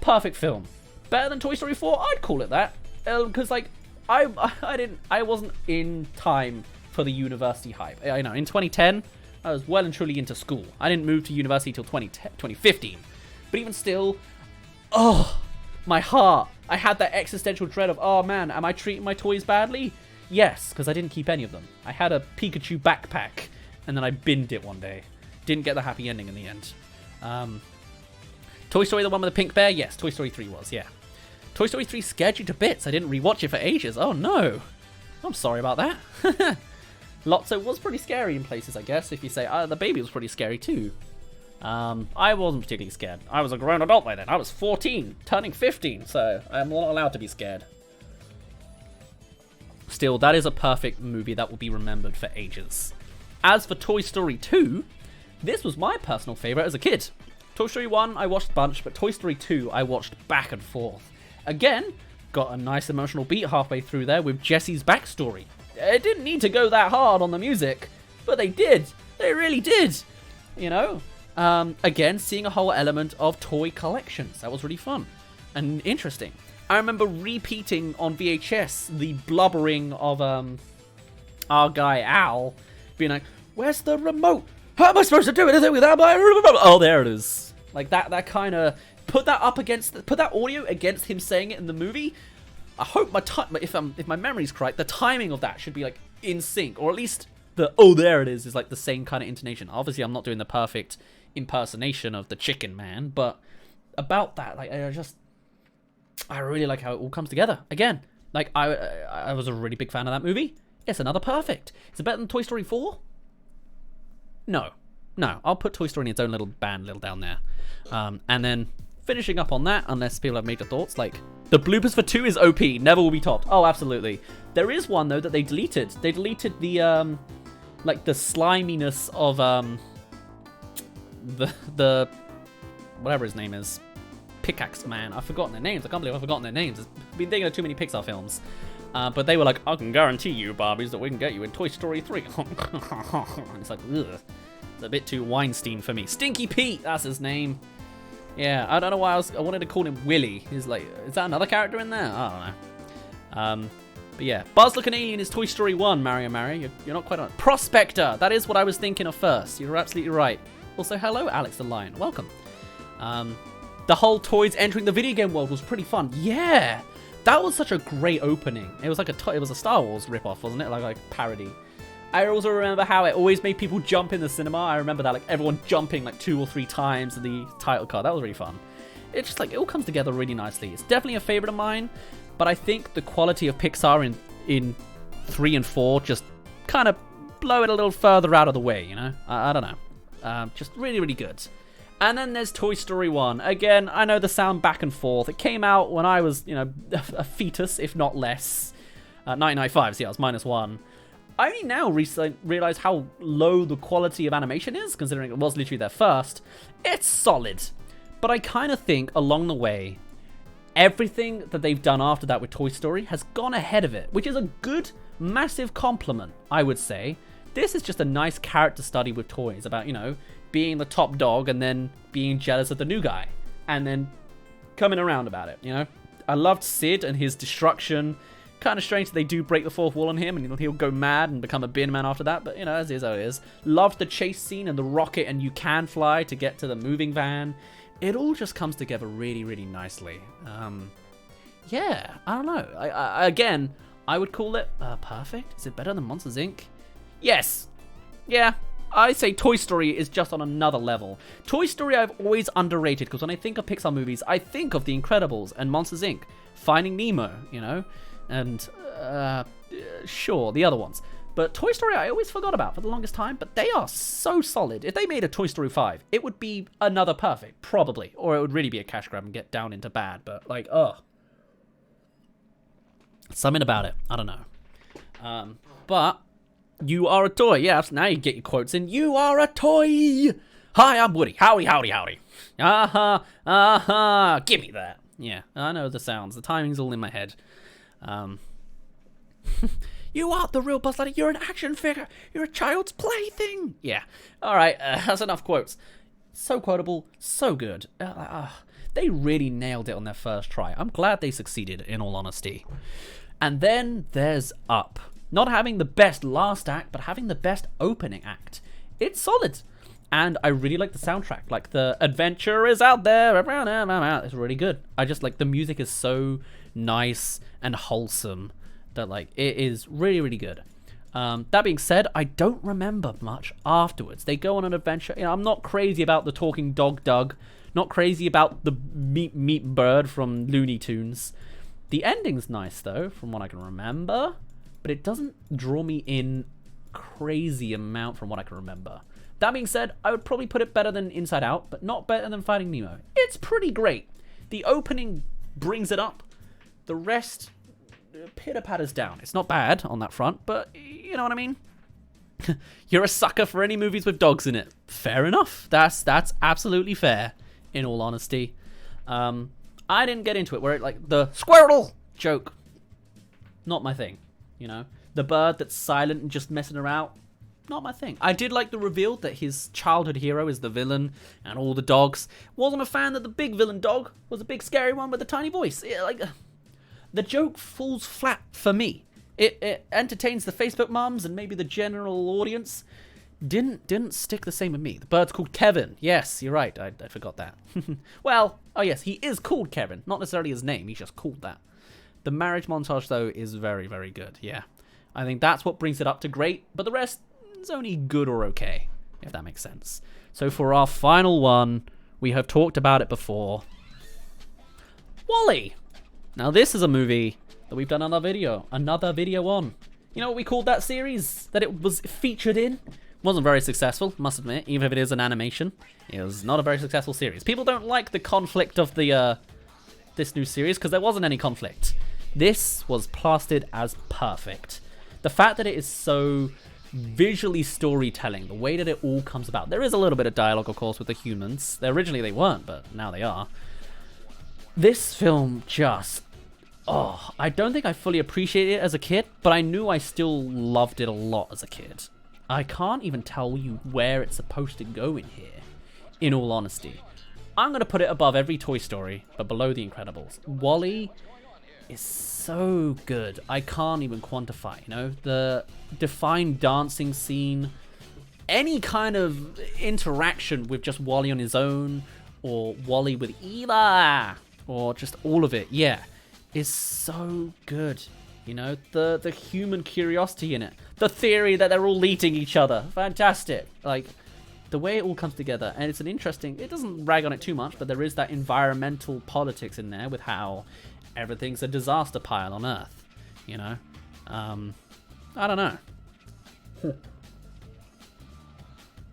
Perfect film. Better than Toy Story 4? I'd call it that. Because, like, I wasn't in time for the university hype. I know, in 2010, I was well and truly into school. I didn't move to university till 2015. But even still, oh, my heart. I had that existential dread of, oh man, am I treating my toys badly? Yes, because I didn't keep any of them. I had a Pikachu backpack, and then I binned it one day. Didn't get the happy ending in the end. Toy Story, the one with the pink bear? Yes, Toy Story 3 was, yeah. Toy Story 3 scared you to bits. I didn't rewatch it for ages. Oh no. I'm sorry about that. Lotso was pretty scary in places, I guess, if you say, the baby was pretty scary too. I wasn't particularly scared. I was a grown adult by then. I was 14, turning 15, so I'm not allowed to be scared. Still, that is a perfect movie that will be remembered for ages. As for Toy Story 2, this was my personal favourite as a kid. Toy Story 1 I watched a bunch, but Toy Story 2 I watched back and forth. Again, got a nice emotional beat halfway through there with Jesse's backstory. It didn't need to go that hard on the music, but they did. They really did. You know? Again, seeing a whole element of toy collections. That was really fun and interesting. I remember repeating on VHS the blubbering of our guy Al being like, "Where's the remote? How am I supposed to do anything without my remote?" Oh, there it is. Like that kind of put that audio against him saying it in the movie. I hope if my memory's correct, the timing of that should be like in sync, or at least the "oh there it is" like the same kind of intonation. Obviously, I'm not doing the perfect impersonation of the Chicken Man, but about that, like I really like how it all comes together. Again, like I was a really big fan of that movie. It's another perfect. Is it better than Toy Story 4? No, I'll put Toy Story in its own little band, down there. And then finishing up on that, unless people have major thoughts, like the bloopers for 2 is OP, never will be topped. Oh, absolutely. There is one though that they deleted. They deleted the like the sliminess of the whatever his name is, Pickaxe Man. I've forgotten their names. I can't believe I've forgotten their names. I've been thinking of too many Pixar films. But they were like, "I can guarantee you, Barbies, that we can get you in Toy Story 3. And it's like, ugh. It's a bit too Weinstein for me. Stinky Pete, that's his name. Yeah, I don't know why I wanted to call him Willy. He's like, is that another character in there? I don't know. But yeah, Buzz Looking Alien is Toy Story 1, Mario. You're not quite on. Prospector, that is what I was thinking of first. You're absolutely right. Also, hello, Alex the Lion. Welcome. The whole toys entering the video game world was pretty fun. Yeah, that was such a great opening. It was like it was a Star Wars ripoff, wasn't it? Like parody. I also remember how it always made people jump in the cinema. I remember that, like everyone jumping like 2 or 3 times in the title card. That was really fun. It's just like it all comes together really nicely. It's definitely a favorite of mine, but I think the quality of Pixar in 3 and 4 just kind of blow it a little further out of the way. You know, I don't know. Just really, really good. And then there's Toy Story 1. Again, I know the sound back and forth. It came out when I was, you know, a fetus, if not less. 1995, so yeah, I was -1. I only now realize how low the quality of animation is, considering it was literally their first. It's solid. But I kind of think, along the way, everything that they've done after that with Toy Story has gone ahead of it, which is a good, massive compliment, I would say. This is just a nice character study with toys about, you know, being the top dog and then being jealous of the new guy and then coming around about it, you know? I loved Sid and his destruction. Kind of strange that they do break the fourth wall on him and he'll go mad and become a bin man after that, but you know, as is how it is. Loved the chase scene and the rocket and you can fly to get to the moving van. It all just comes together really, really nicely. Yeah, I don't know. Again, I would call it perfect. Is it better than Monsters, Inc.? Yes. Yeah. I say Toy Story is just on another level. Toy Story I've always underrated because when I think of Pixar movies, I think of The Incredibles and Monsters, Inc. Finding Nemo, you know? And, sure, the other ones. But Toy Story I always forgot about for the longest time, but they are so solid. If they made a Toy Story 5, it would be another perfect, probably. Or it would really be a cash grab and get down into bad, but like, something about it. I don't know. But you are a toy. Yeah, now you get your quotes in. You are a toy. Hi, I'm Woody. Howdy, howdy, howdy. Give me that. Yeah, I know the sounds. The timing's all in my head. You aren't the real Buzz Lightyear. You're an action figure. You're a child's plaything. Yeah. All right, that's enough quotes. So quotable, so good. They really nailed it on their first try. I'm glad they succeeded, in all honesty. And then there's Up. Not having the best last act, but having the best opening act. It's solid. And I really like the soundtrack. Like, the adventure is out there. It's really good. I just like the music is so nice and wholesome that, like, it is really, really good. That being said, I don't remember much afterwards. They go on an adventure. You know, I'm not crazy about the talking dog Doug. Not crazy about the meat bird from Looney Tunes. The ending's nice, though, from what I can remember. But it doesn't draw me in crazy amount from what I can remember. That being said, I would probably put it better than Inside Out, but not better than Finding Nemo. It's pretty great. The opening brings it up. The rest pitter-patters down. It's not bad on that front, but you know what I mean? You're a sucker for any movies with dogs in it. Fair enough. That's absolutely fair, in all honesty. I didn't get into it, where it, like, the squirrel joke, not my thing, you know? The bird that's silent and just messing around, not my thing. I did like the reveal that his childhood hero is the villain and all the dogs. Wasn't a fan that the big villain dog was a big scary one with a tiny voice. The joke falls flat for me. It entertains the Facebook moms and maybe the general audience. Didn't stick the same with me. The bird's called Kevin. Yes, you're right. I forgot that. Well, oh yes, he is called Kevin. Not necessarily his name. He's just called that. The marriage montage, though, is very, very good. Yeah. I think that's what brings it up to great. But the rest is only good or okay, if that makes sense. So for our final one, we have talked about it before. WALL-E. Now this is a movie that we've done another video on. You know what we called that series that it was featured in? Wasn't very successful, must admit, even if it is an animation. It was not a very successful series. People don't like the conflict of the this new series because there wasn't any conflict. This was plastered as perfect. The fact that it is so visually storytelling, the way that it all comes about. There is a little bit of dialogue, of course, with the humans. Originally they weren't, but now they are. This film just... Oh, I don't think I fully appreciated it as a kid, but I knew I still loved it a lot as a kid. I can't even tell you where it's supposed to go in here, in all honesty. I'm going to put it above every Toy Story, but below The Incredibles. WALL-E is so good. I can't even quantify, you know? The defined dancing scene, any kind of interaction with just WALL-E on his own, or WALL-E with Eva, or just all of it, yeah, is so good. You know, the human curiosity in it. The theory that they're all eating each other. Fantastic. Like, the way it all comes together. And it's an interesting... It doesn't rag on it too much, but there is that environmental politics in there with how everything's a disaster pile on Earth. You know? I don't know.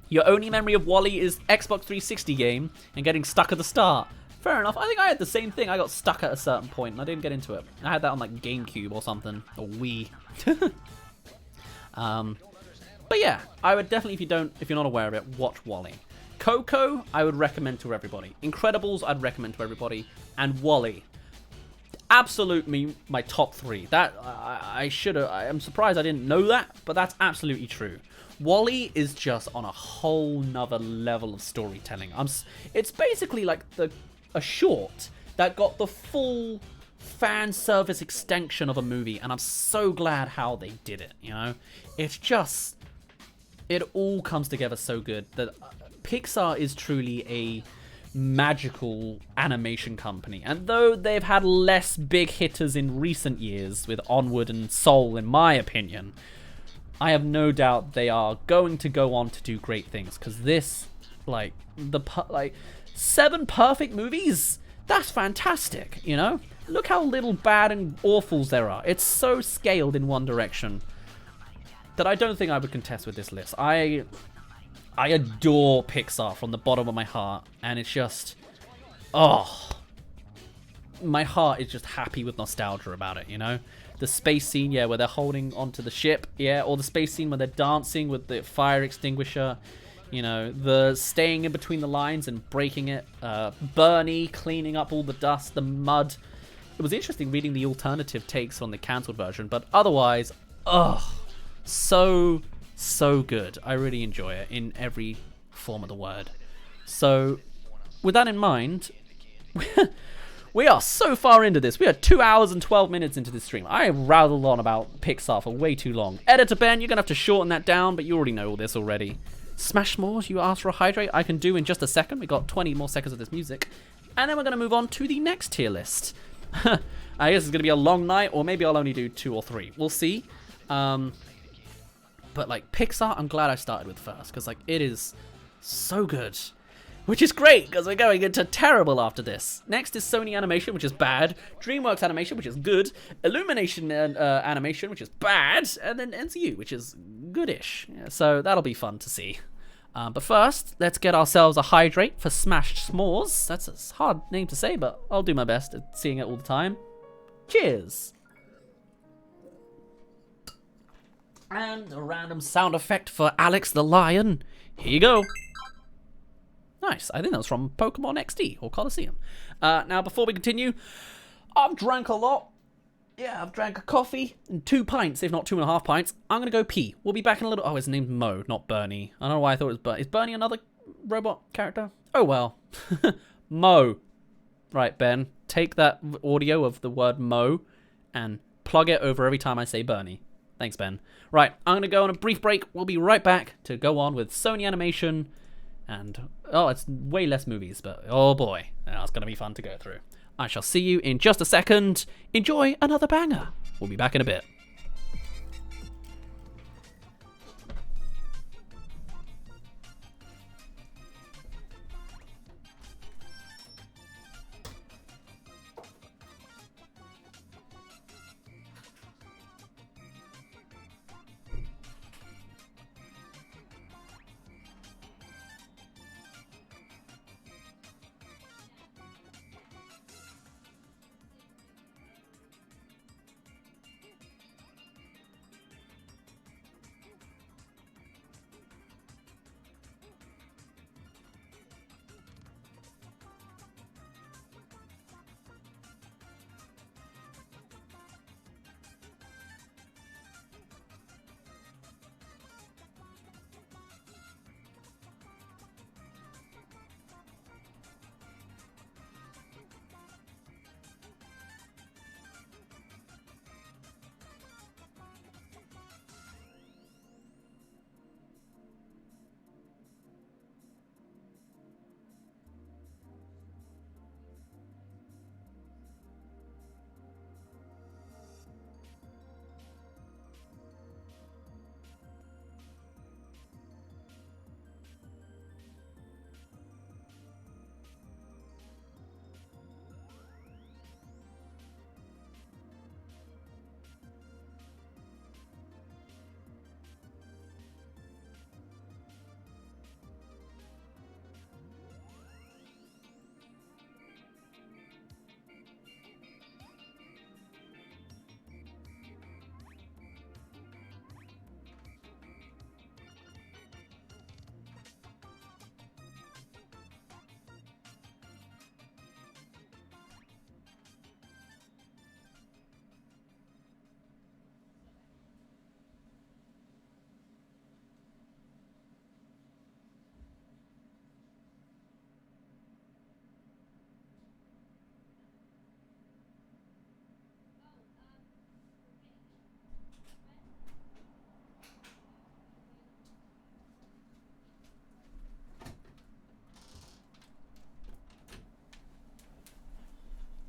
Your only memory of WALL-E is Xbox 360 game and getting stuck at the start. Fair enough. I think I had the same thing. I got stuck at a certain point and I didn't get into it. I had that on like GameCube or something. Or Wii. But yeah, I would definitely, if you're not aware of it, watch WALL-E. Coco, I would recommend to everybody. Incredibles, I'd recommend to everybody. And WALL-E. Absolutely my top 3. That, I'm surprised I didn't know that, but that's absolutely true. WALL-E is just on a whole nother level of storytelling. It's basically like a short that got the full fan service extension of a movie, and I'm so glad how they did it, you know? It's just, it all comes together so good that Pixar is truly a magical animation company, and though they've had less big hitters in recent years with Onward and Soul, in my opinion, I have no doubt they are going to go on to do great things, because this, like 7 perfect movies, that's fantastic, you know? Look how little bad and awfuls there are. It's so scaled in one direction that I don't think I would contest with this list. I adore Pixar from the bottom of my heart, and it's just, oh, my heart is just happy with nostalgia about it, you know? The space scene, yeah, where they're holding onto the ship, yeah, or the space scene where they're dancing with the fire extinguisher, you know, the staying in between the lines and breaking it, Bernie cleaning up all the dust, the mud. It was interesting reading the alternative takes on the cancelled version, but otherwise, so good. I really enjoy it in every form of the word. So, with that in mind, we are so far into this. We are 2 hours and 12 minutes into this stream. I have rattled on about Pixar for way too long. Editor Ben, you're going to have to shorten that down, but you already know all this already. Smash S'mores, you asked for a hydrate. I can do in just a second. We got 20 more seconds of this music. And then we're going to move on to the next tier list. I guess it's going to be a long night, or maybe I'll only do 2 or 3. We'll see. But like Pixar, I'm glad I started with first, because like it is so good. Which is great, because we're going into terrible after this. Next is Sony Animation, which is bad. DreamWorks Animation, which is good. Illumination Animation, which is bad. And then NCU, which is goodish. Yeah, so that'll be fun to see. But first, let's get ourselves a hydrate for Smashed S'mores. That's a hard name to say, but I'll do my best at seeing it all the time. Cheers! And a random sound effect for Alex the Lion. Here you go. Nice. I think that was from Pokemon XD or Coliseum. Now, before we continue, I've drank a lot. Yeah, I've drank a coffee and 2 pints, if not 2.5 pints. I'm going to go pee. We'll be back in a little... Oh, his name's Mo, not Bernie. I don't know why I thought it was Bernie. Is Bernie another robot character? Oh, well. Mo. Right, Ben. Take that audio of the word Mo and plug it over every time I say Bernie. Thanks, Ben. Right, I'm going to go on a brief break. We'll be right back to go on with Sony Animation. And, oh, it's way less movies, but, oh boy, that's going to be fun to go through. I shall see you in just a second. Enjoy another banger. We'll be back in a bit.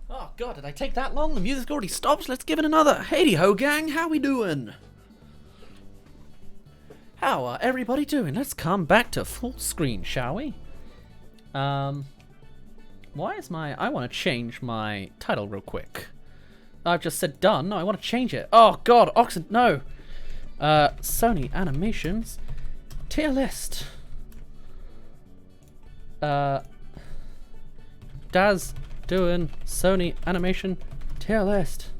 Oh god, did I take that long? The music already stopped. Let's give it another. Hey ho gang, how we doing? How are everybody doing? Let's come back to full screen, shall we? Why is I want to change my title real quick. I've just said done. No, I want to change it. Oh god, Oxen, no. Sony Animations tier list. Daz doing Sony Animation tier list.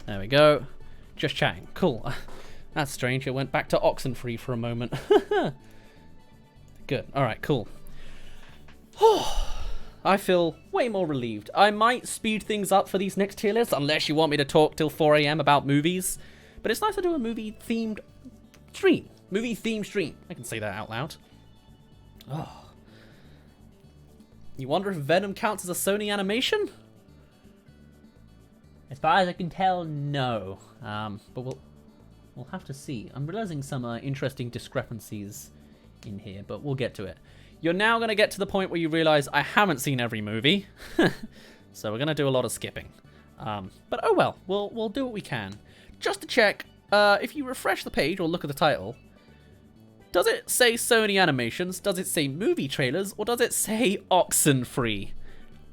There we go. Just chatting. Cool. That's strange. It went back to Oxenfree for a moment. Good. All right. Cool. I feel way more relieved. I might speed things up for these next tier lists, unless you want me to talk till 4 AM about movies. But it's nice to do a movie-themed stream. Movie-themed stream. I can say that out loud. Oh. You wonder if Venom counts as a Sony animation? As far as I can tell, no. But we'll have to see. I'm realizing some interesting discrepancies in here, but we'll get to it. You're now going to get to the point where you realize I haven't seen every movie. So we're going to do a lot of skipping. But oh well, we'll do what we can. Just to check, if you refresh the page or look at the title, does it say Sony Animations? Does it say movie trailers? Or does it say Oxenfree?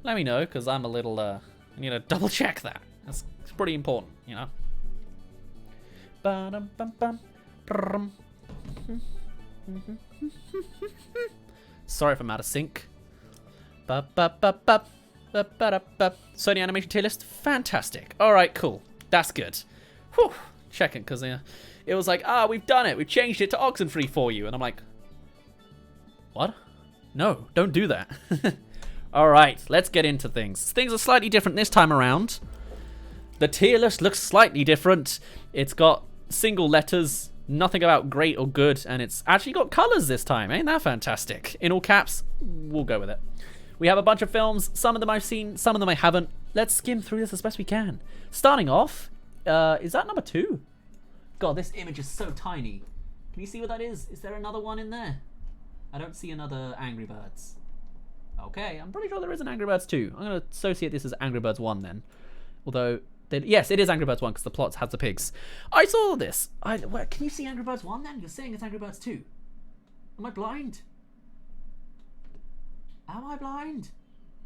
Let me know, because I'm a little, I need to double check that. It's pretty important, you know? Sorry if I'm out of sync. Sony Animation tier list, fantastic. All right, cool. That's good. Whew. Checking, because it was like, we've done it. We've changed it to Oxenfree for you. And I'm like, what? No, don't do that. All right, let's get into things. Things are slightly different this time around. The tier list looks slightly different. It's got single letters, nothing about great or good, and it's actually got colors this time. Ain't that fantastic? In all caps, we'll go with it. We have a bunch of films. Some of them I've seen, some of them I haven't. Let's skim through this as best we can. Starting off, is that number 2? God, this image is so tiny. Can you see what that is? Is there another one in there? I don't see another Angry Birds. Okay, I'm pretty sure there is an Angry Birds 2. I'm going to associate this as Angry Birds 1 then. Although, yes, it is Angry Birds 1 because the plot has the pigs. I saw this. Can you see Angry Birds 1 then? You're saying it's Angry Birds 2. Am I blind? Am I blind?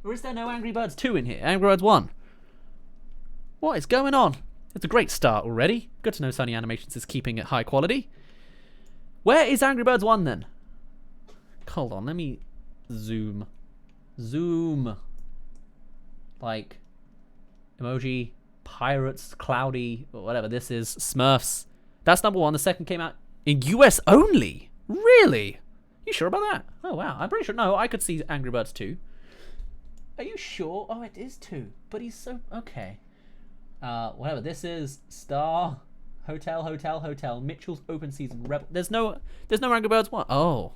Or is there no Angry Birds 2 in here? Angry Birds 1. What is going on? It's a great start already. Good to know Sony Animations is keeping it high quality. Where is Angry Birds 1 then? Hold on, let me zoom. Zoom. Like, emoji, pirates, cloudy, or whatever this is, Smurfs. That's number 1. The second came out in US only. Really? You sure about that? Oh wow, I'm pretty sure. No, I could see Angry Birds 2. Are you sure? Oh, it is 2. But he's so okay. Whatever this is, Star, Hotel, Mitchell's Open Season, Rebel. There's no Angry Birds 1. Oh,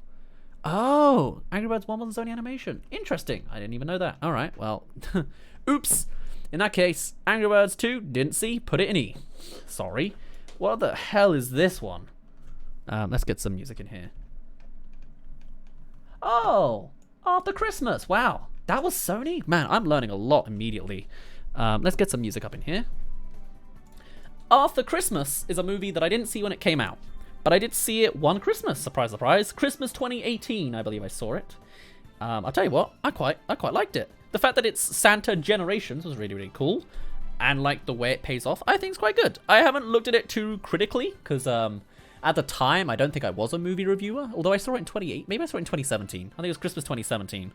Angry Birds 1 was Sony Animation. Interesting. I didn't even know that. All right, well, oops. In that case, Angry Birds 2, didn't see, put it in E. Sorry. What the hell is this one? Let's get some music in here. Oh, After Christmas. Wow, that was Sony? Man, I'm learning a lot immediately. Let's get some music up in here. After Christmas is a movie that I didn't see when it came out, but I did see it one Christmas. Surprise, surprise. Christmas 2018, I believe I saw it. I'll tell you what, I quite liked it. The fact that it's Santa Generations was really, really cool. And like the way it pays off, I think it's quite good. I haven't looked at it too critically because at the time, I don't think I was a movie reviewer. Although I saw it in 2018, maybe I saw it in 2017. I think it was Christmas 2017.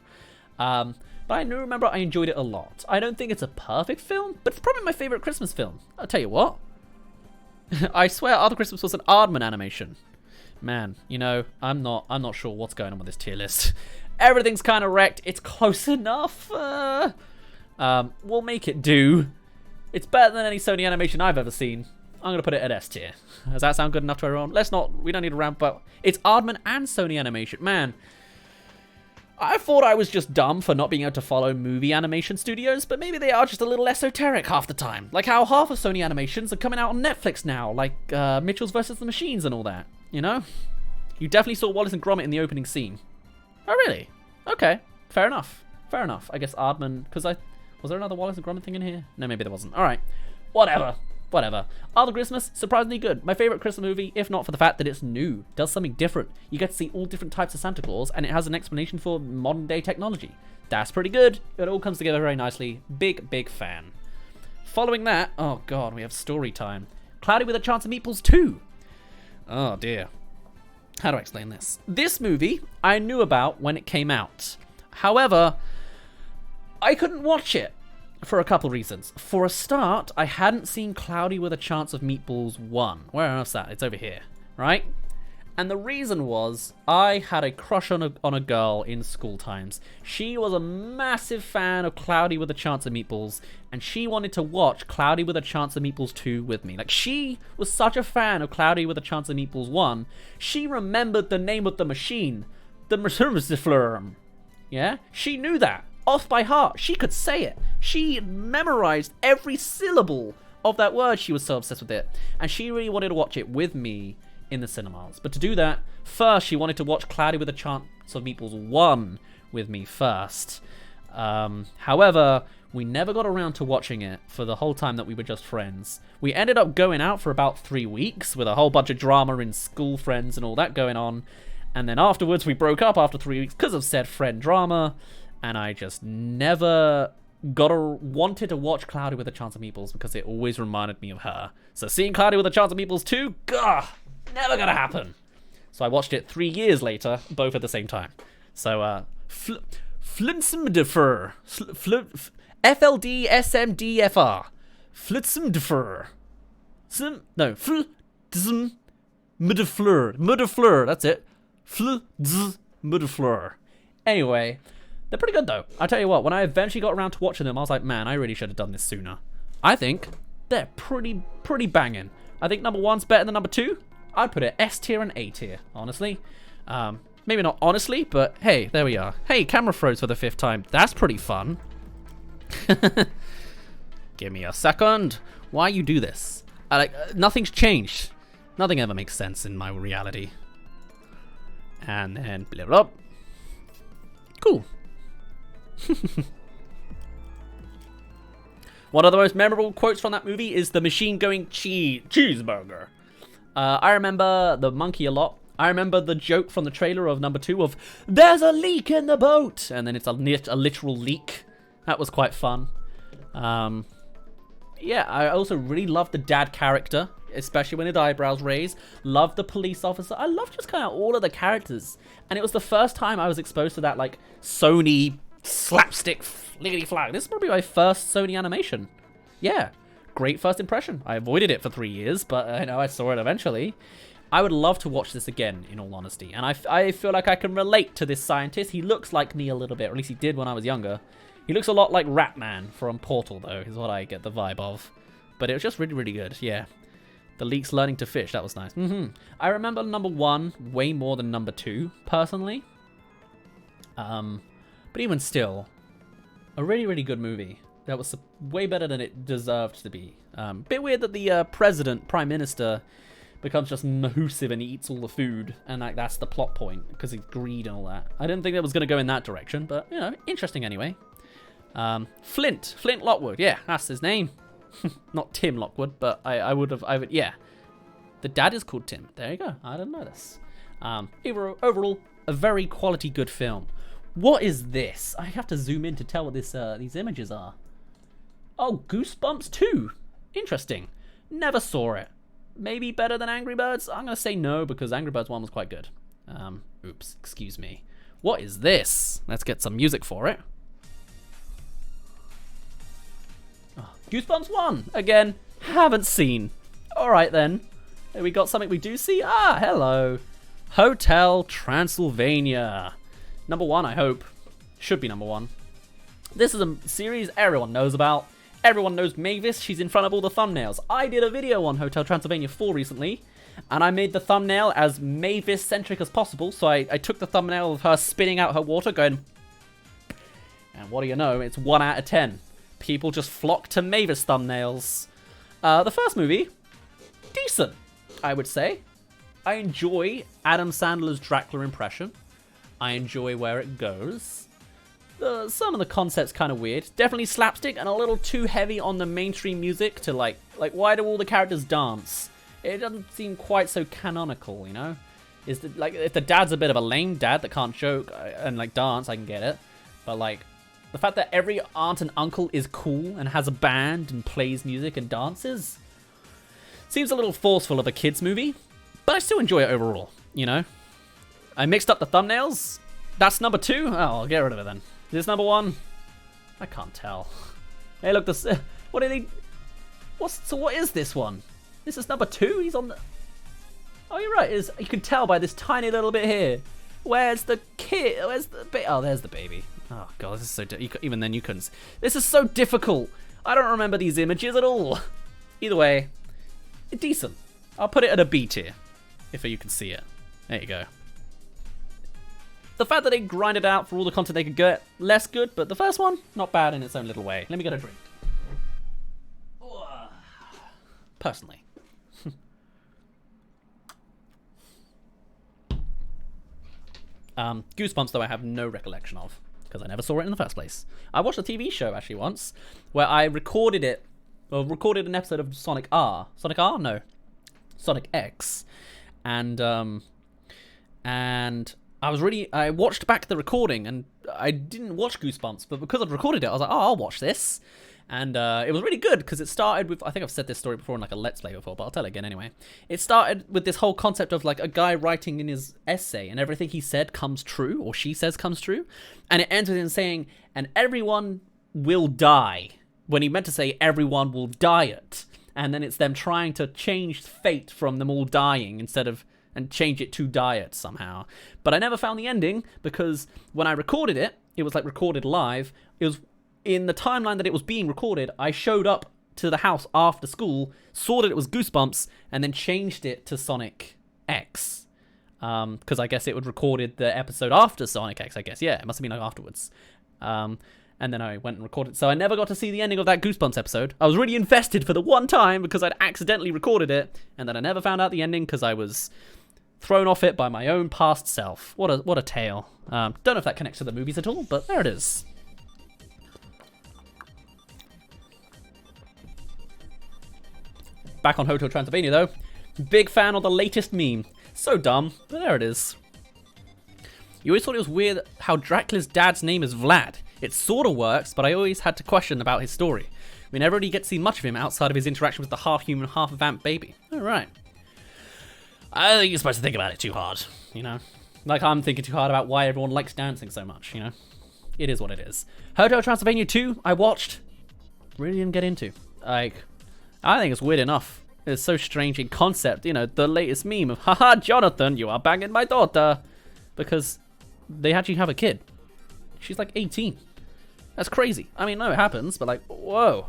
But I do remember I enjoyed it a lot. I don't think it's a perfect film, but it's probably my favorite Christmas film. I'll tell you what. I swear Arthur Christmas was an Aardman animation. Man, you know, I'm not sure what's going on with this tier list. Everything's kind of wrecked. It's close enough. We'll make it do. It's better than any Sony animation I've ever seen. I'm going to put it at S tier. Does that sound good enough to everyone? We don't need to ramp up. It's Aardman and Sony Animation. Man, I thought I was just dumb for not being able to follow movie animation studios, but maybe they are just a little esoteric half the time. Like how half of Sony Animations are coming out on Netflix now, like Mitchell's vs. the Machines and all that, you know? You definitely saw Wallace and Gromit in the opening scene. Oh, really? Okay, fair enough. Fair enough. I guess Aardman, because was there another Wallace and Gromit thing in here? No, maybe there wasn't. All right, whatever. Arthur Christmas, surprisingly good. My favorite Christmas movie, if not for the fact that it's new, does something different. You get to see all different types of Santa Claus, and it has an explanation for modern day technology. That's pretty good. It all comes together very nicely. Big fan. Following that, oh god, we have story time. Cloudy with a Chance of Meatballs 2. Oh dear. How do I explain this? This movie I knew about when it came out. However, I couldn't watch it for a couple reasons. For a start, I hadn't seen Cloudy with a Chance of Meatballs 1. Where else is that? It's over here, right? And the reason was, I had a crush on a girl in school times. She was a massive fan of Cloudy with a Chance of Meatballs, and she wanted to watch Cloudy with a Chance of Meatballs 2 with me. Like, she was such a fan of Cloudy with a Chance of Meatballs 1, she remembered the name of the machine. The Mercedes. Yeah? She knew that. off by heart. She could say it. She memorized every syllable of that word. She was so obsessed with it. And she really wanted to watch it with me in the cinemas. But to do that, first she wanted to watch Cloudy with a Chance of Meatballs 1 with me first. However, we never got around to watching it for the whole time that we were just friends. We ended up going out for about 3 weeks with a whole bunch of drama in school friends and all that going on. And then afterwards we broke up after 3 weeks because of said friend drama. And I just never wanted to watch Cloudy with a Chance of Meatballs because it always reminded me of her. So seeing Cloudy with a Chance of Meatballs 2, gah, never gonna happen. So I watched it 3 years later, both at the same time. So, Flintsmdfr. FLDSMDFR. Flitzmdfr. No, Mudflur. That's it. Mudflur. Anyway, they're pretty good though. I tell you what, when I eventually got around to watching them, I was like, man, I really should have done this sooner. I think they're pretty banging. I think number 1's better than number 2. I'd put it S tier and A tier, honestly. Maybe not honestly, but hey, there we are. Hey, camera froze for the 5th time. That's pretty fun. Give me a second. Why you do this? Nothing's changed. Nothing ever makes sense in my reality. And then blah blah. Cool. One of the most memorable quotes from that movie is the machine going cheeseburger. I remember the monkey a lot. I remember the joke from the trailer of number 2 of "There's a leak in the boat," and then it's a literal leak. That was quite fun. Yeah, I also really loved the dad character, especially when his eyebrows raised. Loved the police officer. I loved just kind of all of the characters. And it was the first time I was exposed to that like Sony slapstick fliggity flag. This is probably my first Sony animation. Yeah, great first impression. I avoided it for 3 years, but I saw it eventually. I would love to watch this again, in all honesty. And I feel like I can relate to this scientist. He looks like me a little bit, or at least he did when I was younger. He looks a lot like Ratman from Portal, though, is what I get the vibe of. But it was just really good, yeah. The leaks learning to fish, that was nice. I remember number 1 way more than number 2, personally. But even still, a really good movie. That was way better than it deserved to be. Bit weird that the prime minister, becomes just mahoosive and eats all the food, and like that's the plot point because of greed and all that. I didn't think it was going to go in that direction, but interesting anyway. Flint Lockwood, yeah, that's his name. Not Tim Lockwood, but I would, yeah. The dad is called Tim. There you go. I didn't know this. Overall, a very quality good film. What is this? I have to zoom in to tell what these images are. Oh, Goosebumps 2. Interesting. Never saw it. Maybe better than Angry Birds? I'm going to say no because Angry Birds 1 was quite good. Oops, excuse me. What is this? Let's get some music for it. Oh, Goosebumps 1. Again, haven't seen. Alright then. We got something we do see. Ah, hello. Hotel Transylvania. Number 1, I hope. Should be number 1. This is a series everyone knows about. Everyone knows Mavis. She's in front of all the thumbnails. I did a video on Hotel Transylvania 4 recently, and I made the thumbnail as Mavis-centric as possible. So I took the thumbnail of her spitting out her water going, and what do you know, it's 1 out of 10. People just flock to Mavis thumbnails. The first movie, decent, I would say. I enjoy Adam Sandler's Dracula impression. I enjoy where it goes. Some of the concepts kind of weird. Definitely slapstick and a little too heavy on the mainstream music to like why do all the characters dance? It doesn't seem quite so canonical, you know? If the dad's a bit of a lame dad that can't joke and like dance, I can get it. But like the fact that every aunt and uncle is cool and has a band and plays music and dances seems a little forceful of a kids movie, but I still enjoy it overall, you know? I mixed up the thumbnails. That's number 2? Oh, I'll get rid of it then. Is this number 1? I can't tell. Hey, look, this. What are they? So what is this one? This is number 2. He's on the. Oh, you're right. You can tell by this tiny little bit here. Where's the kid? Where's the baby? Oh, there's the baby. Oh god, this is so. Even then, you couldn't. This is so difficult. I don't remember these images at all. Either way, decent. I'll put it at a B tier, if you can see it. There you go. The fact that they grinded out for all the content they could get, less good, but the first one, not bad in its own little way. Let me get a drink. Personally. Goosebumps, though, I have no recollection of, because I never saw it in the first place. I watched a TV show, actually, once, where I recorded an episode of Sonic R. Sonic R? No. Sonic X. And I watched back the recording, and I didn't watch Goosebumps, but because I'd recorded it, I was like, oh, I'll watch this. And it was really good, because it started with, I think I've said this story before in like a Let's Play before, but I'll tell it again anyway. It started with this whole concept of like a guy writing in his essay, and everything he said comes true, or she says comes true. And it ends with him saying, and everyone will die, when he meant to say everyone will diet. And then it's them trying to change fate from them all dying and change it to diet somehow. But I never found the ending, because when I recorded it, it was like recorded live. It was in the timeline that it was being recorded. I showed up to the house after school, saw that it was Goosebumps, and then changed it to Sonic X. Because I guess it would recorded the episode after Sonic X, I guess. Yeah, it must have been like afterwards. And then I went and recorded. So I never got to see the ending of that Goosebumps episode. I was really invested for the one time because I'd accidentally recorded it, and then I never found out the ending because I was thrown off it by my own past self. What a tale. Don't know if that connects to the movies at all, but there it is. Back on Hotel Transylvania though. Big fan of the latest meme. So dumb, but there it is. You always thought it was weird how Dracula's dad's name is Vlad. It sort of works, but I always had to question about his story. We never really get to see much of him outside of his interaction with the half-human, half-vamp baby. Alright. I think you're supposed to think about it too hard, you know? Like I'm thinking too hard about why everyone likes dancing so much, you know? It is what it is. Hotel Transylvania 2, I watched. Really didn't get into. Like, I think it's weird enough. It's so strange in concept, you know, the latest meme of, haha, Jonathan, you are banging my daughter. Because they actually have a kid. She's like 18. That's crazy. I mean, no, it happens, but like, whoa.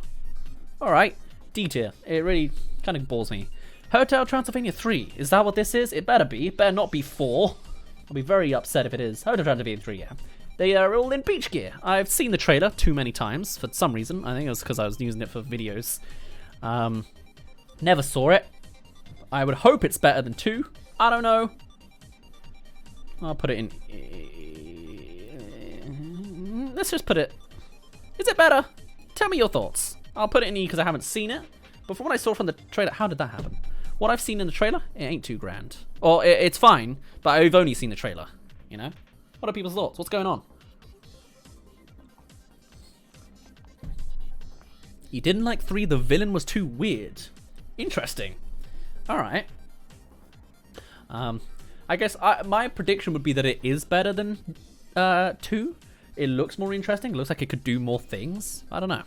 Alright, D tier. It really kind of bores me. Hotel Transylvania 3. Is that what this is? It better be. It better not be 4. I'll be very upset if it is. Hotel Transylvania 3, yeah. They are all in beach gear. I've seen the trailer too many times for some reason. I think it was because I was using it for videos. Never saw it. I would hope it's better than 2. I don't know. I'll put it in. Let's just put it. Is it better? Tell me your thoughts. I'll put it in E because I haven't seen it. But from what I saw from the trailer, how did that happen? What I've seen in the trailer, it ain't too grand. Or it's fine, but I've only seen the trailer. You know? What are people's thoughts? What's going on? You didn't like 3, the villain was too weird. Interesting. Alright. I guess my prediction would be that it is better than 2. It looks more interesting. It looks like it could do more things. I don't know.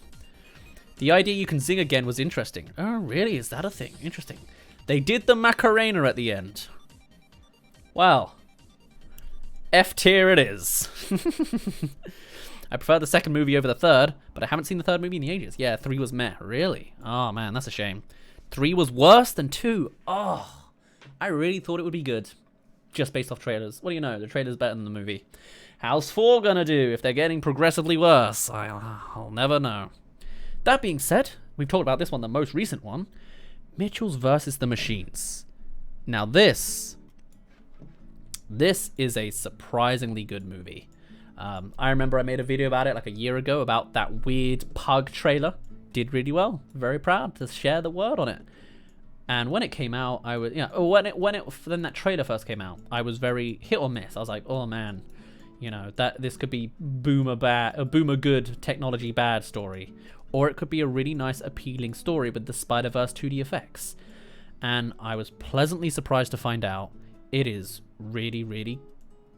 The idea you can zing again was interesting. Oh, really? Is that a thing? Interesting. They did the Macarena at the end. Well, F tier it is. I prefer the second movie over the third, but I haven't seen the third movie in ages. Yeah, 3 was meh. Really? Oh, man, that's a shame. 3 was worse than 2. Oh, I really thought it would be good. Just based off trailers. What do you know? The trailer's better than the movie. How's 4 gonna do if they're getting progressively worse? I'll never know. That being said, we've talked about this one, the most recent one. Mitchell's versus the Machines. Now this is a surprisingly good movie. I remember I made a video about it like a year ago about that weird Pug trailer. Did really well. Very proud to share the word on it. And when it came out, I was, when that trailer first came out, I was very hit or miss. I was like, oh man, you know, that this could be boomer good technology bad story, or it could be a really nice appealing story with the Spider-Verse 2D effects. And I was pleasantly surprised to find out it is really, really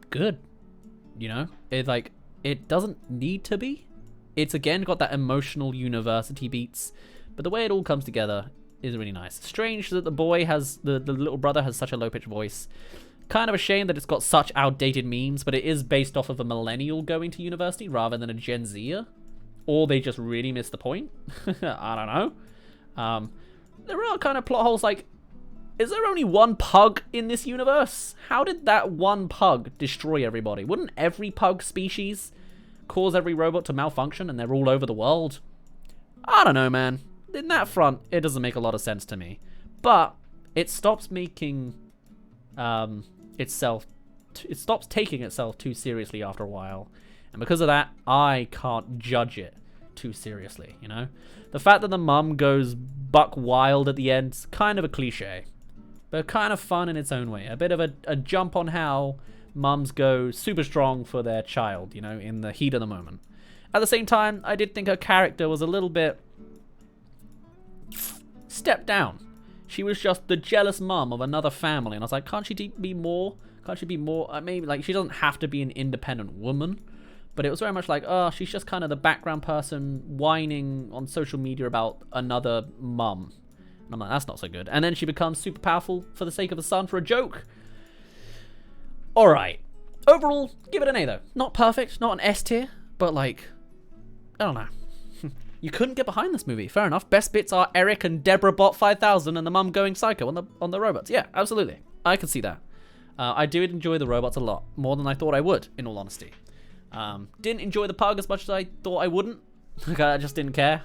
good. You know, it doesn't need to be. It's again got that emotional university beats, but the way it all comes together is really nice. Strange that the boy has, the little brother has such a low-pitched voice. Kind of a shame that it's got such outdated memes, but it is based off of a millennial going to university rather than a Gen Zer. Or they just really missed the point. I don't know. There are kind of plot holes, like, Is there only one pug in this universe? How did that one pug destroy everybody? Wouldn't every pug species cause every robot to malfunction and they're all over the world? I don't know, man. In that front, it doesn't make a lot of sense to me. But it stops making it stops taking itself too seriously after a while. And because of that, I can't judge it too seriously, you know? The fact that the mum goes buck wild at the end's kind of a cliche, but kind of fun in its own way. A bit of a jump on how mums go super strong for their child, you know, in the heat of the moment. At the same time, I did think her character was a little bit stepped down. She was just the jealous mum of another family, and I was like, can't she be more? Can't she be more? Maybe, like, she doesn't have to be an independent woman, but it was very much like, oh, she's just kind of the background person whining on social media about another mum. And I'm like, that's not so good. And then she becomes super powerful for the sake of the son for a joke. Alright. Overall, give it an A though. Not perfect, not an S tier, but like, I don't know. You couldn't get behind this movie. Fair enough. Best bits are Eric and Deborah Bot 5000 and the mum going psycho on the robots. Yeah, absolutely. I can see that. I did enjoy the robots a lot, more than I thought I would, in all honesty. Didn't enjoy the pug as much as I thought I wouldn't. I just didn't care.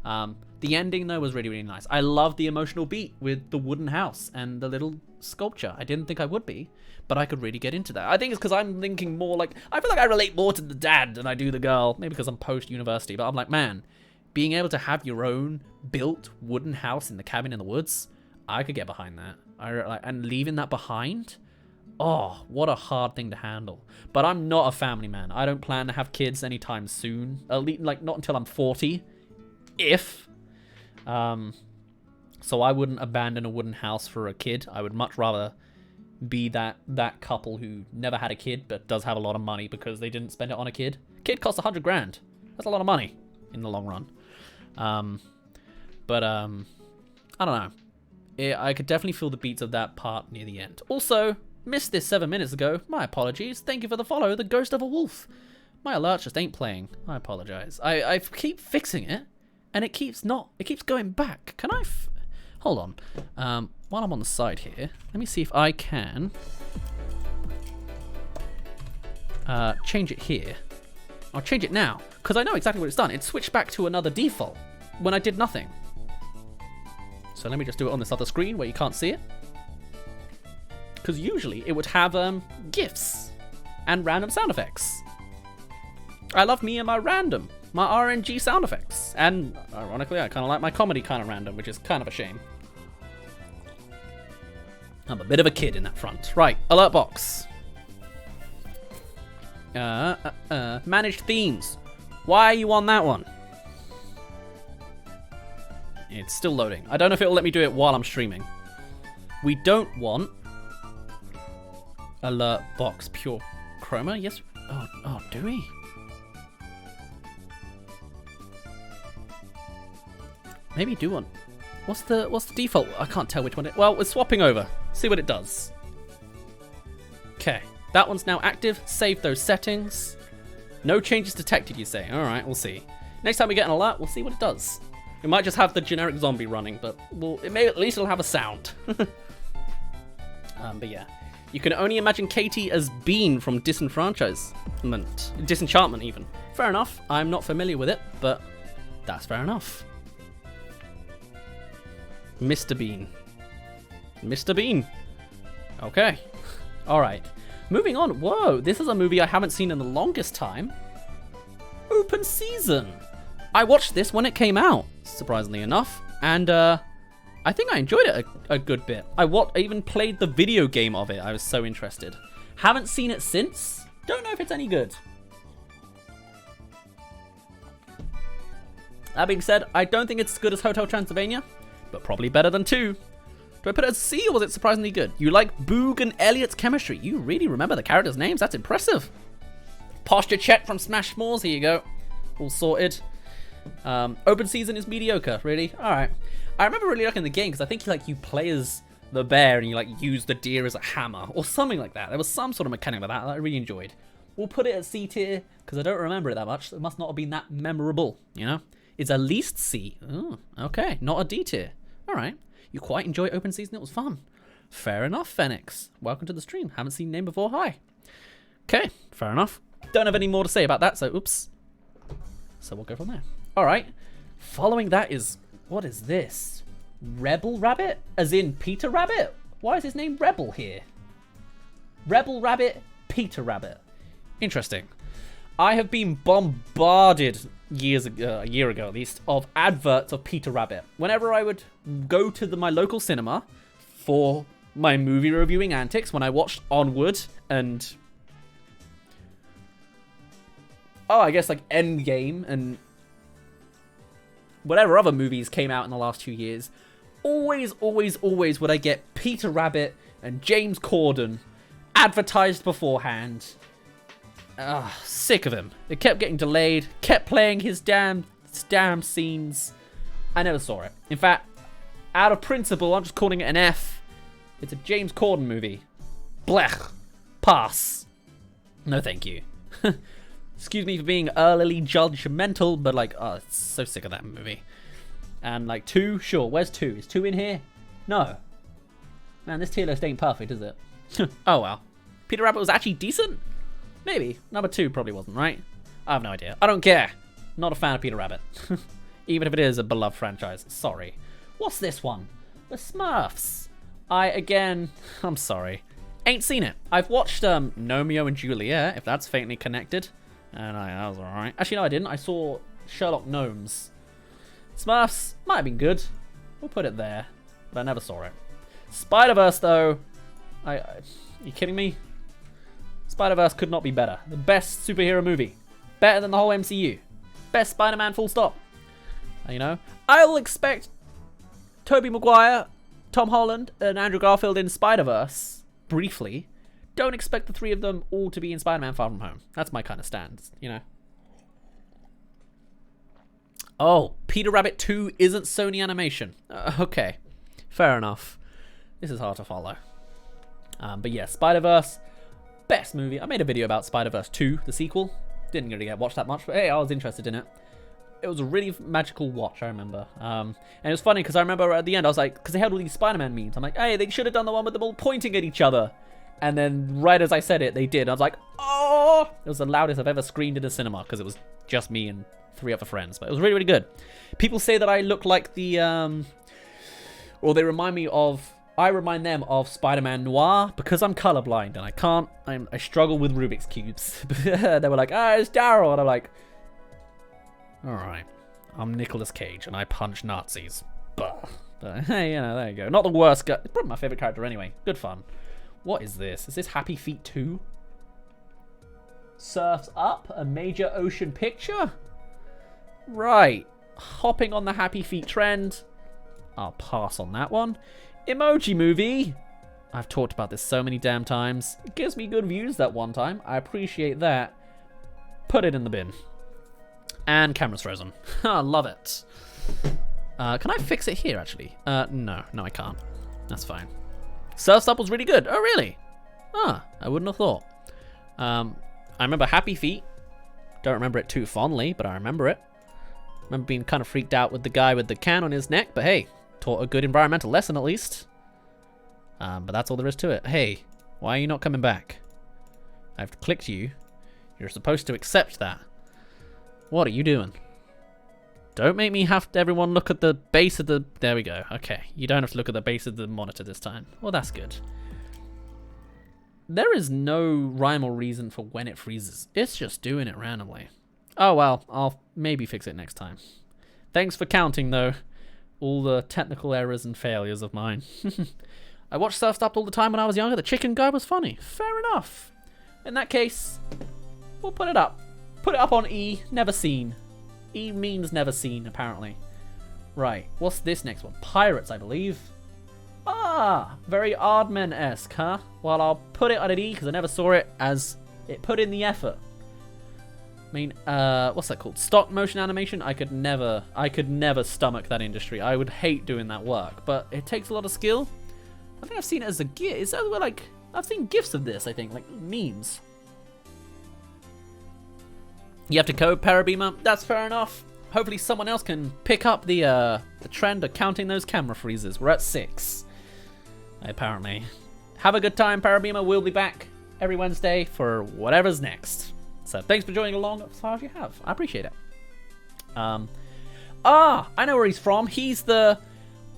The ending, though, was really, really nice. I loved the emotional beat with the wooden house and the little sculpture. I didn't think I would be, but I could really get into that. I think it's because I'm thinking more like, I feel like I relate more to the dad than I do the girl. Maybe because I'm post-university, but I'm like, man, being able to have your own built wooden house in the cabin in the woods, I could get behind that. And leaving that behind, oh, what a hard thing to handle. But I'm not a family man. I don't plan to have kids anytime soon. At least, like, not until I'm 40, if. So I wouldn't abandon a wooden house for a kid. I would much rather be that couple who never had a kid but does have a lot of money because they didn't spend it on a kid. Kid costs 100 grand. That's a lot of money in the long run. I don't know. I could definitely feel the beats of that part near the end. Also, missed this 7 minutes ago. My apologies. Thank you for the follow, the Ghost of a Wolf. My alerts just ain't playing. I apologize. I keep fixing it, and it keeps going back. Can I hold on. While I'm on the side here, let me see if I can change it here. I'll change it now, because I know exactly what it's done. It switched back to another default when I did nothing. So let me just do it on this other screen where you can't see it. Because usually it would have GIFs and random sound effects. I love me and my RNG sound effects. And ironically, I kind of like my comedy kind of random, which is kind of a shame. I'm a bit of a kid in that front. Right, alert box. Managed themes. Why are you on that one? It's still loading. I don't know if it'll let me do it while I'm streaming. We don't want alert box pure chroma. Yes. Oh, do we? Maybe do want. What's the default? I can't tell which one it. Well, we're swapping over. See what it does. Okay, that one's now active. Save those settings. No changes detected, you say. All right, we'll see. Next time we get an alert, we'll see what it does. We might just have the generic zombie running, but at least it'll have a sound. But yeah, you can only imagine Katie as Bean from Disenchantment even. Fair enough. I'm not familiar with it, but that's fair enough. Mr. Bean. Mr. Bean. Okay. All right. Moving on. Whoa, this is a movie I haven't seen in the longest time. Open Season. I watched this when it came out, surprisingly enough, and I think I enjoyed it a good bit. I even played the video game of it. I was so interested. Haven't seen it since. Don't know if it's any good. That being said, I don't think it's as good as Hotel Transylvania, but probably better than 2. Do I put it as C or was it surprisingly good? You like Boog and Elliot's chemistry. You really remember the characters' names. That's impressive. Posture check from Smash S'mores. Here you go. All sorted. Open Season is mediocre, really? Alright. I remember really liking the game because I think you play as the bear and you use the deer as a hammer or something like that. There was some sort of mechanic like that I really enjoyed. We'll put it at C tier because I don't remember it that much. It must not have been that memorable, you know? It's at least C. Oh, okay. Not a D tier. Alright. You quite enjoy Open Season. It was fun. Fair enough, Phoenix. Welcome to the stream. Haven't seen your name before. Hi. Okay, fair enough. Don't have any more to say about that, so oops. So we'll go from there. All right. Following that is, what is this? Rebel Rabbit? As in Peter Rabbit? Why is his name Rebel here? Rebel Rabbit, Peter Rabbit. Interesting. I have been bombarded a year ago at least, of adverts of Peter Rabbit. Whenever I would go to my local cinema for my movie reviewing antics, when I watched Onward and I guess like Endgame and whatever other movies came out in the last 2 years, always would I get Peter Rabbit and James Corden advertised beforehand. Sick of him. It kept getting delayed, kept playing his damn scenes. I never saw it. In fact, out of principle, I'm just calling it an F. It's a James Corden movie. Blech. Pass. No thank you. Excuse me for being early judgmental, but like, it's so sick of that movie. And like 2, sure, where's 2? Is 2 in here? No. Man, this tier list ain't perfect, is it? Oh well. Peter Rabbit was actually decent? Maybe. Number 2 probably wasn't, right? I have no idea. I don't care. Not a fan of Peter Rabbit. Even if it is a beloved franchise. Sorry. What's this one? The Smurfs. I'm sorry. Ain't seen it. I've watched Romeo and Juliet, if that's faintly connected. And that was alright. Actually, no, I didn't. I saw Sherlock Gnomes. Smurfs might have been good. We'll put it there. But I never saw it. Spider-Verse, though. You kidding me? Spider-Verse could not be better. The best superhero movie. Better than the whole MCU. Best Spider-Man full stop. You know? I'll expect Tobey Maguire, Tom Holland, and Andrew Garfield in Spider-Verse. Briefly. Don't expect the 3 of them all to be in Spider-Man Far From Home. That's my kind of stance, you know? Oh, Peter Rabbit 2 isn't Sony Animation. Okay. Fair enough. This is hard to follow. But yeah, Spider-Verse. Best movie. I made a video about Spider-Verse 2, the sequel. Didn't really get watched that much, but hey, I was interested in it. It was a really magical watch, I remember. And it was funny because I remember at the end, I was like, because they had all these Spider-Man memes. I'm like, hey, they should have done the one with them all pointing at each other. And then right as I said it, they did. I was like, oh! It was the loudest I've ever screamed in a cinema because it was just me and 3 other friends. But it was really, really good. People say that I look like the, or they remind me of, I remind them of Spider-Man Noir because I'm colorblind and I can't, I struggle with Rubik's Cubes. They were like, it's Daryl. And I'm like, all right, I'm Nicolas Cage and I punch Nazis. But hey, you know, there you go. Not the worst guy. It's probably my favorite character anyway. Good fun. What is this? Is this Happy Feet 2? Surfs Up, a major ocean picture? Right. Hopping on the Happy Feet trend. I'll pass on that one. Emoji Movie. I've talked about this so many damn times. It gives me good views that one time. I appreciate that. Put it in the bin. And camera's frozen. I love it. Can I fix it here, actually? No, I can't. That's fine. Surf's Up was really good. Oh, really? I wouldn't have thought. I remember Happy Feet. Don't remember it too fondly, but I remember it. Remember being kind of freaked out with the guy with the can on his neck, but hey, taught a good environmental lesson at least. But that's all there is to it. Hey, why are you not coming back? I've clicked you. You're supposed to accept that. What are you doing? Don't make me have to everyone look at the base of the... There we go. Okay. You don't have to look at the base of the monitor this time. Well, that's good. There is no rhyme or reason for when it freezes. It's just doing it randomly. Oh, well. I'll maybe fix it next time. Thanks for counting, though. All the technical errors and failures of mine. I watched Surf's Up all the time when I was younger. The chicken guy was funny. Fair enough. In that case, we'll put it up. Put it up on E. Never seen. E means never seen, apparently. Right, what's this next one? Pirates, I believe. Very Aardman-esque, huh? Well, I'll put it on an E because I never saw it, as it put in the effort. I mean, what's that called? Stop motion animation? I could never stomach that industry. I would hate doing that work, but it takes a lot of skill. I think I've seen it as a GIF. Is that like, I've seen GIFs of this, I think, like memes. You have to code Parabeamer. That's fair enough. Hopefully someone else can pick up the trend of counting those camera freezes. We're at 6. apparently. Have a good time, Parabeamer. We'll be back every Wednesday for whatever's next. So thanks for joining along as far as you have. I appreciate it. I know where he's from. He's the,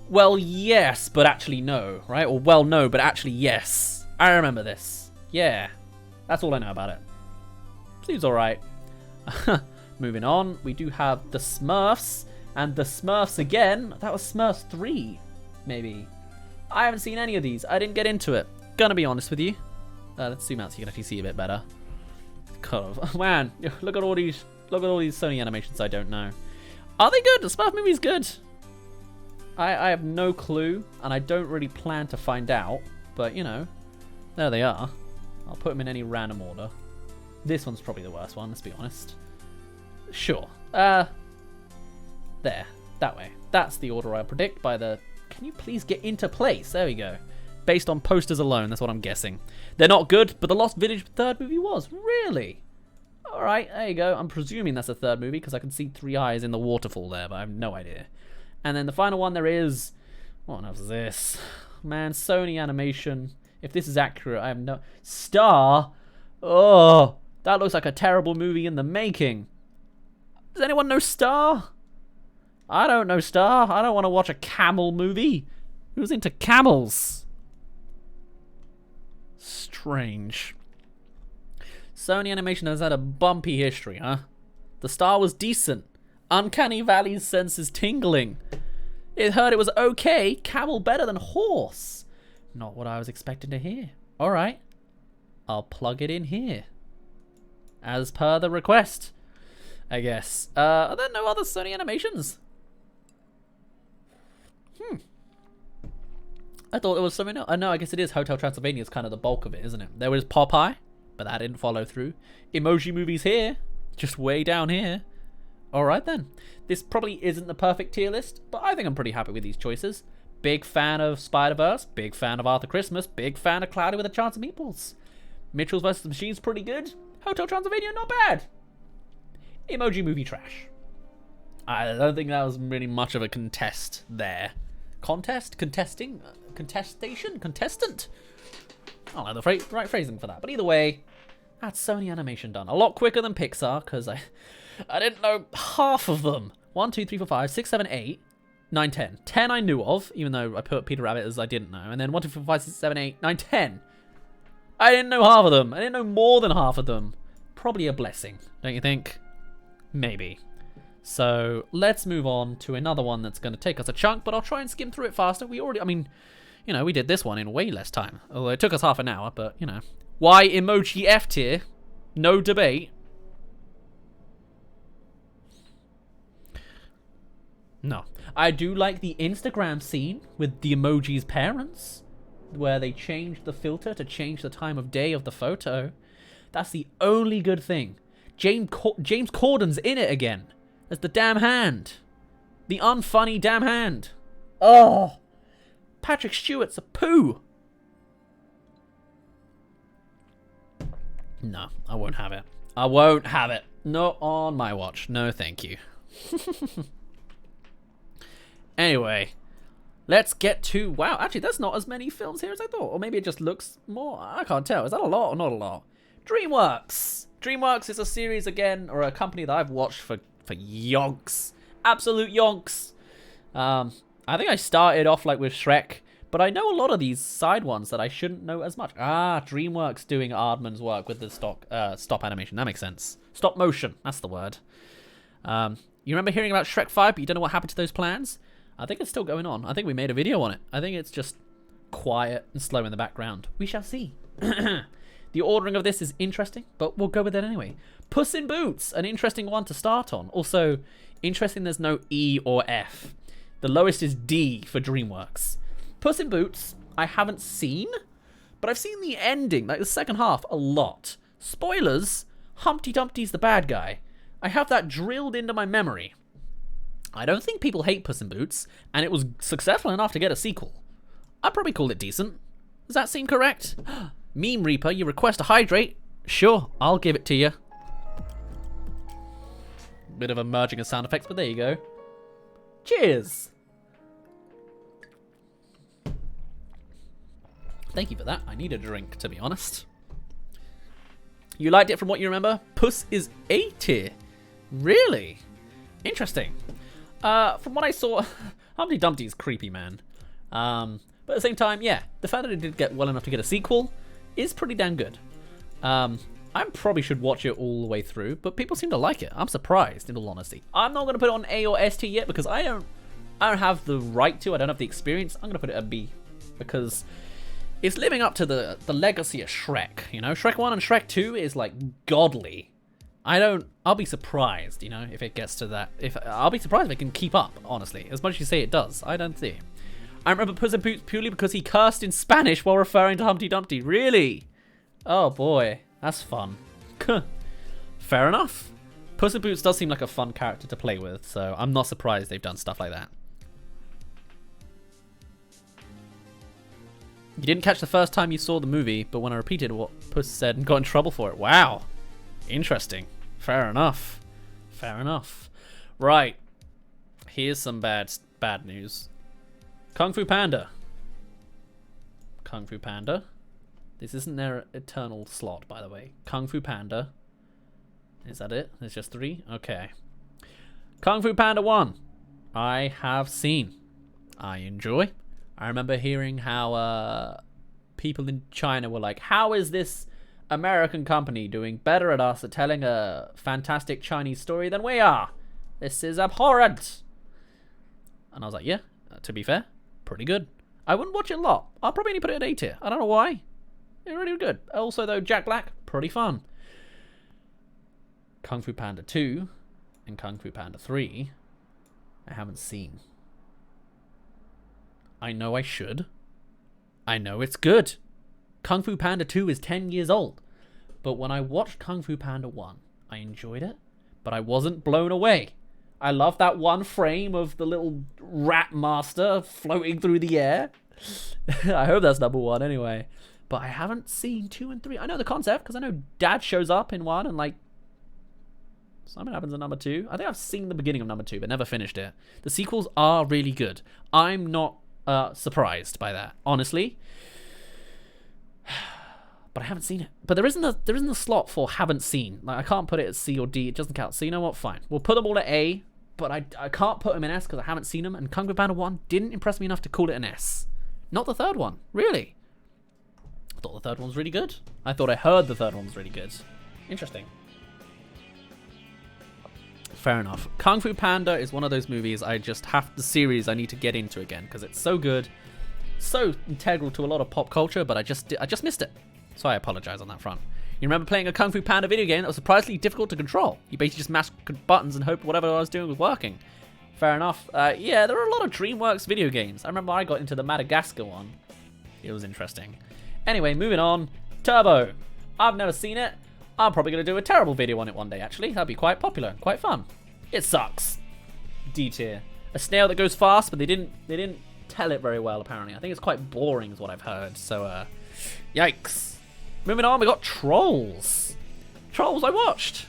well, yes, but actually no, right? Or well, no, but actually yes. I remember this. Yeah, that's all I know about it. Seems alright. Moving on, we do have the Smurfs, and the Smurfs again. That was Smurfs 3, maybe. I haven't seen any of these. I didn't get into it. Gonna be honest with you. Let's zoom out so you can actually see a bit better. God, man, look at all these Sony animations I don't know. Are they good? The Smurf movie's good. I have no clue, and I don't really plan to find out. But you know, there they are. I'll put them in any random order. This one's probably the worst one, let's be honest. Sure. There. That way. That's the order I predict by the... Can you please get into place? There we go. Based on posters alone, that's what I'm guessing. They're not good, but the Lost Village third movie was. Really? Alright, there you go. I'm presuming that's a third movie because I can see 3 eyes in the waterfall there, but I have no idea. And then the final one there is... What else is this? Man, Sony Animation. If this is accurate, I have no... Star? Oh... That looks like a terrible movie in the making. Does anyone know Star? I don't know Star. I don't want to watch a camel movie. Who's into camels? Strange. Sony Animation has had a bumpy history, huh? The Star was decent. Uncanny Valley's senses tingling. It heard it was okay. Camel better than horse. Not what I was expecting to hear. Alright. I'll plug it in here. As per the request, I guess. Are there no other Sony animations? I thought there was something else. No, I guess it is. Hotel Transylvania is kind of the bulk of it, isn't it? There was Popeye, but that didn't follow through. Emoji Movies here, just way down here. Alright then. This probably isn't the perfect tier list, but I think I'm pretty happy with these choices. Big fan of Spider-Verse, big fan of Arthur Christmas, big fan of Cloudy with a Chance of Meatballs. Mitchell's vs. the Machine's pretty good. Hotel Transylvania, not bad. Emoji Movie trash. I don't think that was really much of a contest there. Contest? Contesting? Contestation? Contestant? I don't know the right phrasing for that. But either way, that's Sony Animation done. A lot quicker than Pixar, because I didn't know half of them. 1, 2, 3, 4, 5, 6, 7, 8, 9, 10. 10 I knew of, even though I put Peter Rabbit as I didn't know. And then 1, 2, 3, 4, 5, 6, 7, 8, 9, 10. I didn't know half of them. I didn't know more than half of them. Probably a blessing, don't you think? Maybe. So let's move on to another one that's going to take us a chunk, but I'll try and skim through it faster. We did this one in way less time. Although it took us half an hour, but, you know. Why Emoji F tier? No debate. No. I do like the Instagram scene with the emoji's parents, where they changed the filter to change the time of day of the photo. That's the only good thing. James Corden's in it again. As the damn hand. The unfunny damn hand. Oh. Patrick Stewart's a poo. No, I won't have it. I won't have it. Not on my watch. No, thank you. Anyway. Let's get to... Wow, actually, that's not as many films here as I thought. Or maybe it just looks more... I can't tell. Is that a lot or not a lot? DreamWorks. DreamWorks is a series, again, or a company that I've watched for yonks. Absolute yonks. I think I started off, like, with Shrek. But I know a lot of these side ones that I shouldn't know as much. Ah, DreamWorks doing Aardman's work with the stop animation. That makes sense. Stop motion. That's the word. You remember hearing about Shrek 5, but you don't know what happened to those plans? I think it's still going on. I think we made a video on it. I think it's just quiet and slow in the background. We shall see. The ordering of this is interesting, but we'll go with it anyway. Puss in Boots, an interesting one to start on. Also, interesting there's no E or F. The lowest is D for DreamWorks. Puss in Boots, I haven't seen, but I've seen the ending, like the second half, a lot. Spoilers, Humpty Dumpty's the bad guy. I have that drilled into my memory. I don't think people hate Puss in Boots, and it was successful enough to get a sequel. I'd probably call it decent. Does that seem correct? Meme Reaper, you request a hydrate? Sure, I'll give it to you. Bit of a merging of sound effects, but there you go. Cheers! Thank you for that. I need a drink, to be honest. You liked it from what you remember? Puss is A tier. Really? Interesting. From what I saw, Humpty Dumpty is creepy, man. But at the same time, yeah, the fact that it did get well enough to get a sequel is pretty damn good. I probably should watch it all the way through, but people seem to like it. I'm surprised, in all honesty. I'm not going to put it on A or S tier yet because I don't have the right to. I don't have the experience. I'm going to put it at B because it's living up to the legacy of Shrek. You know, Shrek 1 and Shrek 2 is like godly. I'll be surprised, you know, if it gets to that. I'll be surprised if it can keep up, honestly. As much as you say it does, I don't see. I remember Puss in Boots purely because he cursed in Spanish while referring to Humpty Dumpty. Really? Oh boy, that's fun. Fair enough. Puss in Boots does seem like a fun character to play with, so I'm not surprised they've done stuff like that. You didn't catch the first time you saw the movie, but when I repeated what Puss said and got in trouble for it. Wow. Interesting. Fair enough. Fair enough. Right. Here's some bad news. Kung Fu Panda. Kung Fu Panda. This isn't their eternal slot, by the way. Kung Fu Panda. Is that it? There's just 3? Okay. Kung Fu Panda 1. I have seen. I enjoy. I remember hearing how people in China were like, how is this American company doing better at us at telling a fantastic Chinese story than we are? This is abhorrent. And I was like, yeah, to be fair, pretty good. I wouldn't watch it a lot. I'll probably only put it at A tier. I don't know why. It's really good. Also, though, Jack Black, pretty fun. Kung Fu Panda 2 and Kung Fu Panda 3, I haven't seen. I know I should. I know it's good. Kung Fu Panda 2 is 10 years old. But when I watched Kung Fu Panda 1, I enjoyed it, but I wasn't blown away. I love that one frame of the little rat master floating through the air. I hope that's number 1 anyway. But I haven't seen 2 and 3. I know the concept because I know Dad shows up in 1 and like something happens in number 2. I think I've seen the beginning of number 2 but never finished it. The sequels are really good. I'm not surprised by that, honestly. But I haven't seen it. But there isn't a slot for haven't seen. Like I can't put it at C or D. It doesn't count. So you know what? Fine. We'll put them all at A. But I can't put them in S because I haven't seen them. And Kung Fu Panda 1 didn't impress me enough to call it an S. Not the third one. Really. I thought the third one was really good. I thought I heard the third one was really good. Interesting. Fair enough. Kung Fu Panda is one of those movies the series I need to get into again because it's so good, so integral to a lot of pop culture, but I just missed it. So I apologize on that front. You remember playing a Kung Fu Panda video game that was surprisingly difficult to control? You basically just mashed buttons and hoped whatever I was doing was working. Fair enough. Yeah, there are a lot of DreamWorks video games. I remember I got into the Madagascar one. It was interesting. Anyway, moving on. Turbo. I've never seen it. I'm probably going to do a terrible video on it one day, actually. That'd be quite popular, quite fun. It sucks. D tier. A snail that goes fast, but they didn't tell it very well, apparently. I think it's quite boring is what I've heard. So, yikes. Moving on, we got Trolls. Trolls I watched.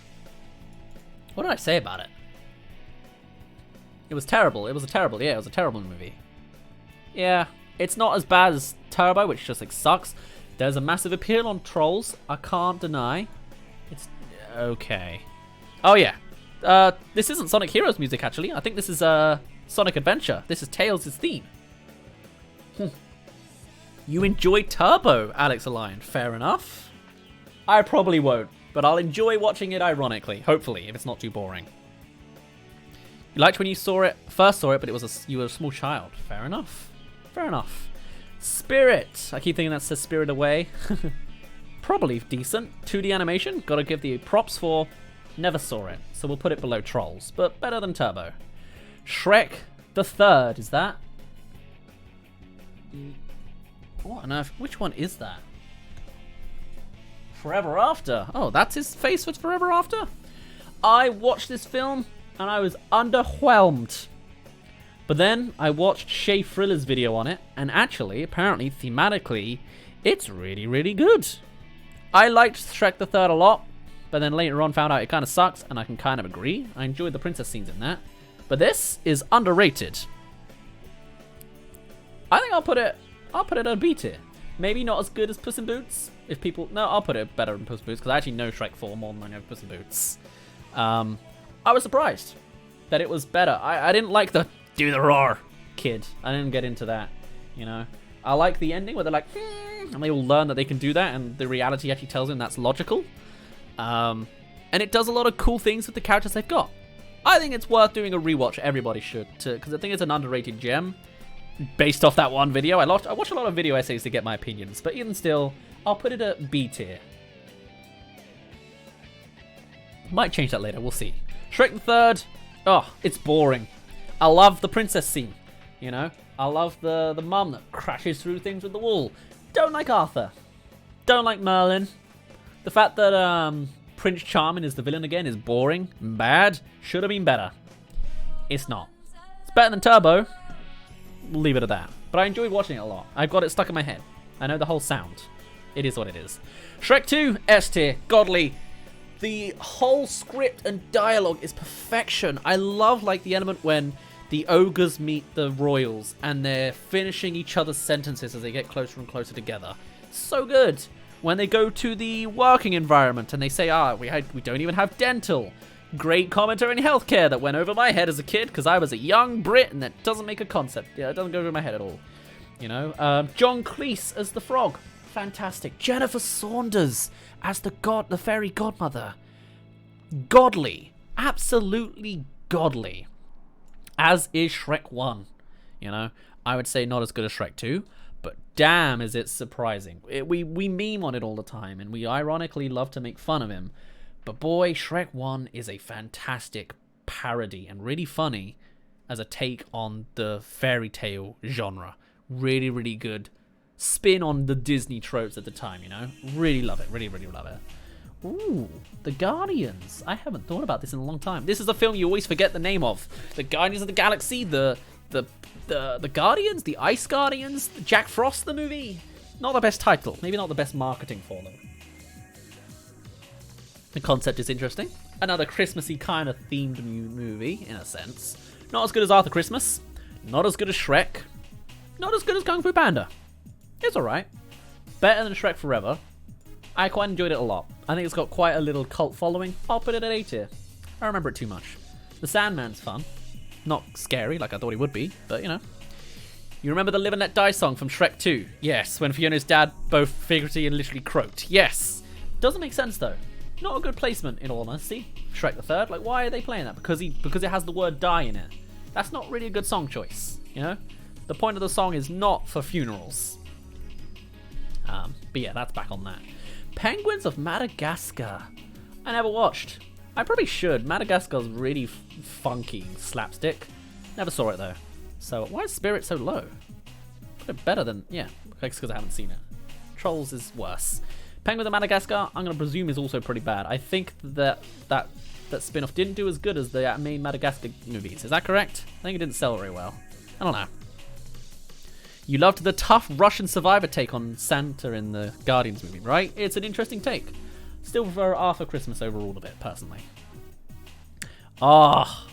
What did I say about it? It was terrible. It was a terrible movie. Yeah, it's not as bad as Turbo, which just like sucks. There's a massive appeal on Trolls. I can't deny. It's okay. Oh yeah. This isn't Sonic Heroes music actually. I think this is Sonic Adventure. This is Tails' theme. You enjoy Turbo, Alex Align. Fair enough. I probably won't, but I'll enjoy watching it ironically. Hopefully, if it's not too boring. You liked when you first saw it, but you were a small child. Fair enough. Fair enough. Spirit. I keep thinking that says Spirit Away. Probably decent. 2D animation. Gotta give the props for. Never saw it, so we'll put it below Trolls, but better than Turbo. Shrek the Third, is that? What on earth? Which one is that? Forever After. Oh, that's his face for Forever After? I watched this film and I was underwhelmed. But then I watched Shay Thriller's video on it, and actually, apparently, thematically, it's really, really good. I liked Shrek the Third a lot, but then later on found out it kind of sucks, and I can kind of agree. I enjoyed the princess scenes in that. But this is underrated. I think I'll put it at a B tier. Maybe not as good as Puss in Boots. If people... No, I'll put it better than Puss in Boots, because I actually know Shrek 4 more than I know Puss in Boots. I was surprised that it was better. I didn't like the do the roar kid. I didn't get into that, you know. I like the ending where they're like, and they all learn that they can do that, and the reality actually tells them that's logical. And it does a lot of cool things with the characters they've got. I think it's worth doing a rewatch. Everybody should, because I think it's an underrated gem. Based off that one video, I watch a lot of video essays to get my opinions, but even still, I'll put it at B tier. Might change that later, we'll see. Shrek the Third, oh, it's boring. I love the princess scene, you know? I love the mum that crashes through things with the wall. Don't like Arthur. Don't like Merlin. The fact that Prince Charming is the villain again is boring, bad, should have been better. It's not. It's better than Turbo. We'll leave it at that. But I enjoyed watching it a lot. I've got it stuck in my head. I know the whole sound. It is what it is. Shrek 2, S tier, godly. The whole script and dialogue is perfection. I love like the element when the ogres meet the royals and they're finishing each other's sentences as they get closer and closer together. So good. When they go to the working environment and they say, we don't even have dental. Great commentary in healthcare that went over my head as a kid because I was a young Brit and that doesn't make a concept. Yeah, it doesn't go over my head at all. You know, John Cleese as the frog. Fantastic. Jennifer Saunders as the fairy godmother. Godly. Absolutely godly. As is Shrek 1. You know, I would say not as good as Shrek 2, but damn is it surprising. We meme on it all the time, and we ironically love to make fun of him. But boy, Shrek 1 is a fantastic parody and really funny as a take on the fairy tale genre. Really, really good spin on the Disney tropes at the time, you know? Really love it. Really, really love it. Ooh, The Guardians. I haven't thought about this in a long time. This is a film you always forget the name of. The Guardians of the Galaxy, the Guardians, the Ice Guardians, Jack Frost the movie. Not the best title. Maybe not the best marketing for them. The concept is interesting. Another Christmassy kind of themed movie, in a sense. Not as good as Arthur Christmas. Not as good as Shrek. Not as good as Kung Fu Panda. It's alright. Better than Shrek Forever. I quite enjoyed it a lot. I think it's got quite a little cult following. I'll put it at A tier. I remember it too much. The Sandman's fun. Not scary like I thought he would be, but you know. You remember the Live and Let Die song from Shrek 2? Yes, when Fiona's dad both figuratively and literally croaked. Yes. Doesn't make sense though. Not a good placement, in all honesty. Shrek the Third, like why are they playing that? Because it has the word die in it. That's not really a good song choice, you know? The point of the song is not for funerals. But yeah, that's back on that. Penguins of Madagascar. I never watched. I probably should. Madagascar's really funky slapstick. Never saw it though. So why is Spirit so low? Put it better than, yeah, because I haven't seen it. Trolls is worse. Penguins of Madagascar, I'm going to presume is also pretty bad. I think that spin-off didn't do as good as the main Madagascar movies. Is that correct? I think it didn't sell very well. I don't know. You loved the tough Russian survivor take on Santa in the Guardians movie, right? It's an interesting take. Still prefer Arthur Christmas over all of it, personally. Ah,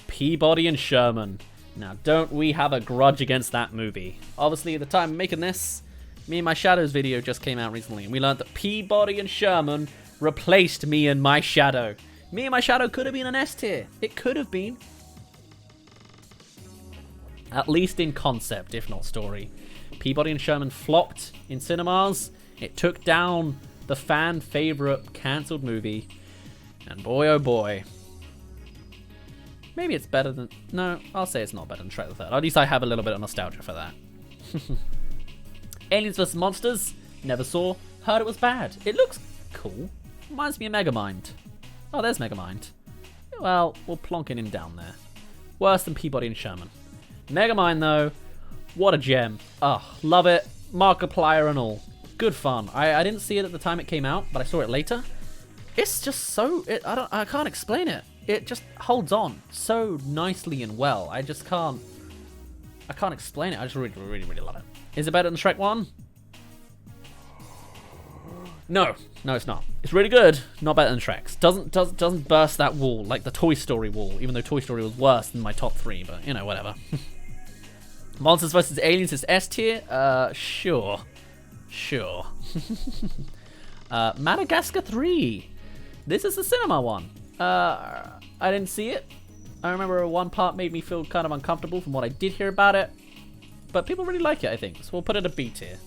Peabody and Sherman. Now, don't we have a grudge against that movie? Obviously, at the time of making this, Me and My Shadows video just came out recently, and we learned that Peabody and Sherman replaced Me and My Shadow. Me and My Shadow could have been an S tier. It could have been. At least in concept, if not story. Peabody and Sherman flopped in cinemas. It took down the fan favorite cancelled movie. And boy oh boy. Maybe it's better than... No, I'll say it's not better than Shrek the Third. At least I have a little bit of nostalgia for that. Aliens vs. Monsters. Never saw. Heard it was bad. It looks cool. Reminds me of Megamind. Oh, there's Megamind. Well, we'll plonk him down there. Worse than Peabody and Sherman. Megamind though, what a gem. Oh, love it. Markiplier and all. Good fun. I didn't see it at the time it came out, but I saw it later. It's just so... I can't explain it. It just holds on so nicely and well. I can't explain it. I just really, really, really love it. Is it better than Shrek 1? No, it's not. It's really good, not better than Shrek's. Doesn't burst that wall like the Toy Story wall, even though Toy Story was worse than my top 3, but you know, whatever. Monsters vs. Aliens is S tier? Sure. Sure. Madagascar 3. This is the cinema one. I didn't see it. I remember one part made me feel kind of uncomfortable from what I did hear about it. But people really like it, I think. So we'll put it a B tier.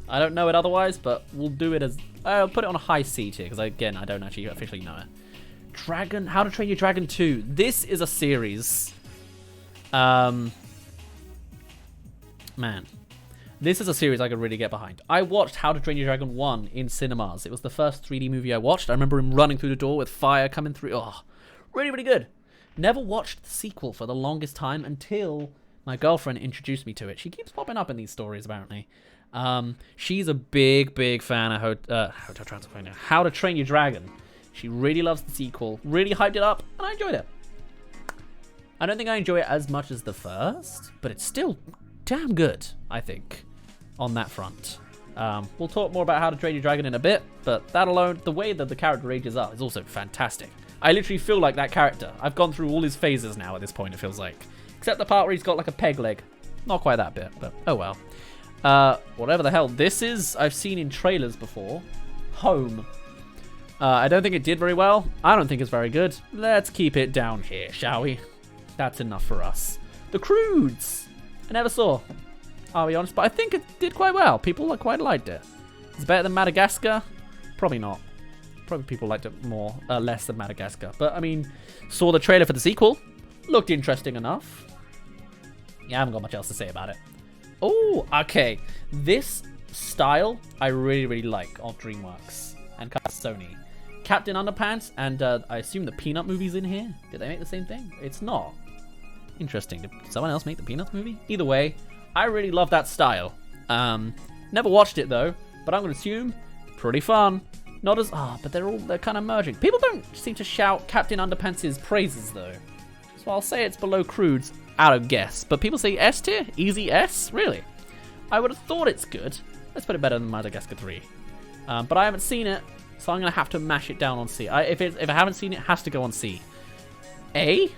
I don't know it otherwise, but we'll do it as... I'll put it on a high C tier, because again, I don't actually officially know it. How to Train Your Dragon 2. This is a series. Man. This is a series I could really get behind. I watched How to Train Your Dragon 1 in cinemas. It was the first 3D movie I watched. I remember him running through the door with fire coming through. Oh, really, really good. Never watched the sequel for the longest time until my girlfriend introduced me to it. She keeps popping up in these stories, apparently. She's a big, big fan of How to Train Your Dragon. She really loves the sequel, really hyped it up, and I enjoyed it. I don't think I enjoy it as much as the first, but it's still damn good, I think, on that front. We'll talk more about How to Train Your Dragon in a bit, but that alone, the way that the character ages up is also fantastic. I literally feel like that character. I've gone through all his phases now at this point, it feels like. Except the part where he's got like a peg leg. Not quite that bit, but oh well. Whatever the hell this is, I've seen in trailers before. Home. I don't think it did very well. I don't think it's very good. Let's keep it down here, shall we? That's enough for us. The Croods. I never saw, I'll be honest, but I think it did quite well. People quite liked it. It's better than Madagascar? Probably not. Probably people liked it more, less than Madagascar. But I mean, saw the trailer for the sequel. Looked interesting enough. Yeah, I haven't got much else to say about it. Oh, okay. This style I really, really like of DreamWorks and Sony. Captain Underpants and I assume the Peanut movie's in here. Did they make the same thing? It's not. Interesting. Did someone else make the Peanuts movie? Either way, I really love that style. Never watched it though, but I'm gonna assume pretty fun. Not as but they're kind of merging. People don't seem to shout Captain Underpants' praises though, so I'll say it's below Croods out of guess. But people say S tier, easy S, really. I would have thought it's good. Let's put it better than Madagascar 3. But I haven't seen it, so I'm gonna have to mash it down on C. If I haven't seen it, it has to go on C. A?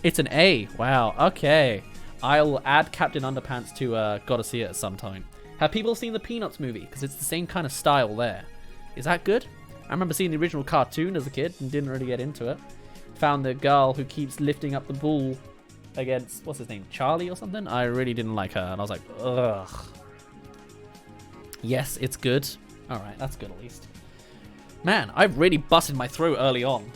It's an A. Wow. Okay. I'll add Captain Underpants to Gotta See It at some time. Have people seen the Peanuts movie? Because it's the same kind of style there. Is that good? I remember seeing the original cartoon as a kid and didn't really get into it. Found the girl who keeps lifting up the ball against, what's his name, Charlie or something? I really didn't like her, and I was like, ugh. Yes, it's good. Alright, that's good at least. Man, I really busted my throat early on.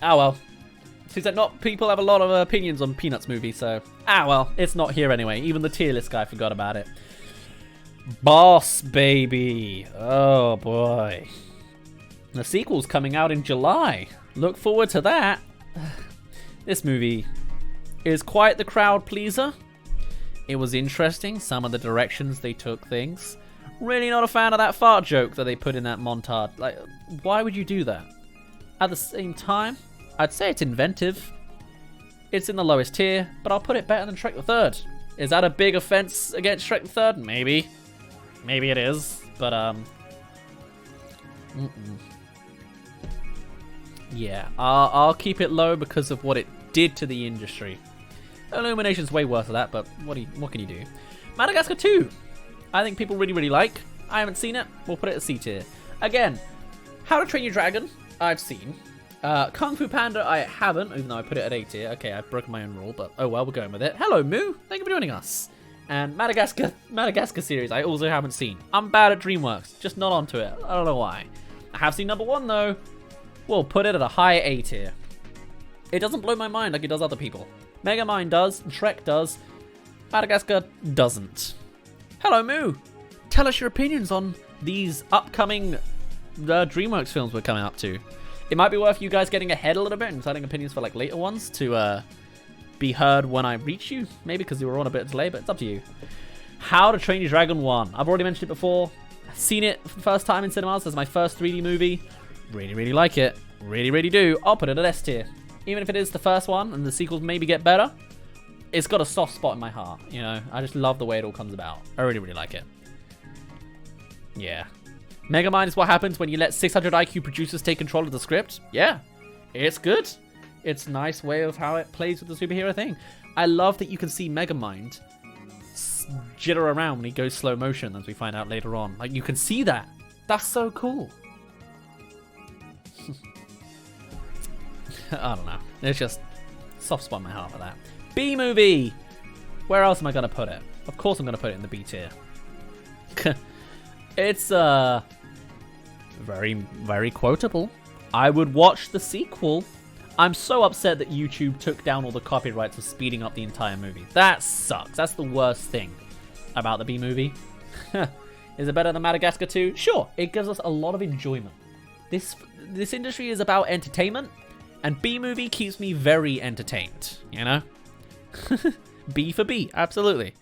Ah well. Seems like not people have a lot of opinions on Peanuts movie, so well, it's not here anyway. Even the tier list guy forgot about it. Boss Baby. Oh boy. The sequel's coming out in July. Look forward to that. This movie is quite the crowd pleaser. It was interesting, some of the directions they took things. Really not a fan of that fart joke that they put in that montage. Like, why would you do that? At the same time, I'd say it's inventive. It's in the lowest tier, but I'll put it better than Shrek the Third. Is that a big offense against Shrek the Third? Maybe. Maybe it is, but yeah, I'll keep it low because of what it did to the industry. Illumination's way worse than that, but what can you do? Madagascar 2, I think people really, really like. I haven't seen it. We'll put it at C tier. Again, How to Train Your Dragon, I've seen. Kung Fu Panda, I haven't, even though I put it at A tier. Okay, I've broken my own rule, but oh well, we're going with it. Hello, Moo. Thank you for joining us. And Madagascar series, I also haven't seen. I'm bad at DreamWorks, just not onto it. I don't know why. I have seen number 1 though. We'll put it at a high A tier. It doesn't blow my mind like it does other people. Megamind does, Shrek does, Madagascar doesn't. Hello, Moo. Tell us your opinions on these upcoming DreamWorks films we're coming up to. It might be worth you guys getting ahead a little bit and deciding opinions for like later ones to be heard when I reach you. Maybe because you were on a bit of delay, but it's up to you. How to Train Your Dragon 1. I've already mentioned it before. I've seen it for the first time in cinemas as my first 3D movie. Really, really like it. Really, really do. I'll put it at S tier. Even if it is the first one and the sequels maybe get better, it's got a soft spot in my heart. You know, I just love the way it all comes about. I really, really like it. Yeah. Megamind is what happens when you let 600 IQ producers take control of the script. Yeah, it's good. It's a nice way of how it plays with the superhero thing. I love that you can see Megamind jitter around when he goes slow motion, as we find out later on. Like, you can see that. That's so cool. I don't know. It's just soft spot in my heart for that. B movie. Where else am I gonna put it? Of course I'm gonna put it in the B tier. It's very, very quotable. I would watch the sequel. I'm so upset that YouTube took down all the copyrights of speeding up the entire movie. That sucks. That's the worst thing about the B movie. Is it better than Madagascar 2? Sure. It gives us a lot of enjoyment. This industry is about entertainment, and B movie keeps me very entertained, you know? B for B, absolutely.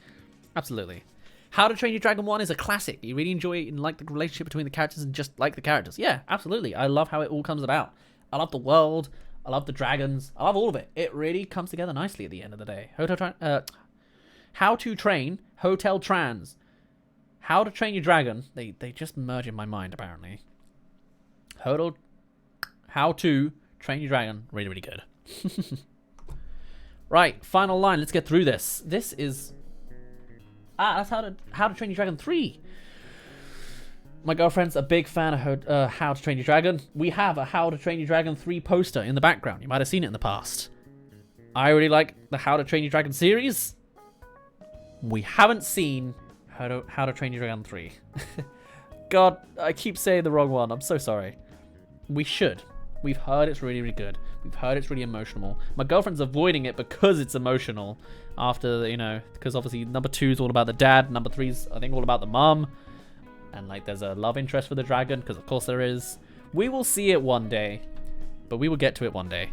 Absolutely. How to Train Your Dragon 1 is a classic. You really enjoy it and like the relationship between the characters and just like the characters. Yeah, absolutely. I love how it all comes about. I love the world. I love the dragons. I love all of it. It really comes together nicely at the end of the day. How to Train Hotel Trans. How to Train Your Dragon. They just merge in my mind, apparently. How to Train Your Dragon. Really, really good. Right, final line. Let's get through this. This is... that's How to Train Your Dragon 3. My girlfriend's a big fan of How to Train Your Dragon. We have a How to Train Your Dragon 3 poster in the background. You might have seen it in the past. I really like the How to Train Your Dragon series. We haven't seen How to Train Your Dragon 3. God, I keep saying the wrong one. I'm so sorry. We should. We've heard it's really, really good. We've heard it's really emotional. My girlfriend's avoiding it because it's emotional. After, you know, because obviously number 2 is all about the dad. Number 3 is, I think, all about the mum. And, like, there's a love interest for the dragon, because of course there is. We will see it one day. But we will get to it one day.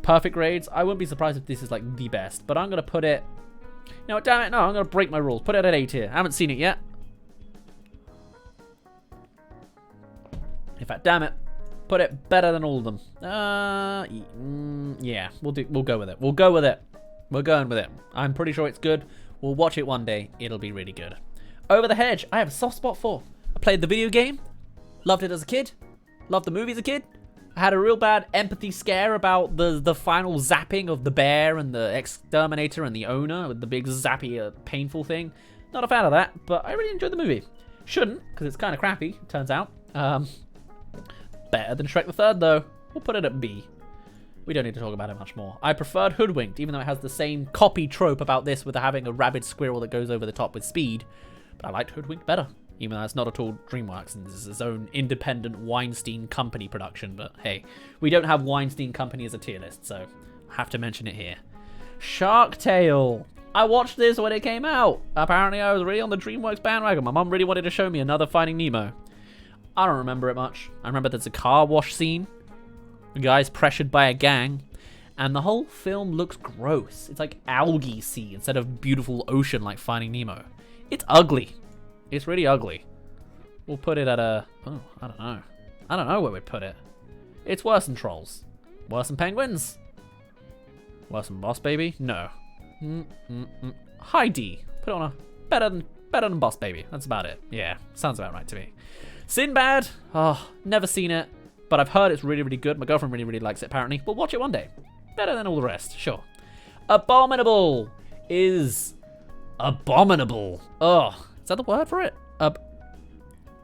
Perfect grades. I wouldn't be surprised if this is, like, the best. But I'm going to put it... You know what, damn it. No, I'm going to break my rules. Put it at 8 here. I haven't seen it yet. In fact, damn it. Put it better than all of them. Yeah, we'll go with it. We'll go with it. We're going with it. I'm pretty sure it's good. We'll watch it one day. It'll be really good. Over the Hedge, I have a soft spot for. I played the video game. Loved it as a kid. Loved the movie as a kid. I had a real bad empathy scare about the final zapping of the bear and the exterminator and the owner with the big zappy, painful thing. Not a fan of that, but I really enjoyed the movie. Shouldn't, because it's kind of crappy, turns out. Better than Shrek the Third, though. We'll put it at B. We don't need to talk about it much more. I preferred Hoodwinked, even though it has the same copy trope about this with having a rabid squirrel that goes over the top with speed. But I liked Hoodwinked better, even though it's not at all DreamWorks and this is its own independent Weinstein Company production. But hey, we don't have Weinstein Company as a tier list, so I have to mention it here. Shark Tale. I watched this when it came out. Apparently I was really on the DreamWorks bandwagon. My mum really wanted to show me another Finding Nemo. I don't remember it much. I remember there's a car wash scene. The guy's pressured by a gang. And the whole film looks gross. It's like algae sea instead of beautiful ocean like Finding Nemo. It's ugly. It's really ugly. We'll put it at a... Oh, I don't know. I don't know where we'd put it. It's worse than Trolls. Worse than Penguins. Worse than Boss Baby? No. High D. Put it on a... Better than Boss Baby. That's about it. Yeah, sounds about right to me. Sinbad. Oh, never seen it. But I've heard it's really, really good. My girlfriend really, really likes it, apparently. We'll watch it one day. Better than all the rest, sure. Abominable is... Abominable. Oh, is that the word for it?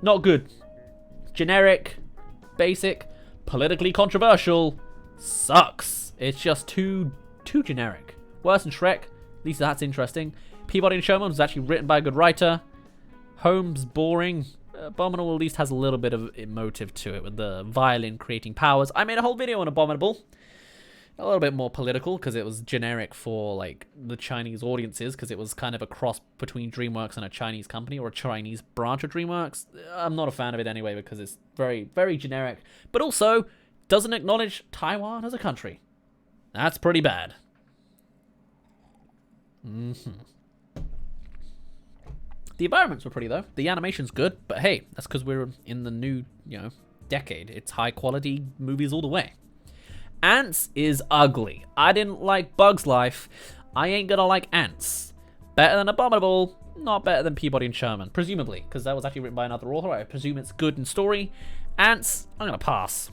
Not good. Generic. Basic. Politically controversial. Sucks. It's just too generic. Worse than Shrek. At least that's interesting. Peabody and Sherman was actually written by a good writer. Holmes, boring. Abominable at least has a little bit of emotive to it with the violin creating powers. I made a whole video on Abominable. A little bit more political because it was generic for like the Chinese audiences because it was kind of a cross between DreamWorks and a Chinese company or a Chinese branch of DreamWorks. I'm not a fan of it anyway because it's very, very generic, but also doesn't acknowledge Taiwan as a country. That's pretty bad. The environments were pretty though. The animation's good, but hey, that's because we're in the new, decade. It's high quality movies all the way. Ants is ugly. I didn't like Bug's Life. I ain't gonna like Ants. Better than Abominable, not better than Peabody and Sherman, presumably, because that was actually written by another author. I presume it's good in story. Ants, I'm going to pass.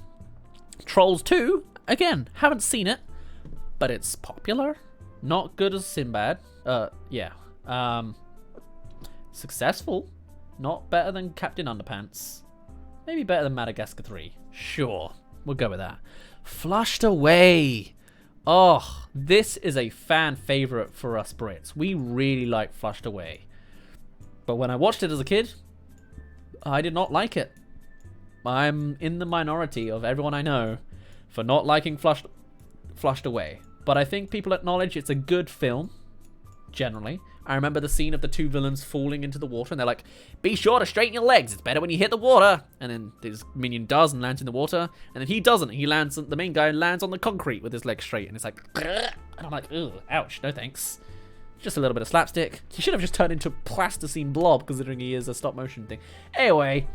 Trolls 2, again, haven't seen it, but it's popular. Not good as Sinbad. Yeah. Successful. Not better than Captain Underpants. Maybe better than Madagascar 3. Sure, we'll go with that. Flushed Away. Oh, this is a fan favorite for us Brits. We really like Flushed Away. But when I watched it as a kid, I did not like it. I'm in the minority of everyone I know for not liking Flushed Away. But I think people acknowledge it's a good film, generally. I remember the scene of the two villains falling into the water, and they're like, be sure to straighten your legs, it's better when you hit the water. And then this minion does and lands in the water, and then he doesn't. The main guy lands on the concrete with his legs straight, and it's like, and I'm like, ugh, ouch, no thanks. Just a little bit of slapstick. He should have just turned into a plasticine blob, considering he is a stop motion thing. Anyway,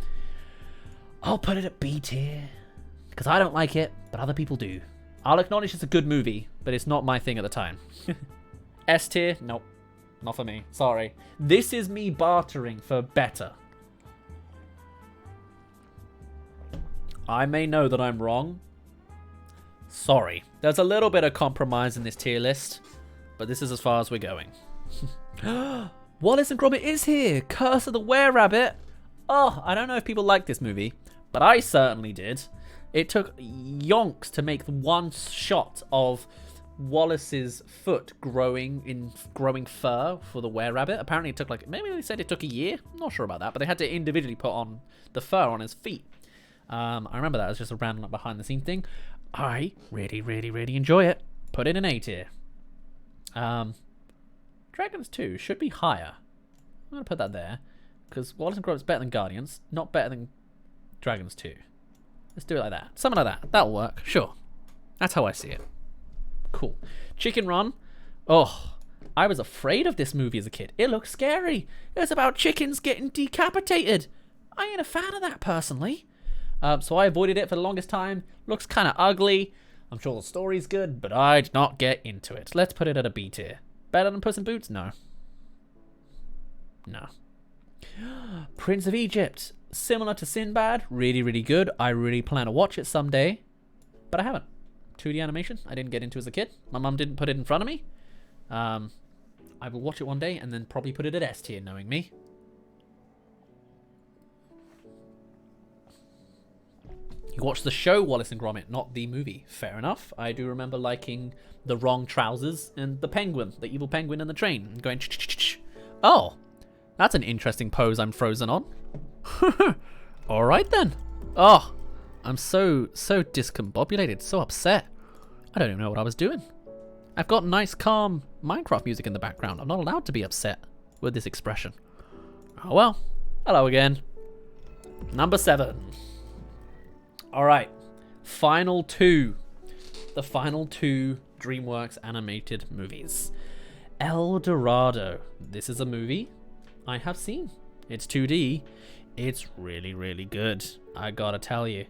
I'll put it at B tier, because I don't like it, but other people do. I'll acknowledge it's a good movie, but it's not my thing at the time. S tier, nope. Not for me. Sorry. This is me bartering for better. I may know that I'm wrong. Sorry. There's a little bit of compromise in this tier list, but this is as far as we're going. Wallace and Gromit is here. Curse of the Were-Rabbit. Oh, I don't know if people like this movie, but I certainly did. It took yonks to make one shot of Wallace's foot growing fur for the were-rabbit. Apparently it took maybe they said it took a year. I'm not sure about that, but they had to individually put on the fur on his feet. I remember that as just a random behind the scene thing. I really enjoy it. Put it in A tier. Dragons 2 should be higher. I'm gonna put that there because Wallace and Gromit is better than Guardians, not better than Dragons 2. Let's do it like that. Something like that. That'll work. Sure. That's how I see it. Cool. Chicken Run. Oh, I was afraid of this movie as a kid. It looked scary. It was about chickens getting decapitated. I ain't a fan of that personally. So I avoided it for the longest time. Looks kind of ugly. I'm sure the story's good, but I did not get into it. Let's put it at a B tier. Better than Puss in Boots? No. No. Prince of Egypt. Similar to Sinbad. Really good. I really plan to watch it someday, but I haven't. 2D animation I didn't get into as a kid. My mum didn't put it in front of me. I will watch it one day and then probably put it at S tier, knowing me. You watched the show Wallace and Gromit, not the movie. Fair enough. I do remember liking the wrong trousers and the penguin, the evil penguin in the train, going ch-ch-ch-ch. Oh, that's an interesting pose I'm frozen on. All right then. Oh, I'm so discombobulated, so upset. I don't even know what I was doing. I've got nice, calm Minecraft music in the background. I'm not allowed to be upset with this expression. Oh well. Hello again. Number 7. All right. Final 2. The final 2 DreamWorks animated movies. El Dorado. This is a movie I have seen. It's 2D. It's really good. I gotta tell you.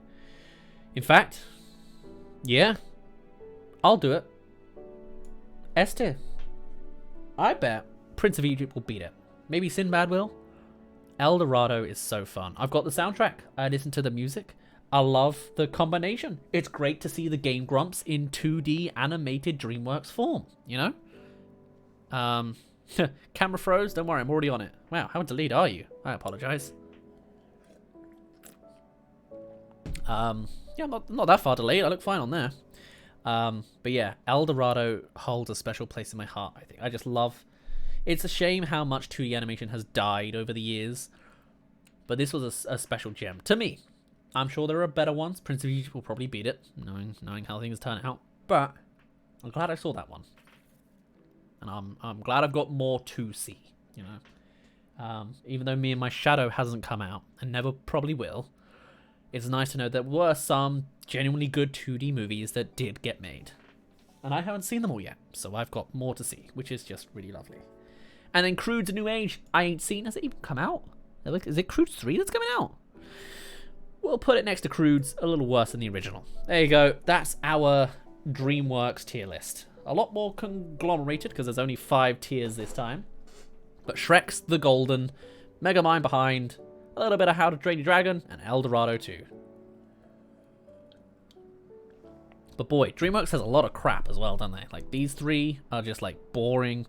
In fact, yeah, I'll do it. S tier. I bet Prince of Egypt will beat it. Maybe Sinbad will. El Dorado is so fun. I've got the soundtrack. I listen to the music. I love the combination. It's great to see the Game Grumps in 2D animated DreamWorks form, you know? Camera froze. Don't worry, I'm already on it. Wow, how delayed are you? I apologize. Yeah, I'm not that far delayed. I look fine on there. But yeah, El Dorado holds a special place in my heart, I think. I just love... It's a shame how much 2D animation has died over the years. But this was a special gem to me. I'm sure there are better ones. Prince of Egypt will probably beat it, knowing how things turn out. But I'm glad I saw that one. And I'm glad I've got more to see, you know. Even though Me and My Shadow hasn't come out, and never probably will, it's nice to know there were some genuinely good 2D movies that did get made. And I haven't seen them all yet, so I've got more to see, which is just really lovely. And then Crude's A New Age, I ain't seen. Has it even come out? Is it Crude's 3 that's coming out? We'll put it next to Crude's, a little worse than the original. There you go. That's our DreamWorks tier list. A lot more conglomerated, because there's only 5 tiers this time. But Shrek's the golden, Megamind behind, a little bit of How to Train Your Dragon, and El Dorado 2. But boy, DreamWorks has a lot of crap as well, don't they? Like, these three are just, like, boring.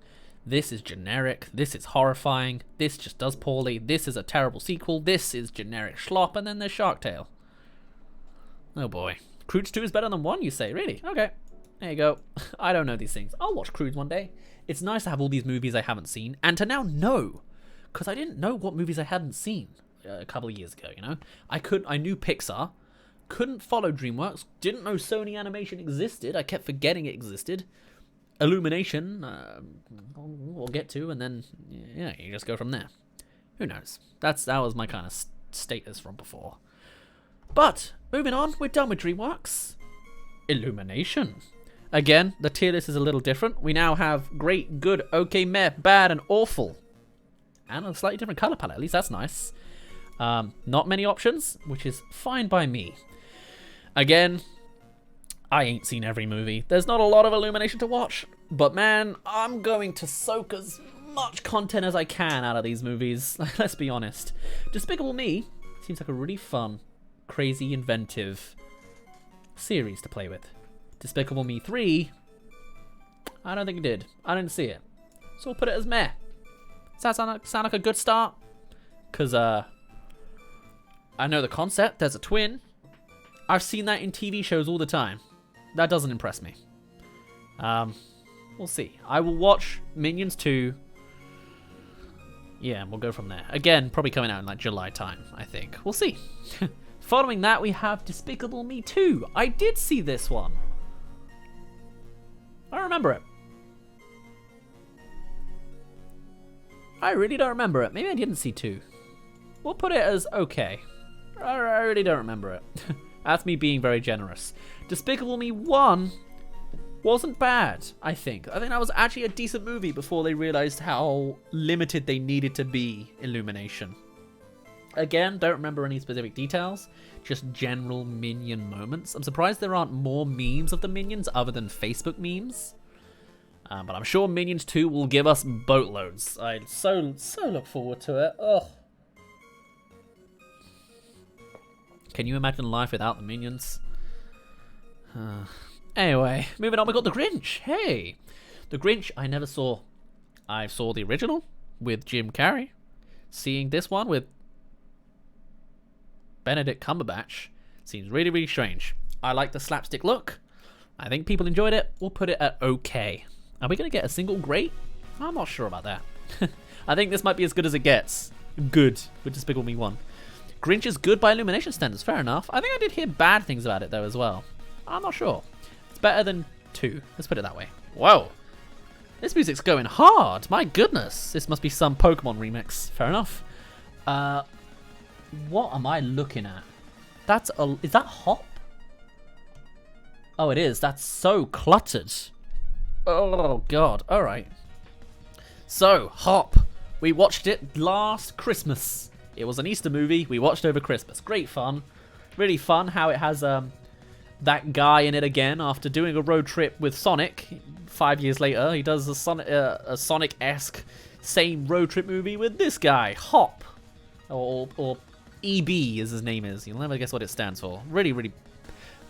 This is generic. This is horrifying. This just does poorly. This is a terrible sequel. This is generic schlop. And then there's Shark Tale. Oh boy. Croods 2 is better than 1, you say? Really? Okay. There you go. I don't know these things. I'll watch Croods one day. It's nice to have all these movies I haven't seen. And to now know. Because I didn't know what movies I hadn't seen a couple of years ago, you know? I knew Pixar. Couldn't follow DreamWorks. Didn't know Sony Animation existed. I kept forgetting it existed. Illumination, we'll get to, and then, yeah, you just go from there. Who knows? That was my kind of status from before. But, moving on, we're done with DreamWorks. Illumination. Again, the tier list is a little different. We now have great, good, okay, meh, bad, and awful. And a slightly different color palette, at least that's nice. Not many options, which is fine by me. Again, I ain't seen every movie. There's not a lot of Illumination to watch, but man, I'm going to soak as much content as I can out of these movies. Let's be honest. Despicable Me seems like a really fun, crazy, inventive series to play with. Despicable Me 3, I don't think it did. I didn't see it. So we'll put it as meh. Does that sound like a good start? Because, I know the concept. There's a twin. I've seen that in TV shows all the time. That doesn't impress me. We'll see. I will watch Minions 2. Yeah, and we'll go from there. Again, probably coming out in like July time, I think. We'll see. Following that, we have Despicable Me 2. I did see this one. I remember it. I really don't remember it. Maybe I didn't see 2. We'll put it as okay. I really don't remember it. That's me being very generous. Despicable Me 1 wasn't bad, I think. I think that was actually a decent movie before they realized how limited they needed to be Illumination. Again, don't remember any specific details, just general Minion moments. I'm surprised there aren't more memes of the Minions other than Facebook memes. But I'm sure Minions 2 will give us boatloads. I so look forward to it. Ugh. Can you imagine life without the Minions? Anyway, moving on, we got The Grinch. Hey! The Grinch, I never saw. I saw the original with Jim Carrey. Seeing this one with Benedict Cumberbatch seems really, really strange. I like the slapstick look. I think people enjoyed it. We'll put it at okay. Are we going to get a single great? I'm not sure about that. I think this might be as good as it gets. Good with Despicable Me 1. Grinch is good by Illumination standards, fair enough. I think I did hear bad things about it though as well. I'm not sure. It's better than 2. Let's put it that way. Whoa. This music's going hard. My goodness. This must be some Pokemon remix. Fair enough. What am I looking at? Is that Hop? Oh, it is. That's so cluttered. Oh, God. All right. So, Hop. We watched it last Christmas. It was an Easter movie we watched over Christmas. Great fun. Really fun how it has that guy in it again after doing a road trip with Sonic. 5 years later, he does a Sonic-esque same road trip movie with this guy, Hop. Or EB as his name is. You'll never guess what it stands for. Really, really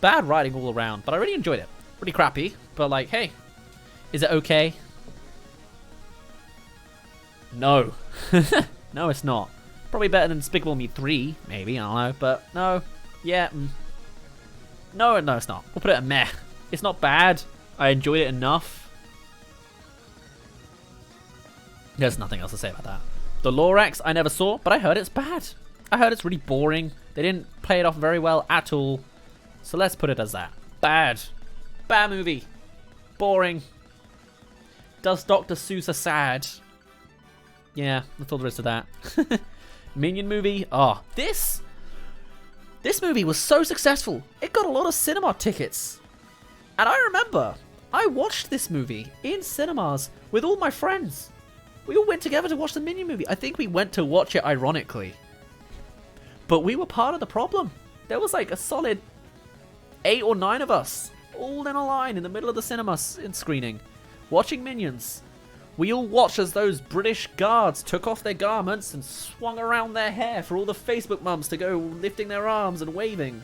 bad writing all around, but I really enjoyed it. Pretty crappy, but like, hey, is it okay? No. No, it's not. Probably better than Despicable Me 3, maybe, I don't know, but no. Yeah. No, it's not. We'll put it at meh. It's not bad. I enjoyed it enough. There's nothing else to say about that. The Lorax I never saw, but I heard it's bad. I heard it's really boring. They didn't play it off very well at all. So let's put it as that. Bad. Bad movie. Boring. Does Dr. Seuss sad? Yeah, that's all there is to that. Minion movie. Oh, this movie was so successful. It got a lot of cinema tickets. And I remember, I watched this movie in cinemas with all my friends. We all went together to watch the Minion movie. I think we went to watch it ironically. But we were part of the problem. There was like a solid 8 or 9 of us, all in a line in the middle of the cinema screening, watching Minions. We all watched as those British guards took off their garments and swung around their hair for all the Facebook mums to go lifting their arms and waving.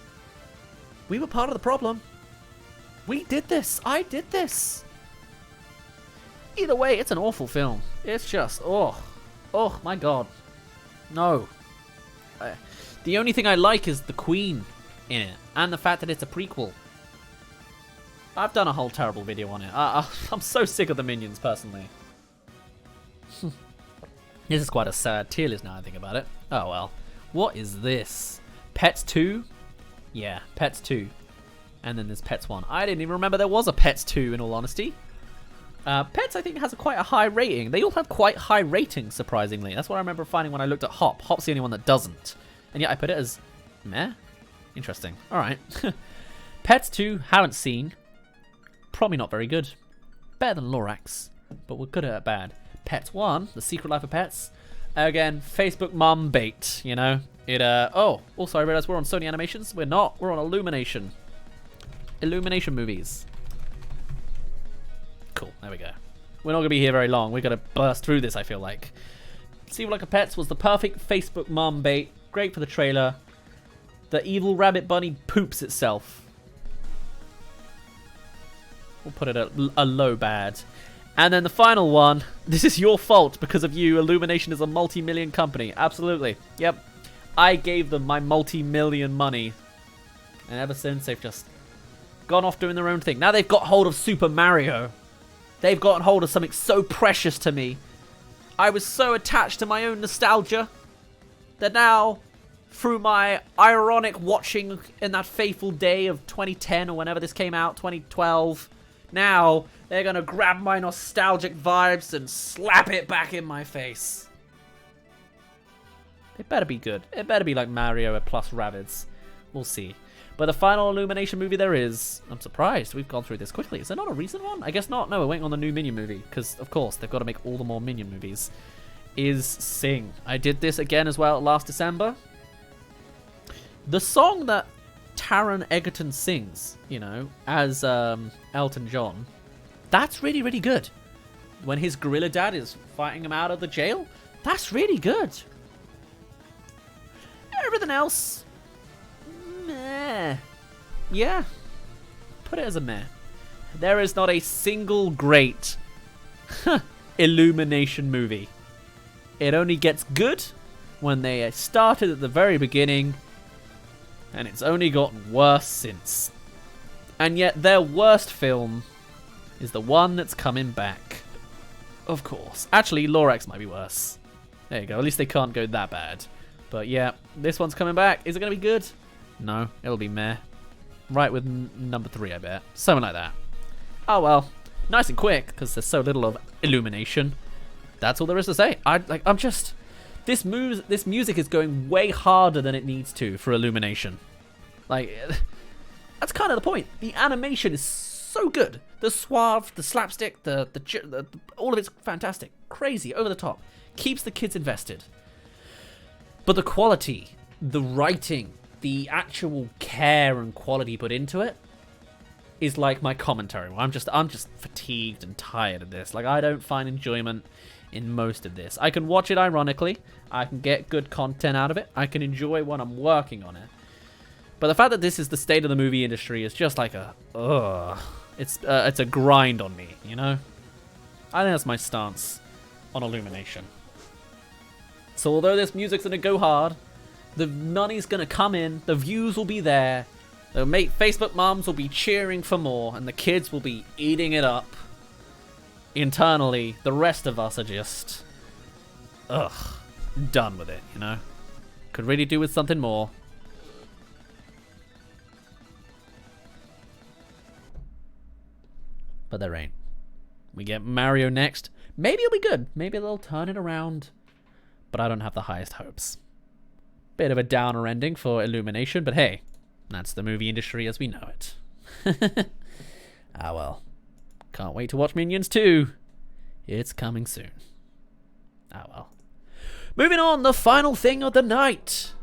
We were part of the problem. We did this. I did this. Either way, it's an awful film. It's just, oh my god. No. The only thing I like is the Queen in it, and the fact that it's a prequel. I've done a whole terrible video on it. I'm so sick of the Minions, personally. This is quite a sad tier list now I think about it. Oh well. What is this? Pets 2? Yeah, Pets 2. And then there's Pets 1. I didn't even remember there was a Pets 2, in all honesty. Pets, I think, has quite a high rating. They all have quite high ratings, surprisingly. That's what I remember finding when I looked at Hop. Hop's the only one that doesn't. And yet I put it as meh. Interesting. Alright. Pets 2, haven't seen. Probably not very good. Better than Lorax, but we're good at bad. Pets 1, The Secret Life of Pets. Again, Facebook mum bait, you know. Also I realized we're on Sony Animations. We're not. We're on Illumination. Illumination movies. Cool, there we go. We're not going to be here very long. We're going to burst through this, I feel like. Secret Life of Pets was the perfect Facebook mum bait. Great for the trailer. The evil rabbit bunny poops itself. We'll put it at a low bad. And then the final one. This is your fault because of you. Illumination is a multi-million company. Absolutely. Yep. I gave them my multi-million money. And ever since, they've just gone off doing their own thing. Now they've got hold of Super Mario. They've gotten hold of something so precious to me. I was so attached to my own nostalgia that now, through my ironic watching in that fateful day of 2010 or whenever this came out, 2012, now they're going to grab my nostalgic vibes and slap it back in my face. It better be good. It better be like Mario plus Rabbids. We'll see. But the final Illumination movie there is, I'm surprised we've gone through this quickly. Is there not a recent one? I guess not. No, we're waiting on the new Minion movie. Because, of course, they've got to make all the more Minion movies. Is Sing. I did this again as well last December. The song that Taron Egerton sings, you know, as Elton John, that's really, really good. When his gorilla dad is fighting him out of the jail, that's really good. Everything else, meh. Yeah, put it as a meh. There is not a single great Illumination movie. It only gets good when they started at the very beginning, and it's only gotten worse since. And yet their worst film is the one that's coming back. Of course. Actually, Lorax might be worse. There you go. At least they can't go that bad. But yeah, this one's coming back. Is it going to be good? No, it'll be meh. Right with number 3, I bet. Something like that. Oh well. Nice and quick, because there's so little of Illumination. That's all there is to say. I'm just... This music is going way harder than it needs to for Illumination. Like, that's kind of the point. The animation is so good. The suave, the slapstick, the all of it's fantastic. Crazy, over the top. Keeps the kids invested. But the quality, the writing, the actual care and quality put into it is like my commentary. I'm just fatigued and tired of this. Like, I don't find enjoyment in most of this. I can watch it ironically. I can get good content out of it. I can enjoy when I'm working on it. But the fact that this is the state of the movie industry is just like a it's a grind on me, you know? I think that's my stance on Illumination. So although this music's gonna go hard, the money's gonna come in, the views will be there, the Facebook moms will be cheering for more, and the kids will be eating it up. Internally, the rest of us are just done with it, you know? Could really do with something more. But there ain't. We get Mario next. Maybe it'll be good. Maybe they'll turn it around. But I don't have the highest hopes. Bit of a downer ending for Illumination, but hey, that's the movie industry as we know it. Ah well. Can't wait to watch Minions 2. It's coming soon. Ah well. Moving on, the final thing of the night.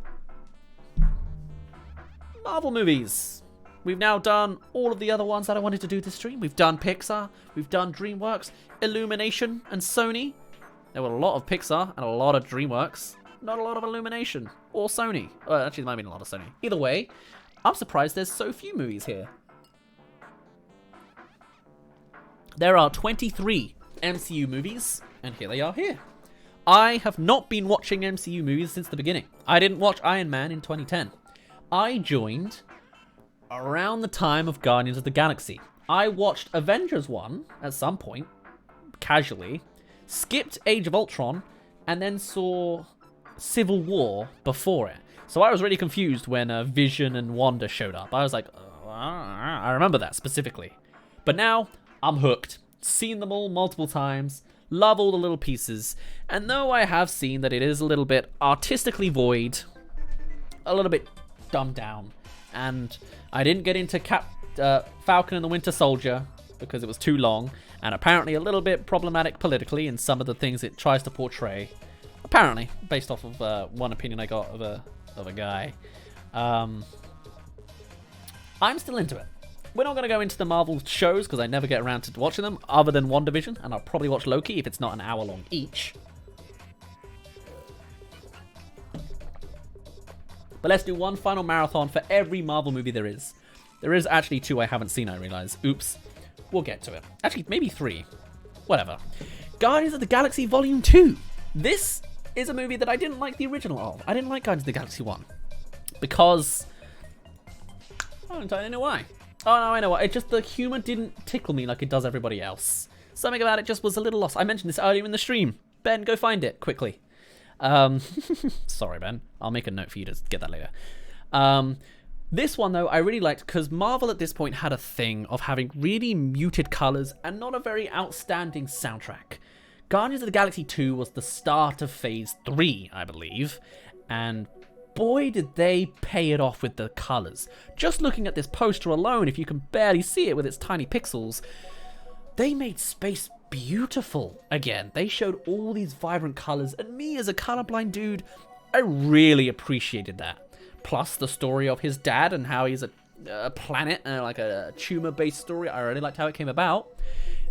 Marvel movies. We've now done all of the other ones that I wanted to do this stream. We've done Pixar, we've done DreamWorks, Illumination, and Sony. There were a lot of Pixar and a lot of DreamWorks. Not a lot of Illumination or Sony. Well, actually, there might have been a lot of Sony. Either way, I'm surprised there's so few movies here. There are 23 MCU movies, and here they are here. I have not been watching MCU movies since the beginning. I didn't watch Iron Man in 2010. I joined around the time of Guardians of the Galaxy. I watched Avengers 1 at some point, casually, skipped Age of Ultron, and then saw Civil War before it. So I was really confused when Vision and Wanda showed up. I was like, I remember that specifically. But now, I'm hooked. Seen them all multiple times. Love all the little pieces. And though I have seen that it is a little bit artistically void, a little bit dumbed down, and I didn't get into Falcon and the Winter Soldier because it was too long, and apparently a little bit problematic politically in some of the things it tries to portray. Apparently, based off of one opinion I got of a guy. I'm still into it. We're not going to go into the Marvel shows because I never get around to watching them, other than WandaVision, and I'll probably watch Loki if it's not an hour long each. But let's do one final marathon for every Marvel movie there is. There is actually 2 I haven't seen, I realize. Oops. We'll get to it. Actually, maybe 3. Whatever. Guardians of the Galaxy Volume 2. This is a movie that I didn't like the original of. I didn't like Guardians of the Galaxy 1. Because I don't entirely know why. Oh, no, I know why. It just, the humor didn't tickle me like it does everybody else. Something about it just was a little lost. I mentioned this earlier in the stream. Ben, go find it quickly. Sorry, Ben. I'll make a note for you to get that later. This one, though, I really liked because Marvel at this point had a thing of having really muted colors and not a very outstanding soundtrack. Guardians of the Galaxy 2 was the start of Phase 3, I believe, and boy did they pay it off with the colors. Just looking at this poster alone, if you can barely see it with its tiny pixels, they made space beautiful again. They showed all these vibrant colors, and me as a colorblind dude, I really appreciated that. Plus the story of his dad and how he's a planet, like a tumor-based story. I really liked how it came about.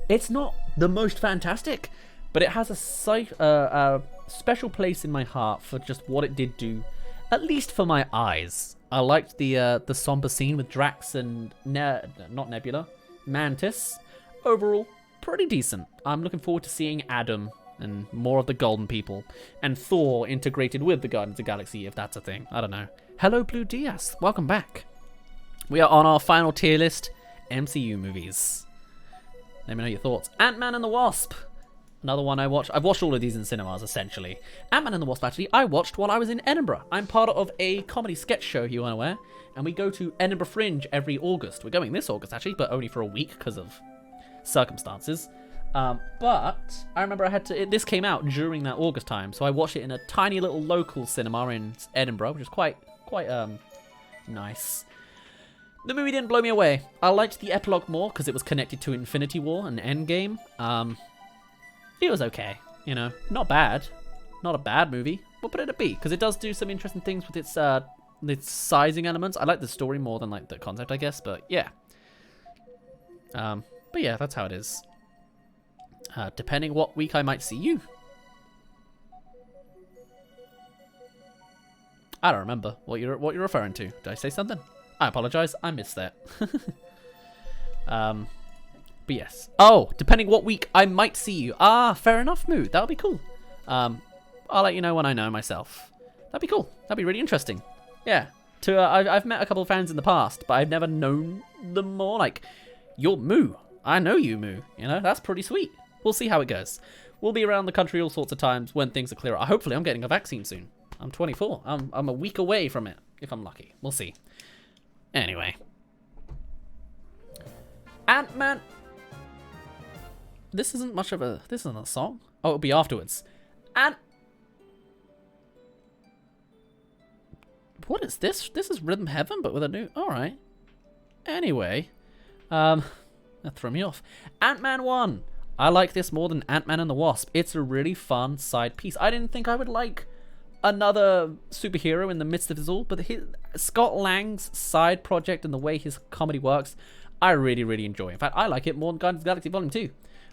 It's not the most fantastic, but it has a special place in my heart for just what it did do, at least for my eyes. I liked the somber scene with Drax and not Nebula, Mantis. Overall, pretty decent. I'm looking forward to seeing Adam and more of the Golden People, and Thor integrated with the Guardians of the Galaxy, if that's a thing. I don't know. Hello, Blue Diaz. Welcome back. We are on our final tier list, MCU movies. Let me know your thoughts. Ant-Man and the Wasp. Another one I watched. I've watched all of these in cinemas, essentially. Ant-Man and the Wasp, actually, I watched while I was in Edinburgh. I'm part of a comedy sketch show, if you aren't aware, and we go to Edinburgh Fringe every August. We're going this August, actually, but only for a week because of circumstances. But I remember this came out during that August time, so I watched it in a tiny little local cinema in Edinburgh, which is quite nice. The movie didn't blow me away. I liked the epilogue more because it was connected to Infinity War and Endgame. It was okay, you know, not bad. Not a bad movie. We'll put it at B because it does do some interesting things with its sizing elements. I like the story more than like the concept, I guess, but yeah. But yeah, that's how it is. Depending what week I might see you. I don't remember what you're referring to. Did I say something? I apologize. I missed that. But yes. Oh, depending what week I might see you. Ah, fair enough, Moo. That'll be cool. I'll let you know when I know myself. That'd be cool. That'd be really interesting. Yeah. I've met a couple of fans in the past, but I've never known them more. Like, you're Moo. I know you, Moo. You know, that's pretty sweet. We'll see how it goes. We'll be around the country all sorts of times when things are clearer. Hopefully, I'm getting a vaccine soon. I'm 24. I'm a week away from it, if I'm lucky. We'll see. Anyway. Ant-Man. This isn't a song. Oh, it'll be afterwards. What is this? This is Rhythm Heaven, but with a new... Alright. Anyway. That threw me off. Ant-Man 1. I like this more than Ant-Man and the Wasp. It's a really fun side piece. I didn't think I would like another superhero in the midst of this all, but Scott Lang's side project and the way his comedy works, I really, really enjoy. In fact, I like it more than Guardians of the Galaxy Volume 2.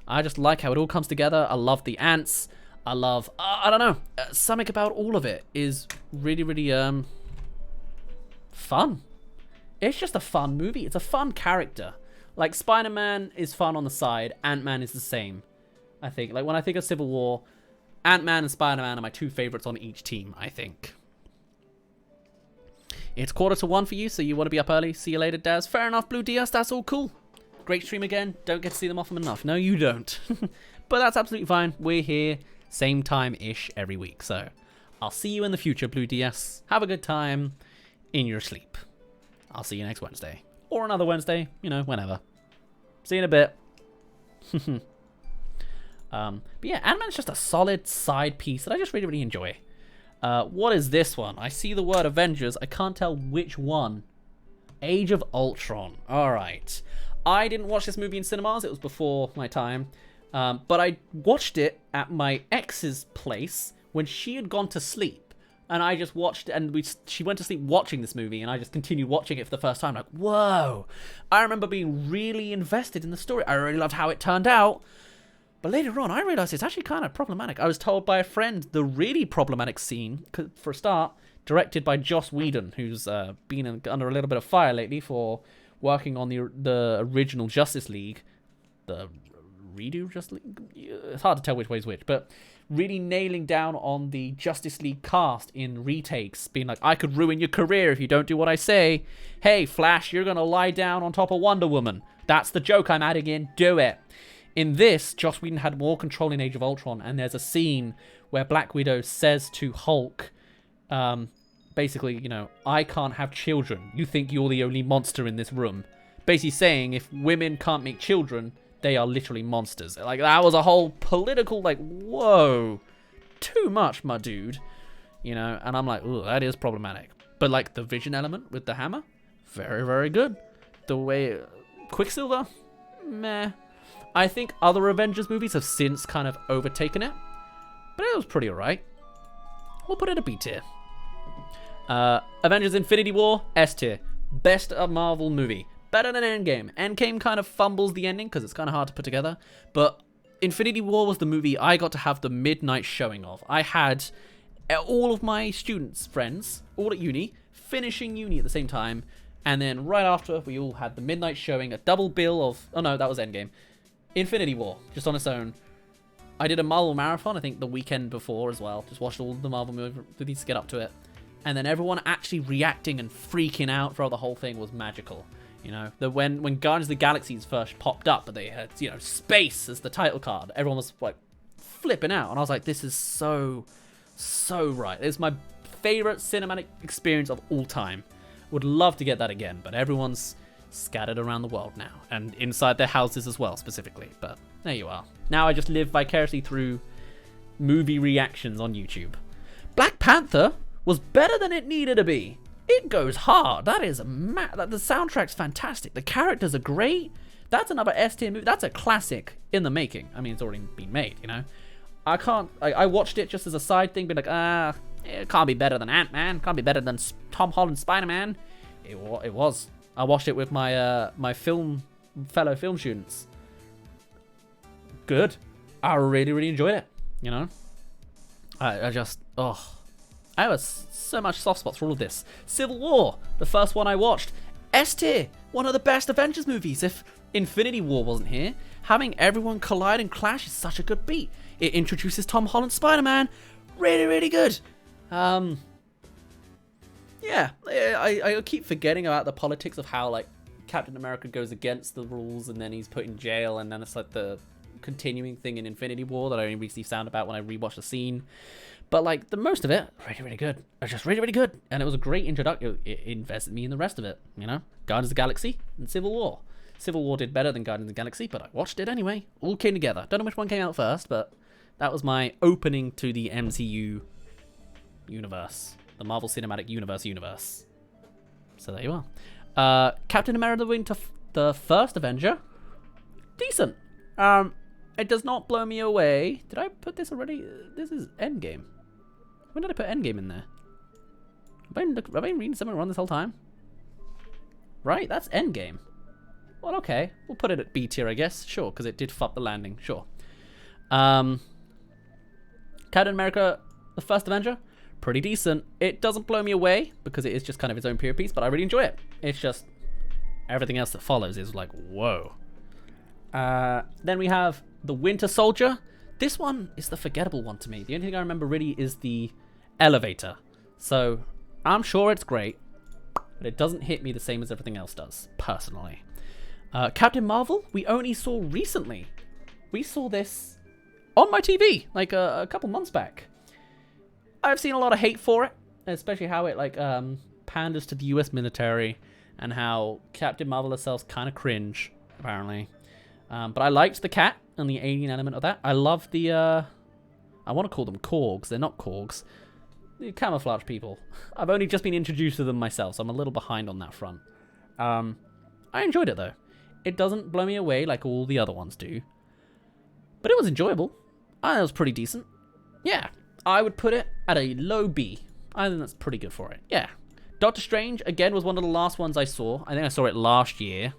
I just like how it all comes together. I love the ants. I love, I don't know, something about all of it is really, really fun. It's just a fun movie. It's a fun character. Like, Spider-Man is fun on the side. Ant-Man is the same, I think. Like, when I think of Civil War, Ant-Man and Spider-Man are my two favorites on each team, I think. It's 1:45 for you, so you want to be up early. See you later, Daz. Fair enough, Blue DS. That's all cool. Great stream again. Don't get to see them often enough. No, you don't. But that's absolutely fine. We're here same time-ish every week. So I'll see you in the future, Blue DS. Have a good time in your sleep. I'll see you next Wednesday. Or another Wednesday. You know, whenever. See you in a bit. But yeah, Ant-Man's just a solid side piece that I just really, really enjoy. What is this one? I see the word Avengers. I can't tell which one. Age of Ultron. Alright. I didn't watch this movie in cinemas. It was before my time. But I watched it at my ex's place when she had gone to sleep. And I just watched, and she went to sleep watching this movie, and I just continued watching it for the first time. Like, whoa. I remember being really invested in the story. I really loved how it turned out. But later on, I realized it's actually kind of problematic. I was told by a friend the really problematic scene, for a start, directed by Joss Whedon, who's been under a little bit of fire lately for working on the original Justice League. The redo Justice League? It's hard to tell which way is which, but really nailing down on the Justice League cast in retakes, being like, I could ruin your career if you don't do what I say. Hey, Flash, you're going to lie down on top of Wonder Woman. That's the joke I'm adding in. Do it. In this, Joss Whedon had more control in Age of Ultron, and there's a scene where Black Widow says to Hulk, basically, you know, I can't have children. You think you're the only monster in this room. Basically saying if women can't make children, they are literally monsters. Like, that was a whole political, like, whoa, too much, my dude. You know, and I'm like, ooh, that is problematic. But, like, the vision element with the hammer, very, very good. The way, Quicksilver, meh. I think other Avengers movies have since kind of overtaken it. But it was pretty alright. We'll put it a B tier. Avengers Infinity War, S tier. Best Marvel movie. Better than Endgame. Endgame kind of fumbles the ending because it's kind of hard to put together. But Infinity War was the movie I got to have the midnight showing of. I had all of my students, friends, all at uni, finishing uni at the same time. And then right after, we all had the midnight showing, a double bill of... Oh no, that was Endgame. Infinity War, just on its own. I did a Marvel marathon, I think the weekend before as well. Just watched all the Marvel movies to get up to it. And then everyone actually reacting and freaking out throughout the whole thing was magical. You know, when Guardians of the Galaxies first popped up, but they had, you know, space as the title card, everyone was like flipping out. And I was like, this is so right. It's my favorite cinematic experience of all time. Would love to get that again, but everyone's scattered around the world now, and inside their houses as well, specifically. But there you are. Now I just live vicariously through movie reactions on YouTube. Black Panther was better than it needed to be. It goes hard. That is the soundtrack's fantastic. The characters are great. That's another S tier movie. That's a classic in the making. I mean, it's already been made, you know. I watched it just as a side thing, being like, it can't be better than Ant-Man. Can't be better than Tom Holland Spider-Man. It was. I watched it with my my fellow film students. Good. I really, really enjoyed it. You know, I have so much soft spots for all of this. Civil War, the first one I watched, S tier, one of the best Avengers movies. If Infinity War wasn't here, having everyone collide and clash is such a good beat. It introduces Tom Holland Spider-Man, really, really good. Yeah, I keep forgetting about the politics of how, like, Captain America goes against the rules and then he's put in jail, and then it's like the continuing thing in Infinity War that I only recently found about when I rewatched the scene. But, like, the most of it, really, really good. It was just really, really good. And it was a great introduction. It invested me in the rest of it, you know? Guardians of the Galaxy and Civil War. Civil War did better than Guardians of the Galaxy, but I watched it anyway. All came together. Don't know which one came out first, but that was my opening to the MCU universe. The Marvel Cinematic Universe. So there you are. Captain America the First Avenger. Decent. It does not blow me away. Did I put this already? This is Endgame. When did I put Endgame in there? Have I been reading something wrong this whole time? Right, that's Endgame. Well, okay. We'll put it at B tier, I guess. Sure, because it did fuck the landing. Sure. Captain America, the First Avenger, pretty decent. It doesn't blow me away because it is just kind of its own period piece, but I really enjoy it. It's just everything else that follows is like, whoa. Then we have the Winter Soldier. This one is the forgettable one to me. The only thing I remember really is the elevator. So I'm sure it's great, but it doesn't hit me the same as everything else does, personally. Captain Marvel, we only saw recently. We saw this on my TV, like a couple months back. I've seen a lot of hate for it, especially how it like panders to the US military and how Captain Marvel herself's kind of cringe, apparently. But I liked the cat and the alien element of that. I love the, I want to call them Korgs. They're not Korgs. The camouflage people. I've only just been introduced to them myself, so I'm a little behind on that front. I enjoyed it, though. It doesn't blow me away like all the other ones do. But it was enjoyable. I think it was pretty decent. Yeah. I would put it at a low B. I think that's pretty good for it. Yeah. Doctor Strange, again, was one of the last ones I saw. I think I saw it last year.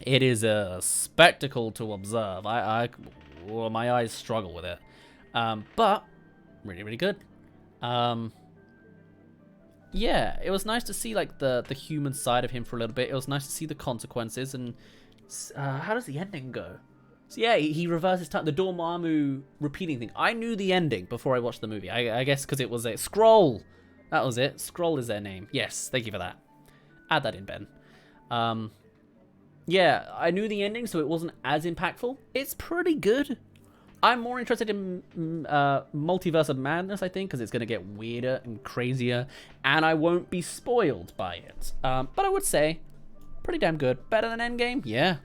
It is a spectacle to observe. Well, my eyes struggle with it. But really, really good. Yeah, it was nice to see like the human side of him for a little bit. It was nice to see the consequences. And how does the ending go? So yeah, he reverses time. The Dormammu repeating thing. I knew the ending before I watched the movie. I guess because it was a Skrull. That was it. Skrull is their name. Yes, thank you for that. Add that in, Ben. Yeah, I knew the ending, so it wasn't as impactful. It's pretty good. I'm more interested in Multiverse of Madness, I think, because it's going to get weirder and crazier, and I won't be spoiled by it. But I would say, pretty damn good. Better than Endgame? Yeah.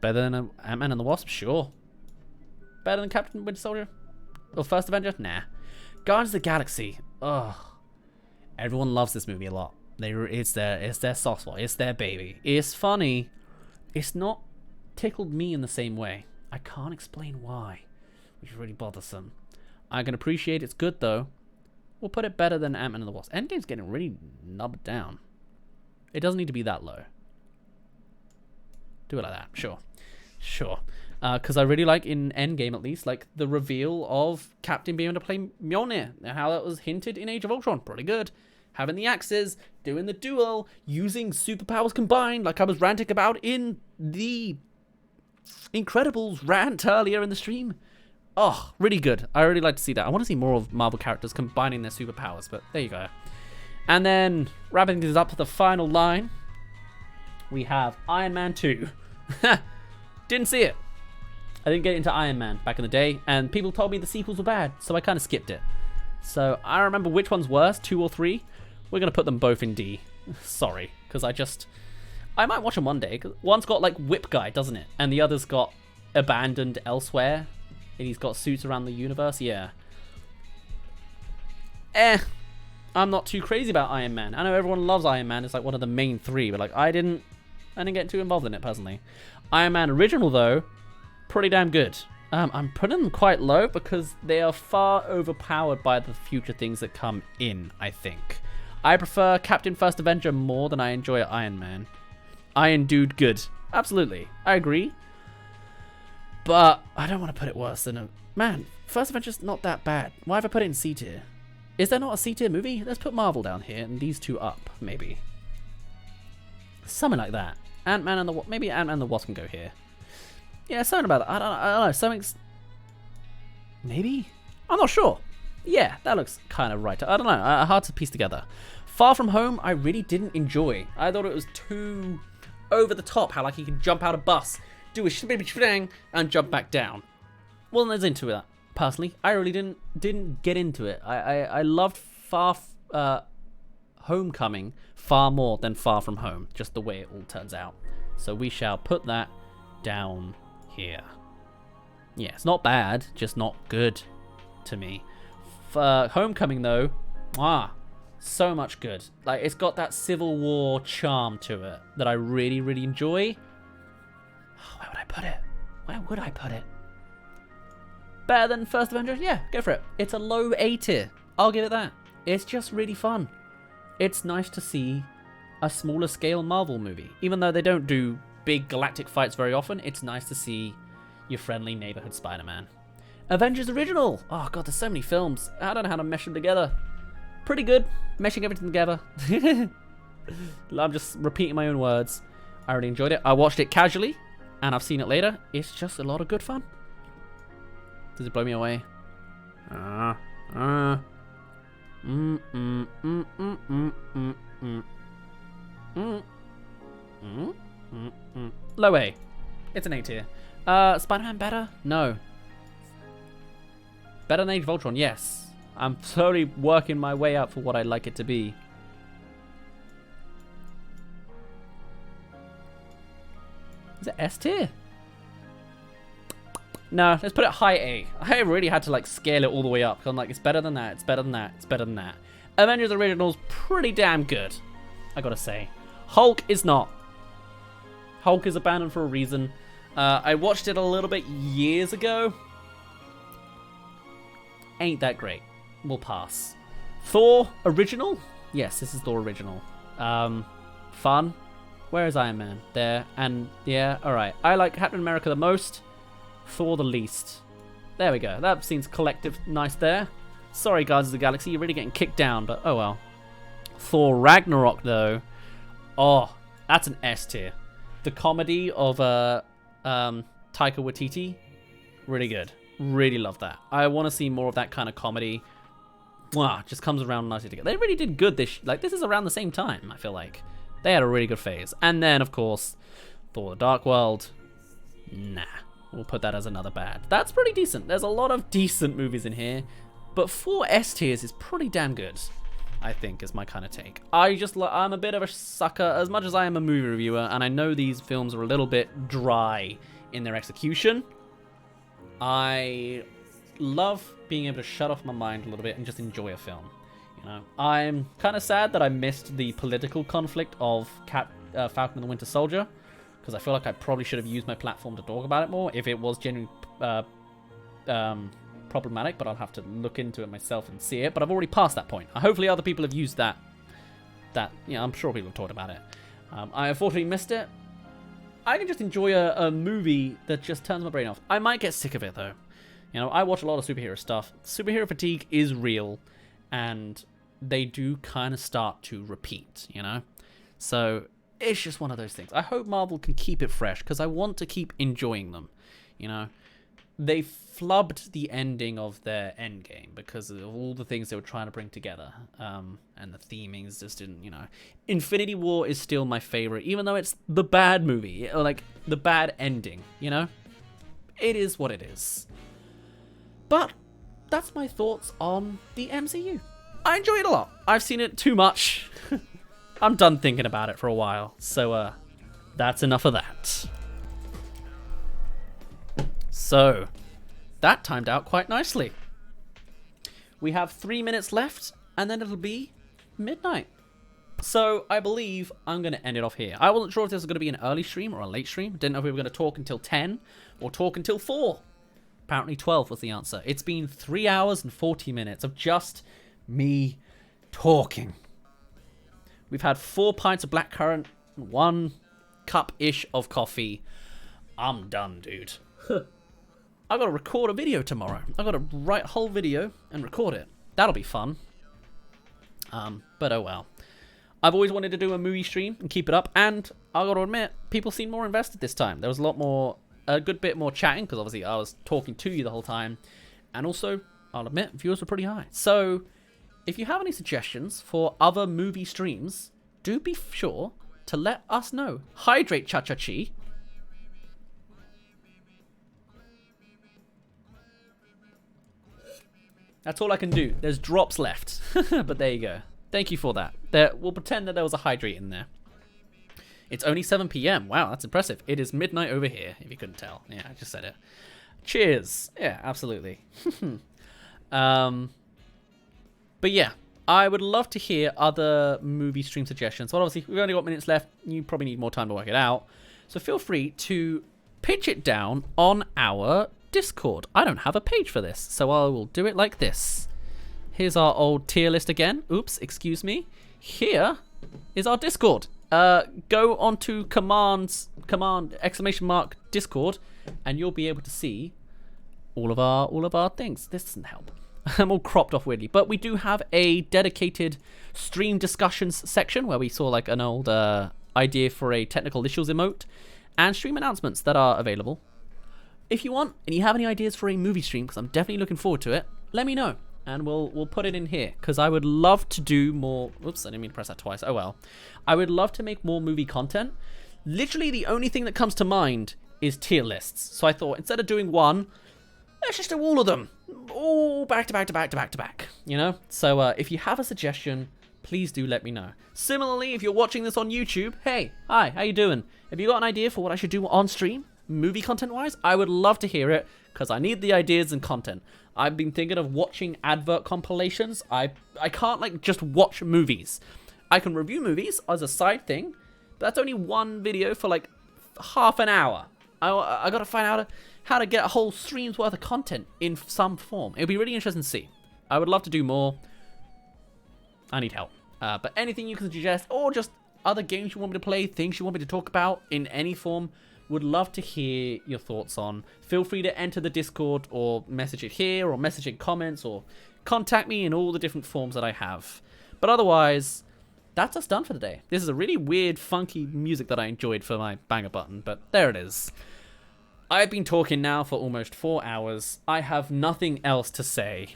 Better than Ant-Man and the Wasp? Sure. Better than Captain Winter Soldier? Or First Avenger? Nah. Guardians of the Galaxy. Ugh. Everyone loves this movie a lot. It's their soft spot. It's their baby. It's funny. It's not tickled me in the same way. I can't explain why, which is really bothersome. I can appreciate it's good, though. We'll put it better than Ant-Man and the Wasp. Endgame's getting really nubbed down. It doesn't need to be that low. Do it like that. Sure. Sure. Because I really like, in Endgame at least, like the reveal of Captain being able to play Mjolnir. How that was hinted in Age of Ultron. Pretty good. Having the axes, doing the duel, using superpowers combined, like I was ranting about in the Incredibles rant earlier in the stream. Oh, really good. I really like to see that. I want to see more of Marvel characters combining their superpowers, but there you go. And then, wrapping this up to the final line, we have Iron Man 2. Didn't see it. I didn't get into Iron Man back in the day, and people told me the sequels were bad, so I kind of skipped it. So I remember which one's worse, 2 or 3. We're going to put them both in D. Sorry, because I might watch them one day. Cause one's got like Whip Guy, doesn't it? And the other's got Abandoned Elsewhere. And he's got suits around the universe. Yeah. I'm not too crazy about Iron Man. I know everyone loves Iron Man. It's like one of the main 3. But like I didn't get too involved in it personally. Iron Man original though, pretty damn good. I'm putting them quite low because they are far overpowered by the future things that come in, I think. I prefer Captain First Avenger more than I enjoy Iron Man. Iron Dude, good. Absolutely. I agree. But I don't want to put it worse than a... Man, First Avenger's not that bad. Why have I put it in C tier? Is there not a C tier movie? Let's put Marvel down here and these two up, maybe. Something like that. Ant-Man and the... Maybe Ant-Man and the Wasp can go here. Yeah, something about that. I don't know. Something's... Maybe? I'm not sure. Yeah, that looks kind of right. I don't know. Hard to piece together. Far From Home, I really didn't enjoy. I thought it was too over the top. How like he can jump out a bus, do a shbang, and jump back down. Wasn't as into that personally. I really didn't get into it. I loved Homecoming far more than Far From Home. Just the way it all turns out. So we shall put that down here. Yeah, it's not bad, just not good to me. Homecoming though, so much good. Like it's got that Civil War charm to it that I really, really enjoy. Where would I put it? Where would I put it? Better than First Avenger? Yeah, go for it. It's a low A tier. I'll give it that. It's just really fun. It's nice to see a smaller scale Marvel movie. Even though they don't do big galactic fights very often, it's nice to see your friendly neighborhood Spider-Man. Avengers Original! Oh god, there's so many films. I don't know how to mesh them together. Pretty good, meshing everything together. I'm just repeating my own words. I really enjoyed it. I watched it casually, and I've seen it later. It's just a lot of good fun. Does it blow me away? Low A. It's an A tier. Spider-Man better? No. Better than Age of Ultron? Yes. I'm slowly working my way up for what I'd like it to be. Is it S tier? No, let's put it high A. I really had to like scale it all the way up. I'm like, it's better than that, it's better than that, it's better than that. Avengers Original's pretty damn good, I gotta say. Hulk is not. Hulk is abandoned for a reason. I watched it a little bit years ago. Ain't that great. We'll pass. Thor Original? Yes, this is Thor Original. Fun. Where is Iron Man? There. And yeah, alright. I like Captain America the most. Thor the least. There we go. That seems collective nice there. Sorry, Guardians of the Galaxy. You're really getting kicked down, but oh well. Thor Ragnarok, though. Oh, that's an S tier. The comedy of Taika Waititi. Really good. Really love that. I want to see more of that kind of comedy. Wow, just comes around nicely together. They really did good this. Like, this is around the same time, I feel like. They had a really good phase. And then, of course, Thor the Dark World. Nah. We'll put that as another bad. That's pretty decent. There's a lot of decent movies in here. But 4 S tiers is pretty damn good, I think, is my kind of take. I'm a bit of a sucker, as much as I am a movie reviewer, and I know these films are a little bit dry in their execution. I love being able to shut off my mind a little bit and just enjoy a film. You know, I'm kind of sad that I missed the political conflict of Falcon and the Winter Soldier, because I feel like I probably should have used my platform to talk about it more if it was genuinely problematic, but I'll have to look into it myself and see it. But I've already passed that point. Hopefully other people have used that. I'm sure people have talked about it. I unfortunately missed it. I can just enjoy a movie that just turns my brain off. I might get sick of it, though. You know, I watch a lot of superhero stuff. Superhero fatigue is real, and they do kind of start to repeat, you know? So it's just one of those things. I hope Marvel can keep it fresh, because I want to keep enjoying them, you know? They flubbed the ending of their Endgame because of all the things they were trying to bring together. And the themings just didn't, you know. Infinity War is still my favorite, even though it's the bad movie, or like the bad ending, you know? It is what it is. But that's my thoughts on the MCU. I enjoy it a lot. I've seen it too much. I'm done thinking about it for a while. So, that's enough of that. So, that timed out quite nicely. We have 3 minutes left, and then it'll be midnight. So, I believe I'm going to end it off here. I wasn't sure if this was going to be an early stream or a late stream. Didn't know if we were going to talk until 10 or talk until 4. Apparently 12 was the answer. It's been 3 hours and 40 minutes of just me talking. We've had 4 pints of blackcurrant, 1 cup-ish of coffee. I'm done, dude. I gotta record a video tomorrow. I gotta write a whole video and record it. That'll be fun. But oh well. I've always wanted to do a movie stream and keep it up, and I gotta admit, people seem more invested this time. There was a good bit more chatting, because obviously I was talking to you the whole time, and also, I'll admit, viewers were pretty high. So, if you have any suggestions for other movie streams, do be sure to let us know. Hydrate, Cha-Cha-Chi. That's all I can do. There's drops left. But there you go. Thank you for that. We'll pretend that there was a hydrate in there. It's only 7 p.m. Wow, that's impressive. It is midnight over here, if you couldn't tell. Yeah, I just said it. Cheers. Yeah, absolutely. But yeah, I would love to hear other movie stream suggestions. But obviously, we've only got minutes left. You probably need more time to work it out. So feel free to pitch it down on our Discord. I don't have a page for this, so I will do it like this. Here's our old tier list again. Oops, excuse me. Here is our Discord. Go onto command Discord, and you'll be able to see all of our things. This doesn't help. I'm all cropped off weirdly, but we do have a dedicated stream discussions section where we saw like an old idea for a technical issues emote and stream announcements that are available. If you want and you have any ideas for a movie stream, because I'm definitely looking forward to it, let me know and we'll put it in here, because I would love to do more. Oops, I didn't mean to press that twice. Oh well. I would love to make more movie content. Literally the only thing that comes to mind is tier lists. So I thought instead of doing one, let's just do all of them. All back to back to back to back to back. You know? So if you have a suggestion, please do let me know. Similarly, if you're watching this on YouTube, hey, hi, how you doing? Have you got an idea for what I should do on stream, movie content-wise? I would love to hear it, because I need the ideas and content. I've been thinking of watching advert compilations. I can't, like, just watch movies. I can review movies as a side thing, but that's only one video for, like, half an hour. I gotta find out how to get a whole stream's worth of content in some form. It'll be really interesting to see. I would love to do more. I need help. But anything you can suggest, or just other games you want me to play, things you want me to talk about in any form, would love to hear your thoughts on. Feel free to enter the Discord, or message it here, or message in comments, or contact me in all the different forms that I have. But otherwise, that's us done for today. This is a really weird, funky music that I enjoyed for my banger button, but there it is. I've been talking now for almost 4 hours. I have nothing else to say.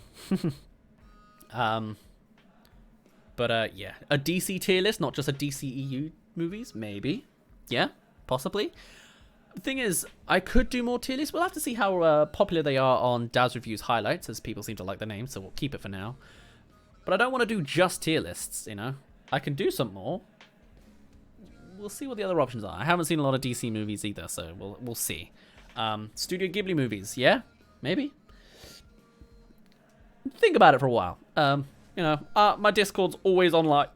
But yeah, a DC tier list, not just a DCEU movies, maybe. Yeah, possibly. The thing is, I could do more tier lists. We'll have to see how popular they are on Dazzreviews highlights, as people seem to like the name, so we'll keep it for now. But I don't want to do just tier lists, you know? I can do some more. We'll see what the other options are. I haven't seen a lot of DC movies either, so we'll see. Studio Ghibli movies, yeah? Maybe? Think about it for a while. You know, my Discord's always online.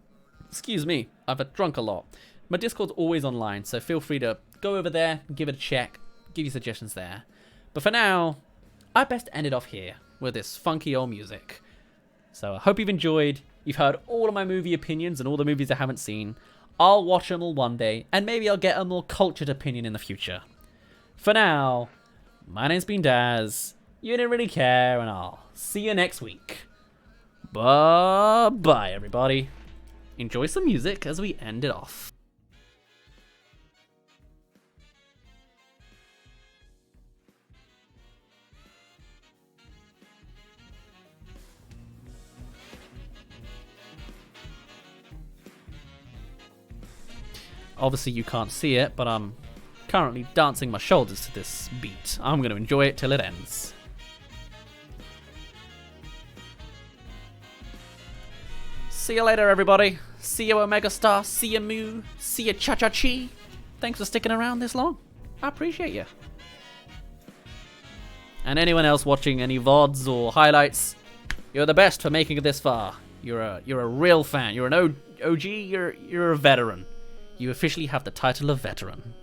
Excuse me, I've drunk a lot. My Discord's always online, so feel free to go over there, give it a check, give you suggestions there. But for now, I best end it off here with this funky old music. So I hope you've enjoyed. You've heard all of my movie opinions and all the movies I haven't seen. I'll watch them all one day, and maybe I'll get a more cultured opinion in the future. For now, my name's been Daz. You didn't really care, and I'll see you next week. Bye-bye, everybody. Enjoy some music as we end it off. Obviously you can't see it, but I'm currently dancing my shoulders to this beat. I'm going to enjoy it till it ends. See you later, everybody. See you, Omega Star. See you, Moo. See you, Cha-Cha-Chi. Thanks for sticking around this long. I appreciate you. And anyone else watching any VODs or highlights, you're the best for making it this far. You're a real fan. You're an OG. You're a veteran. You officially have the title of veteran.